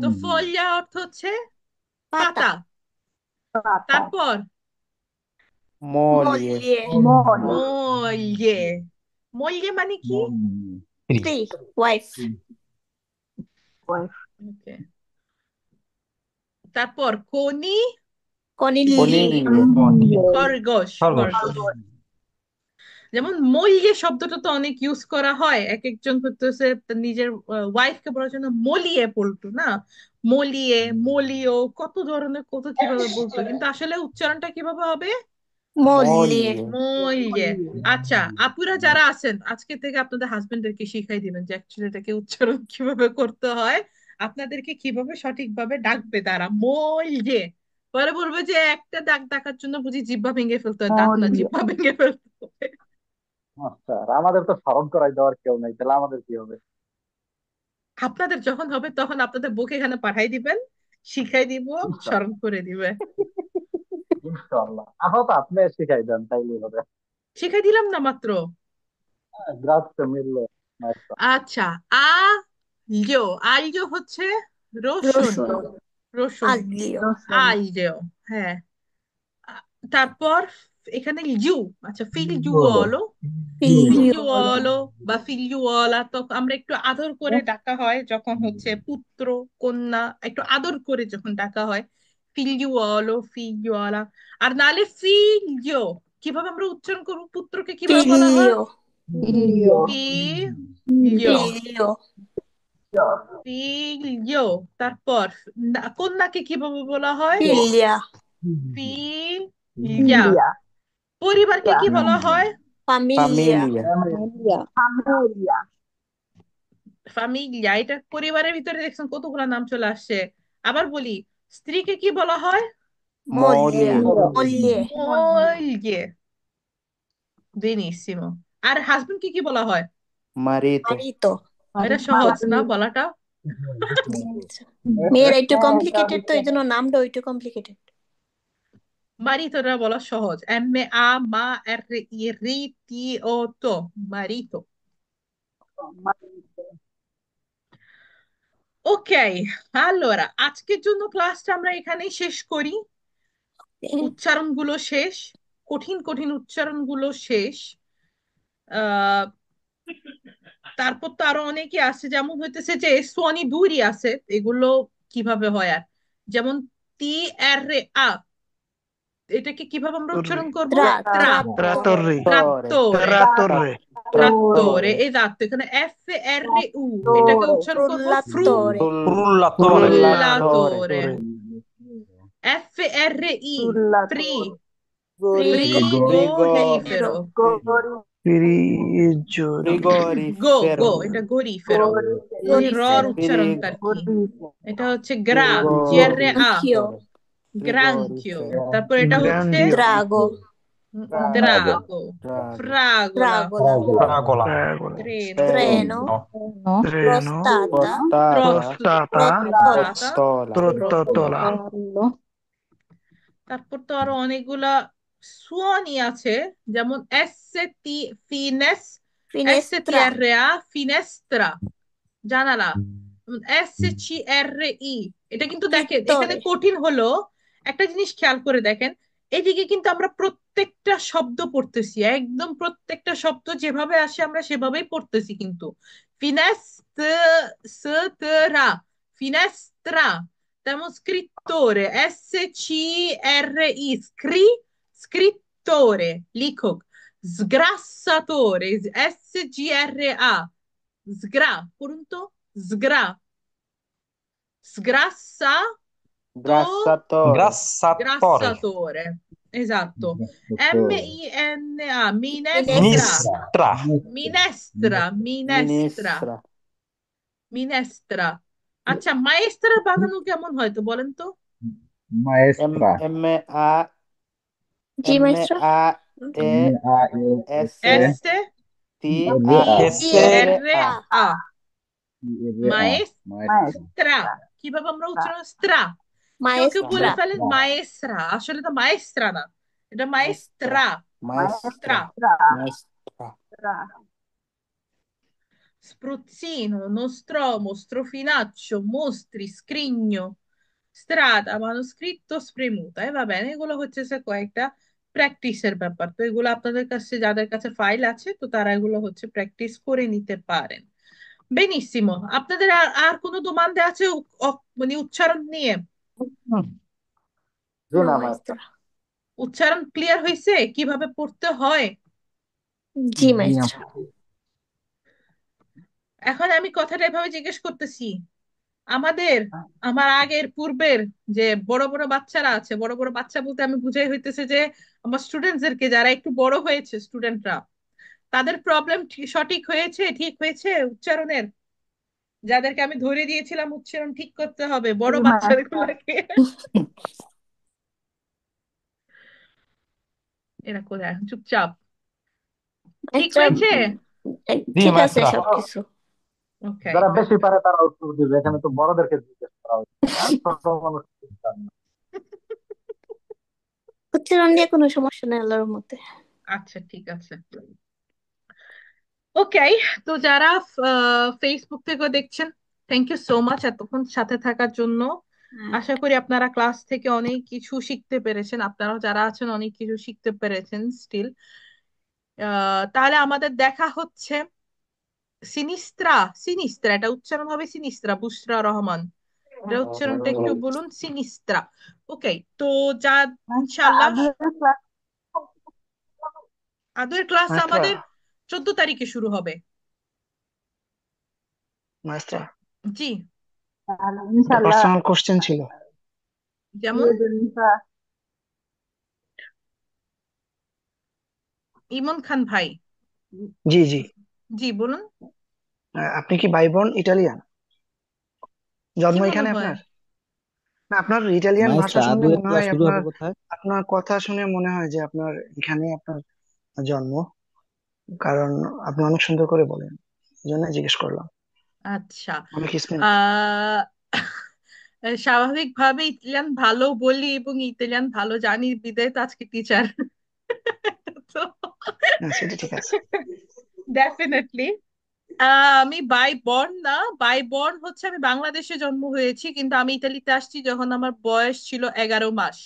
তো foglia অর্থ হচ্ছে pata পাতা। তারপর moglie moglie moglie, moglie মানে কি? স্ত্রী ওয়াইফ ওকে। তারপর কোনি, coniglio coniglio খরগোশ, খরগোশ। যেমন মলিয়ে শব্দটা তো অনেক ইউজ করা হয়, এক একজন করতেছে তার নিজের ওয়াইফকে বলার জন্য মলিয়ে বলতো না, মলিয়ে, মলিও, কত ধরনের কত কিভাবে বলতো, কিন্তু আসলে উচ্চারণটা কিভাবে হবে? moglie moglie মলিয়ে। আচ্ছা, আপুরা যারা আছেন আজকে থেকে আপনাদের হাজবেন্ডদেরকে শিখাই দিবেন যে অ্যাকচুয়ালি এটাকে উচ্চারণ কিভাবে করতে হয়, আপনাদেরকে কিভাবে সঠিকভাবে ডাকবে তারা, মলিয়ে। পরে বলবে যে একটা ডাক ডাকার জন্য বুঝি জিহ্বা ভেঙে ফেলতে হয়, দাঁত না, জিহ্বা ভেঙে ফেলতে হবে। আচ্ছা, আর আমাদের তো স্মরণ করাই দেওয়ার কেউ নাই, তাহলে আমাদের কি হবে? আপনাদের যখন হবে তখন আপনাদের বুক এখানে পাঠাই দিবেন, শিখাই দিব, স্মরণ করে দিবে। ইনশাআল্লাহ, আপাতত আপনি শিখাই দেন তাইলে হবে। শিখাই দিলাম না মাত্র। গ্রাzie mille maestra। আচ্ছা, আল্যো, আল্যো হচ্ছে রসুন, রসুন রসুন, aglio আল্যো, হ্যাঁ। আ- তারপর এখানে ইউ, আচ্ছা ফিলিউলো, figlio ফিলিউলো বা ফিলিউলা, তো আমরা একটু আদর করে ডাকা হয় যখন হচ্ছে পুত্র কন্যা, একটু আদর করে যখন ডাকা হয় ফিলিউলো, ফিলিউলা। আর নালে ফিলিও, কিভাবে আমরা উচ্চারণ করবো, পুত্রকে কিভাবে বলা হয়? figlio ফিলিও, figlio ফিলিও। তারপর কন্যাকে কিভাবে বলা হয়? figlia ফিলিয়া। পরিবারকে কি বলা হয়? famiglia famiglia Familia. এটা পরিবারের ভিতরে দেখছেন কতগুলা নাম চলে আসছে। আবার বলি, স্ত্রীকে কি বলা হয়? moglie moglie moglie moglie, বেনিসিমো। আর হাজবেন্ডকে কি বলা হয়? marito marito এটা সহজ না বলাটা? মেয়েরা একটু কমপ্লিকেটেড, তো এই জন্য নামটা একটু কমপ্লিকেটেড। মারিতোটা বলা সহজ, এম এ আ মা আর ই রি টি ও তো, মারিতো। ওকে, allora আজকের জন্য ক্লাসটা আমরা এখানেই শেষ করি। উচ্চারণগুলো শেষ, কঠিন কঠিন উচ্চারণগুলো শেষ। আহ তারপর তো আরো অনেকে আছে, যেমন হইতেছে যে সোয়ানি দুরি আছে, এগুলো কিভাবে হয় আর, যেমন তি আর রে আ, এটাকে কিভাবে আমরা উচ্চারণ করবো? ত্রা, trattori ট্রাত্তোরে, ট্রাত্তোরে, esatto, এখানে এফ আর রে উ, এটাকে উচ্চারণ করবো ফ্রু, frullatore frullatore, এফ আর ই ফ্রি, frigorifero গো, frigorifero গো এটা গরিফেরো, এই রর gorifero উচ্চারণটা কি? এটা হচ্ছে গ্রা, জিয়ারে আ, anch'io গ্রাঙ্কিও। তারপর এটা হচ্ছে drago দ্রাগো, drago ফ্রাগোলা, fragola ট্রেনো, treno frostata portata রোস্তাতা, rottola তারপর তো আরো অনেকগুলা সুয়ানি আছে, যেমন এস টি, ফিনেস, এস টি finestra আর আ, ফিনেস্ত্রা, জানালা। এস সি আর ই, এটা কিন্তু দেখেন এখানে scrittore কঠিন হলো, একটা জিনিস খেয়াল করে দেখেন, এদিকে কিন্তু আমরা প্রত্যেকটা শব্দ পড়তেছি, একদম প্রত্যেকটা শব্দ যেভাবে আসে আমরা সেভাবেই পড়তেছি, কিন্তু ফিনেস্ত্রা, ফিনেস্ত্রা, তেমন স্ক্রিত্তোরে, এস সি আর ই, স্ক্রিত্তোরে, লিখক, sgrassatore, SGRA, sgra, পড়ুন তো, sgra, Sgrassato, Grassatore. grassatore. Esatto. M-I-N-A, minestra. Minestra. Minestra. Minestra. মিনেস্ত্রা। আচ্ছা, মায়েস্ত্রা বানানো কেমন হয় তো বলেন তো? Maestra. M-A জি মাইস্ট্রা। M-A-E M-A-E-S. এসে T-I-R-A A T-R-A. Maestra. মায়েস্ত্রা। কিভাবে আমরা উচ্চারণ স্ত্রা? কেউ কেউ বলে মায়েস্ট্রা। ফেলেন মায়েস্ত্রা, আসলে তো মায়েস্ত্রা না, এটা Maestra. মায়েস্ত্রা। Maestra. Maestra. Spruzzino, nostromo, strofinaccio, mostri, scrigno, strada, manoscritto, spremuta। va bene, এগুলো হচ্ছে যে কয়েকটা প্র্যাকটিসের ব্যাপার। তো এগুলো আপনাদের কাছে, যাদের কাছে ফাইল আছে, তো তারা এগুলো হচ্ছে প্র্যাকটিস করে নিতে পারেন। বেনিসিমো, আপনাদের আর আর কোনো দোমান্দে আছে মানে উচ্চারণ নিয়ে? জি নো না মাইস্ট্রা। উচ্চারণ ক্লিয়ার হয়েছে কিভাবে পড়তে হয়? জি মাইস্ট্রা। এখন আমি কথাটা এভাবে জিজ্ঞেস করতেছি, আমাদের আমার আগের পূর্বের যে বড় বড় বাচ্চারা আছে, বড় বড় বাচ্চা বলতে আমি বুঝাই হইতেছে যে আমার স্টুডেন্টদেরকে, যারা একটু বড় হয়েছে স্টুডেন্টরা, তাদের প্রবলেম সঠিক হয়েছে, ঠিক হয়েছে উচ্চারণের? যাদেরকে আমি ধরে দিয়েছিলাম উচ্চারণ ঠিক করতে হবে, বড় বাচ্চাগুলোকে, এরা কোথায় এখন চুপচাপ? ঠিক মাইস্ট্রা হয়েছে? জি ঠিক আছে মাস্টার। সবকিছু। ওকে, যারা বেশি পারে তারা উত্তর দিবে, এখানে তো বড়দেরকে জিজ্ঞেস করা হচ্ছে না, ছোট মানুষ উচ্চারণ নিয়ে কোনো সমস্যা নেই আল্লাহর মতে। আচ্ছা ঠিক আছে। ওকে, তো যারা ফেসবুক থেকে দেখছেন, থ্যাংক ইউ সো মাচ এতক্ষণ সাথে থাকার জন্য। আশা করি আপনারা ক্লাস থেকে অনেক কিছু শিখতে পেরেছেন, আপনারাও যারা আছেন অনেক কিছু শিখতে পেরেছেন স্টিল। তাহলে আমাদের দেখা হচ্ছে সিনিস্ত্রা। সিনিস্ত্রা এটা উচ্চারণ হবে সিনিস্ত্রা, বুশরা রহমান, এটা উচ্চারণটা একটু বলুন, সিনিস্ত্রা। ওকে, তো যা ইনশাল্লাহ আদরের ক্লাস মাস্টার আমাদের 14 তারিখে শুরু হবে। মাস্টার জি, পার্সোনাল কোশ্চেন ছিল। যেমন ইমন খান ভাই। জি জি, জি বলুন। আপনি কি বাইবর্ন ইটালিয়ান? জন্ম কিভাবে এখানে হয়? আপনার? না, আপনার ইটালিয়ান ভাষা মাইস্টার শুনলে আদুয়ের মনে ক্লাস হয় শুরু আপনার, হবে কোথায়? আপনার কথা শুনে মনে হয় যে আপনার এখানে আপনার জন্ম, কারণ আপনি অনেক সুন্দর করে বলেন, এই জন্য জিজ্ঞেস করলাম। আচ্ছা, অনেক স্মেল। আহ স্বাভাবিকভাবে ইতালিয়ান ভালো বলি এবং ইতালিয়ান ভালো জানি বিদায় তো আজকে টিচার। তো সেটা ঠিক আছে। ডেফিনেটলি আমি বাই বর্ন না, বাই বর্ন হচ্ছে আমি বাংলাদেশে জন্ম হয়েছি, কিন্তু আমি ইতালিতে আসছি যখন আমার বয়স ছিল 11 মাস।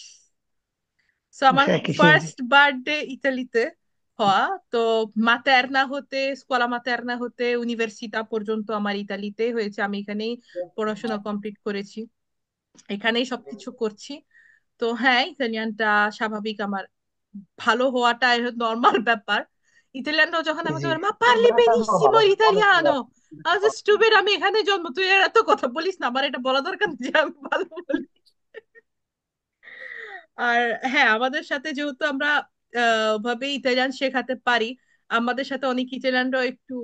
তো আমার ফার্স্ট বার্থডে ইতালিতে হওয়া। তো মাতেরনা হতে, স্কুলা মাতেরনা হতে ইউনিভার্সিটা পর্যন্ত আমার ইতালিতে হয়েছে। আমি এখানেই পড়াশোনা কমপ্লিট করেছি, এখানেই সবকিছু করছি। তো হ্যাঁ, ইতালিয়ানটা স্বাভাবিক আমার ভালো হওয়াটা নর্মাল ব্যাপার। ইতালিয়ানরাও যখন আমাকে বলে মা পারলি বেনিসিমো ইতালিয়ানো, আজ স্টুপিড, আমি এখানে জন্ম, তুই আর এত কথা বলিস না, আমার এটা বলা দরকার নেই যে আমি ভালো বলি। আর হ্যাঁ, আমাদের সাথে যেহেতু আমরা ওভাবে ইতালিয়ান শেখাতে পারি, আমাদের সাথে অনেক ইতালিয়ানরাও একটু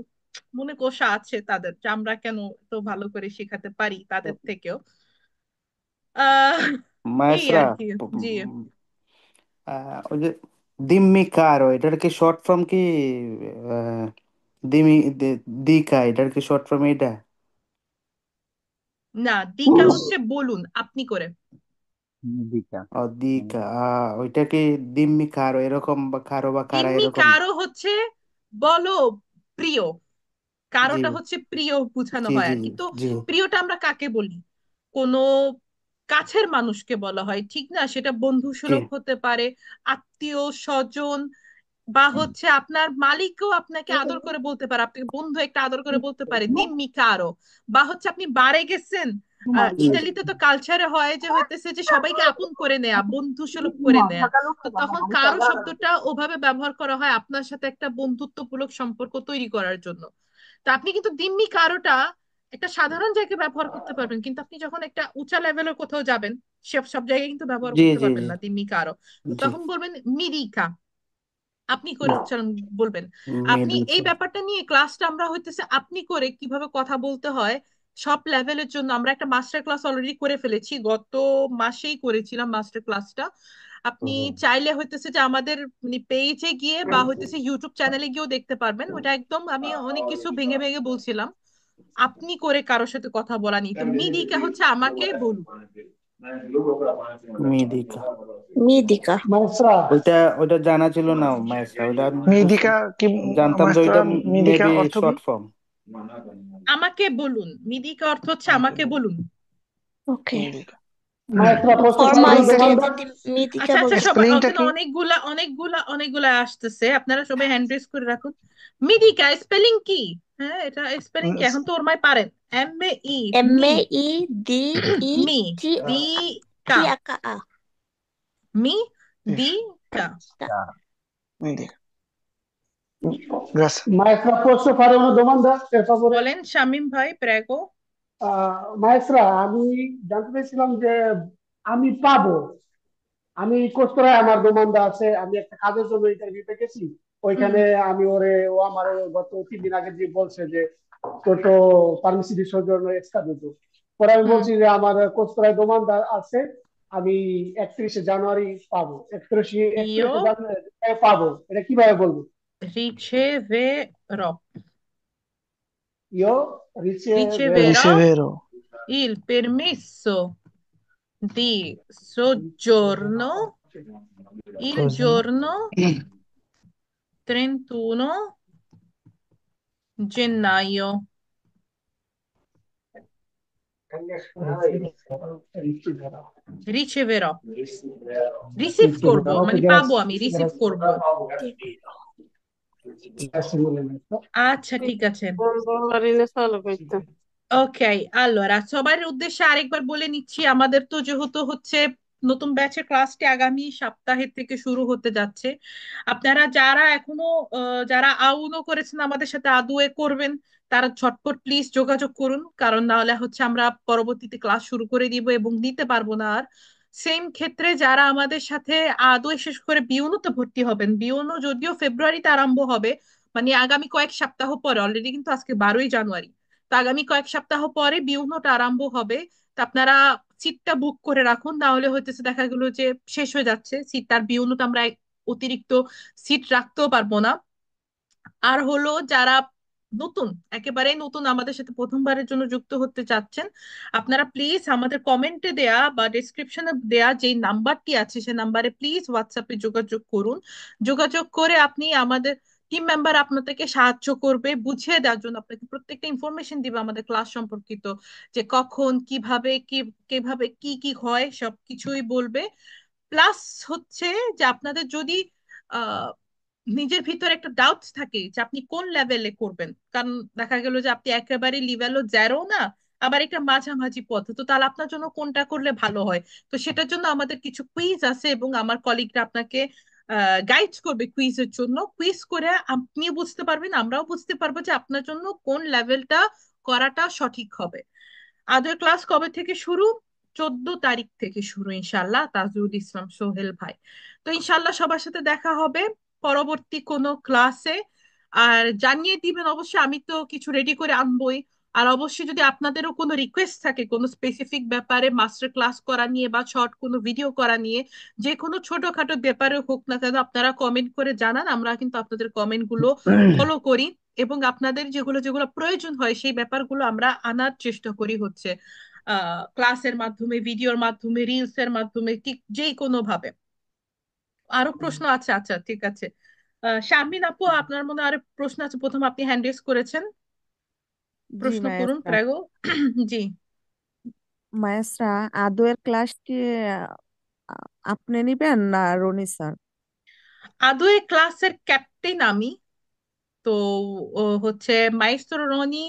মনে কষা আছে তাদের, যে আমরা কেন তো ভালো করে শেখাতে পারি তাদের থেকেও। আহ এই মায়েস্ট্রা, আর কি। জি, ওই যে দিম্মি কারো, এটার কি শর্ট ফর্ম কি? আহ, দিমি দিকা, এটার কি শর্ট ফর্ম এটা? না, দিকা হচ্ছে বলুন আপনি করে। দিকা। ও দিকা, ওইটা কি দিম্মি কারো এরকম, বা কারো বা কারা দিম্মি এরকম? কারো হচ্ছে বলো প্রিয়, জি কারোটা হচ্ছে প্রিয় বোঝানো জি হয় জি আর কি। তো জি। প্রিয়টা আমরা কাকে বলি? কোনো কাছের মানুষকে বলা হয়, ঠিক না? সেটা বন্ধু জি সুলভ হতে পারে, আত্মীয় স্বজন, বা হচ্ছে আপনার মালিকও আপনাকে আদর করে বলতে পারে, আপনাকে বন্ধু একটা আদর করে বলতে পারে দিম্মি কারো। বা হচ্ছে আপনি বারে গেছেন, ইতালিতে তো কালচারে হয় যে হইতেছে যে সবাইকে আপন করে নেয়া, বন্ধু সুলভ করে নেয়া। তো তখন কারো শব্দটা ওভাবে ব্যবহার করা হয় আপনার সাথে একটা বন্ধুত্বমূলক সম্পর্ক তৈরি করার জন্য। তো আপনি কিন্তু দিম্মি কারোটা একটা সাধারণ জায়গায় ব্যবহার করতে পারবেন, কিন্তু আপনি যখন একটা উঁচা লেভেলের কোথাও যাবেন, সব সব জায়গায় কিন্তু ব্যবহার জি করতে জি পারবেন জি না দিমিকা আরো। তো জি তখন বলবেন মিরিকা, আপনি করে উচ্চারণ বলবেন। আপনি এই মেডিকা। ব্যাপারটা নিয়ে ক্লাসটা আমরা হইতেছে আপনি করে কিভাবে কথা বলতে হয় সব লেভেলের জন্য আমরা একটা মাস্টার ক্লাস অলরেডি করে ফেলেছি, গত মাসেই করেছিলাম মাস্টার ক্লাসটা। আপনি চাইলে হইতেছে যে আমাদের পেজে গিয়ে বা হইতেছে ইউটিউব চ্যানেলে গিয়েও দেখতে পারবেন। ওটা একদম আমি অনেক কিছু ভেঙে ভেঙে বলছিলাম, আপনি করে কারোর সাথে কথা বলা নি। তো মিডিকা হচ্ছে আমাকে বলুন। মেডিকা, মিদিকা। মাইসরা ওইটা ওইটা জানা ছিল না মায়েস্ট্রা, ওইটা আমি মিদিকা কি? জানতাম যে মাইসরা ওইটা মিদিকা মেবি অর্থ কি? Short form. আমাকে বলুন, মিডিকা অর্থ হচ্ছে আমাকে বলুন। ওকে। মিদিকা মাইক্রো প্রসেসর ফর্মাল হলো স্টেজে দোকানদার। মিদিকা আচ্ছা আচ্ছা, বলতে। সবাই স্পেলিংটা ওখানে কি? অনেকগুলা আসতেছে, আপনারা সবাই হ্যান্ড রেজ করে রাখুন। মিডিকা স্পেলিং কি? হ্যাঁ, এটা স্পেলিং কি এখন তো ওরমাই পারেন। MAE, এম মি, এ ই ডি ই মি, টি দি টি কা, আকা আ মি, দি কা। মিদিকা। Gracias. Maestra, posso fare una domanda, per favore? বলেন শামীম ভাই, প্রেগো। মাইস্রা, আমি জানতে চাইছিলাম যে আমি পাবো, আমি কোস্তরায় আমার দোমানদা আছে, আমি একটা কাজের জন্য ইন্টারভিউতে গেছি, হুম ওইখানে আমি ও আমার গত 3 দিন আগে যে বলছে যে তোর তো পারমিসিডি জন্য এক্সট্রা দিত। পরে আমি হুম। বলছি যে আমার কোস্তরায় দোমানদা আছে, আমি 31শে জানুয়ারি পাবো, একত্রিশে ইয়ো 31শে জানুয়ারি পাবো, এটা কিভাবে বলবো? riceverò, ইয়ো রিচেভেরো। riceverò Ricevero. il permesso di soggiorno il Cosa? giorno 31 gennaio. Riceverò, receive করব, Ok, মানে পাবো, grazie. আমি রিসিভ Grazie. করব। Grazie mille, maestro. আচ্ছা ঠিক আছে। বললারিনে চালু করতে। ওকে, allora সবার উদ্দেশ্যে আরেকবার বলে নিচ্ছি, আমাদের তো যেহেতু হচ্ছে নতুন ব্যাচের ক্লাসটি আগামী সপ্তাহের থেকে শুরু হতে যাচ্ছে। আপনারা যারা এখনো যারা আউনো করেছেন আমাদের সাথে আদুয়ে করবেন, তারা ঝটপট প্লিজ যোগাযোগ করুন, কারণ না হলে হচ্ছে আমরা পরবর্তীতে ক্লাস শুরু করে দিব এবং নিতে পারবো না আর। সেম ক্ষেত্রে যারা আমাদের সাথে আদুয়ে শেষ করে বিউনোতে ভর্তি হবেন, বিউনো যদিও ফেব্রুয়ারিতে আরম্ভ হবে, মানে আগামী কয়েক সপ্তাহ পরে, অলরেডি কিন্তু আজকে 12ই জানুয়ারি, তো আগামী কয়েক সপ্তাহ পরে বিউনোটা আরম্ভ হবে। তো আপনারা সিটটা বুক করে রাখুন, না হলে হইতেছে দেখা গেলো যে শেষ হয়ে যাচ্ছে সিট, আর বিউনোতে আমরা অতিরিক্ত সিট রাখতেও পারবো না। আর হলো যারা নতুন, একেবারেই নতুন আমাদের সাথে প্রথমবারের জন্য যুক্ত হতে চাচ্ছেন, আপনারা প্লিজ আমাদের কমেন্টে দেয়া বা ডেসক্রিপশনে দেয়া যে নাম্বারটি আছে সে নাম্বারে প্লিজ হোয়াটসঅ্যাপে যোগাযোগ করুন। যোগাযোগ করে আপনি আমাদের টিম মেম্বার আপনাদেরকে সাহায্য করবে, বুঝিয়ে দেওয়ার জন্য আপনাকে প্রত্যেকটা ইনফরমেশন দিবে আমাদের ক্লাস সম্পর্কিত, যে কখন কিভাবে কিভাবে কি কি হয় সবকিছুই বলবে। প্লাস হচ্ছে যে আপনাদের যদি আহ নিজের ভিতর একটা ডাউট থাকে যে আপনি কোন লেভেলে করবেন, কারণ দেখা গেল যে আপনি একেবারে লেভেলও জেরো না, আবার একটা মাঝামাঝি পথ, তো তাহলে আপনার জন্য কোনটা করলে ভালো হয়। তো সেটার জন্য আমাদের কিছু কুইজ আছে এবং আমার কলিগরা আপনাকে গাইড করবে কুইজের জন্য। কুইজ করে আপনি বুঝতে পারবেন, আমরাও বুঝতে পারবো যে আপনার জন্য কোন লেভেলটা করাটা সঠিক হবে। আদের ক্লাস কবে থেকে শুরু? 14 তারিখ থেকে শুরু ইনশাল্লাহ, তাজুল ইসলাম সোহেল ভাই। তো ইনশাল্লাহ সবার সাথে দেখা হবে পরবর্তী কোনো ক্লাসে। আর জানিয়ে দিবেন অবশ্যই, আমি তো কিছু রেডি করে আনবোই। আর অবশ্যই যদি আপনাদেরও কোনো রিকোয়েস্ট থাকে কোনো স্পেসিফিক ব্যাপারে মাস্টার ক্লাস করা নিয়ে বা শর্ট কোনো ভিডিও করা নিয়ে, যে কোনো ছোটখাটো ব্যাপারে হোক না কেন, আপনারা কমেন্ট করে জানান, আমরা কিন্তু আপনাদের কমেন্ট গুলো ফলো করি এবং আপনাদের যেগুলো যেগুলো প্রয়োজন হয় সেই ব্যাপারগুলো আমরা আনার চেষ্টা করি হচ্ছে ক্লাসের মাধ্যমে, ভিডিওর মাধ্যমে, রিলস এর মাধ্যমে, ঠিক যেই কোনো ভাবে। আরো প্রশ্ন আছে? আচ্ছা ঠিক আছে। শারমিন আপু, আপনার মনে হয় আরো প্রশ্ন আছে, প্রথম আপনি হ্যান্ড রেজ করেছেন, জি প্রশ্ন করুন মায়েস্ট্রা। প্রাগো। জি। মায়েস্ট্রা, আদৌয়ের ক্লাস কি আপনি নিবেন না রনি স্যার? আদৌ এই ক্লাসের ক্যাপ্টেন আমি, তো ও হচ্ছে মাইস্ত্রো রনি,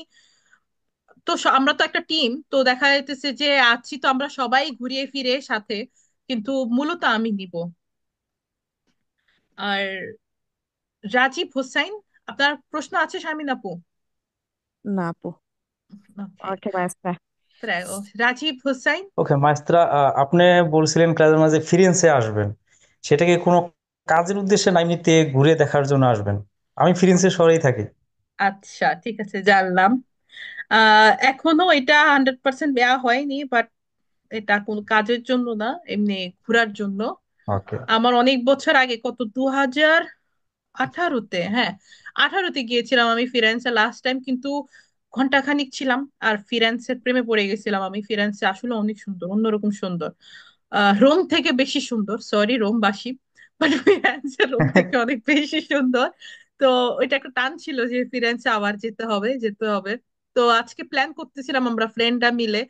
তো আমরা তো একটা টিম, তো দেখা যাইতেছে যে আছি তো আমরা সবাই ঘুরিয়ে ফিরে সাথে, কিন্তু মূলত আমি নিব। আর রাজীব হোসাইন, আপনার প্রশ্ন আছে শারমিন আপু? না আপু। ওকে, ওকে মাস্টার। prego. রাজীব হোসাইন। ওকে মাস্টার, আপনি বলছিলেন ক্লাসের মাঝে ফিরেন্সে আসবেন, সেটা কি কোনো কাজের উদ্দেশ্যে না এমনিতে ঘুরে দেখার জন্য আসবেন? আমি ফিরেন্সে শহরেই থাকি। আচ্ছা ঠিক আছে, জানলাম। এখনো এটা 100% দেওয়া হয়নি, বাট এটা কোনো কাজের জন্য না, এমনি ঘোরার জন্য। ওকে। আমার অনেক বছর আগে, কত 2018-তে, হ্যাঁ 18-তে গিয়েছিলাম আমি ফিরেন্সে লাস্ট টাইম, কিন্তু ঘন্টাখানিক ছিলাম আর ফিরেন্সের প্রেমে পড়ে গেছিলাম আমি। ফিরেন্সে আসলে অনেক সুন্দর, অন্যরকম সুন্দর। রোম থেকে বেশি সুন্দর, সরি রোমবাসী, বাট ফিরেন্সে রোম থেকে অনেক বেশি সুন্দর। তো ওইটা একটা টান ছিল যে ফিরেন্সে আবার যেতে হবে, যেতে হবে। তো আজকে প্ল্যান করতেছিলাম আমরা ফ্রেন্ডরা মিলে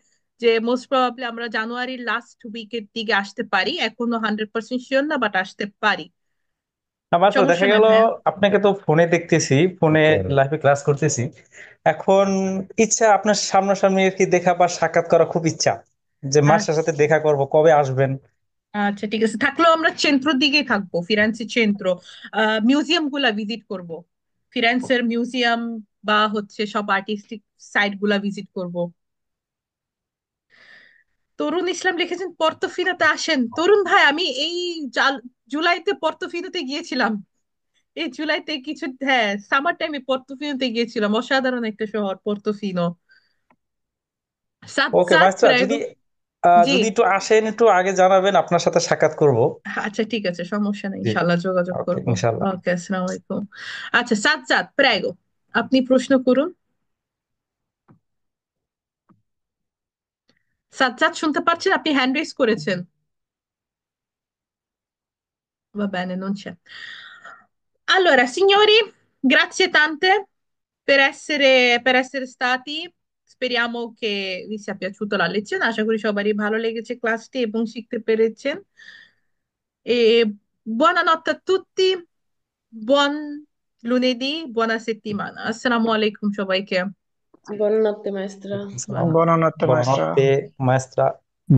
যে মোস্ট প্রবাবলি আমরা জানুয়ারির লাস্ট উইকের দিকে আসতে পারি। এখনো 100% শিওর না, বাট আসতে পারি। না মাস্টার, দেখা সমস্যা নাই গেল ভাইয়া। আপনাকে তো ফোনে দেখতেছি, ফোনে লাইভে ক্লাস করতেছি। এখন ইচ্ছা আপনার সামনাসামনি আর কি দেখা বা সাক্ষাৎ করা খুব ইচ্ছা, যে মাস্টার সাথে দেখা করব, কবে আসবেন? আচ্ছা ঠিক আছে, থাকলেও আমরা চেন্ত্রর দিকেই থাকবো, ফিরেন্সি চেন্ত্র। মিউজিয়াম গুলা ভিজিট করব, ফিরেন্সের মিউজিয়াম বা হচ্ছে সব আর্টিস্টিক সাইট গুলা ভিজিট করব। তরুণ ইসলাম লিখেছেন পর্তোফিনোতে আসেন। তরুণ ভাই, আমি এই জুলাইতে পর্তোফিনোতে গিয়েছিলাম। এই জুলাইতে কিছু, হ্যাঁ সামার টাইমে পর্তোফিনোতে গিয়েছিলাম। অসাধারণ একটা শহর পর্তোফিনো। ওকে সাজ্জাদ মাস্টার, প্রায়। যদি জি, যদি একটু আসেন, একটু আগে জানাবেন, আপনার সাথে সাক্ষাৎ করব। আচ্ছা ঠিক আছে, সমস্যা নেই, জি, ইনশাল্লাহ যোগাযোগ ওকে করব। ইনশাল্লাহ। ওকে, আসসালামু আলাইকুম। আচ্ছা সাজ্জাদ প্রায়, আপনি প্রশ্ন করুন। সাজ্জাদ শুনতে পাচ্ছেন? আপনি হ্যান্ড রেজ করেছেন। Va bene, non c'è. Allora, signori, grazie tante per essere stati. Speriamo che vi sia piaciuta la lezione। আশা করি সবারই ভালো লেগেছে ক্লাসটি এবং শিখতে পেরেছেন। E buonanotte a tutti, buon lunedì, buona settimana. Assalamu alaikum সবাইকে। Buonanotte maestra. আসসালাম। Buonanotte maestra. Buonanotte maestra.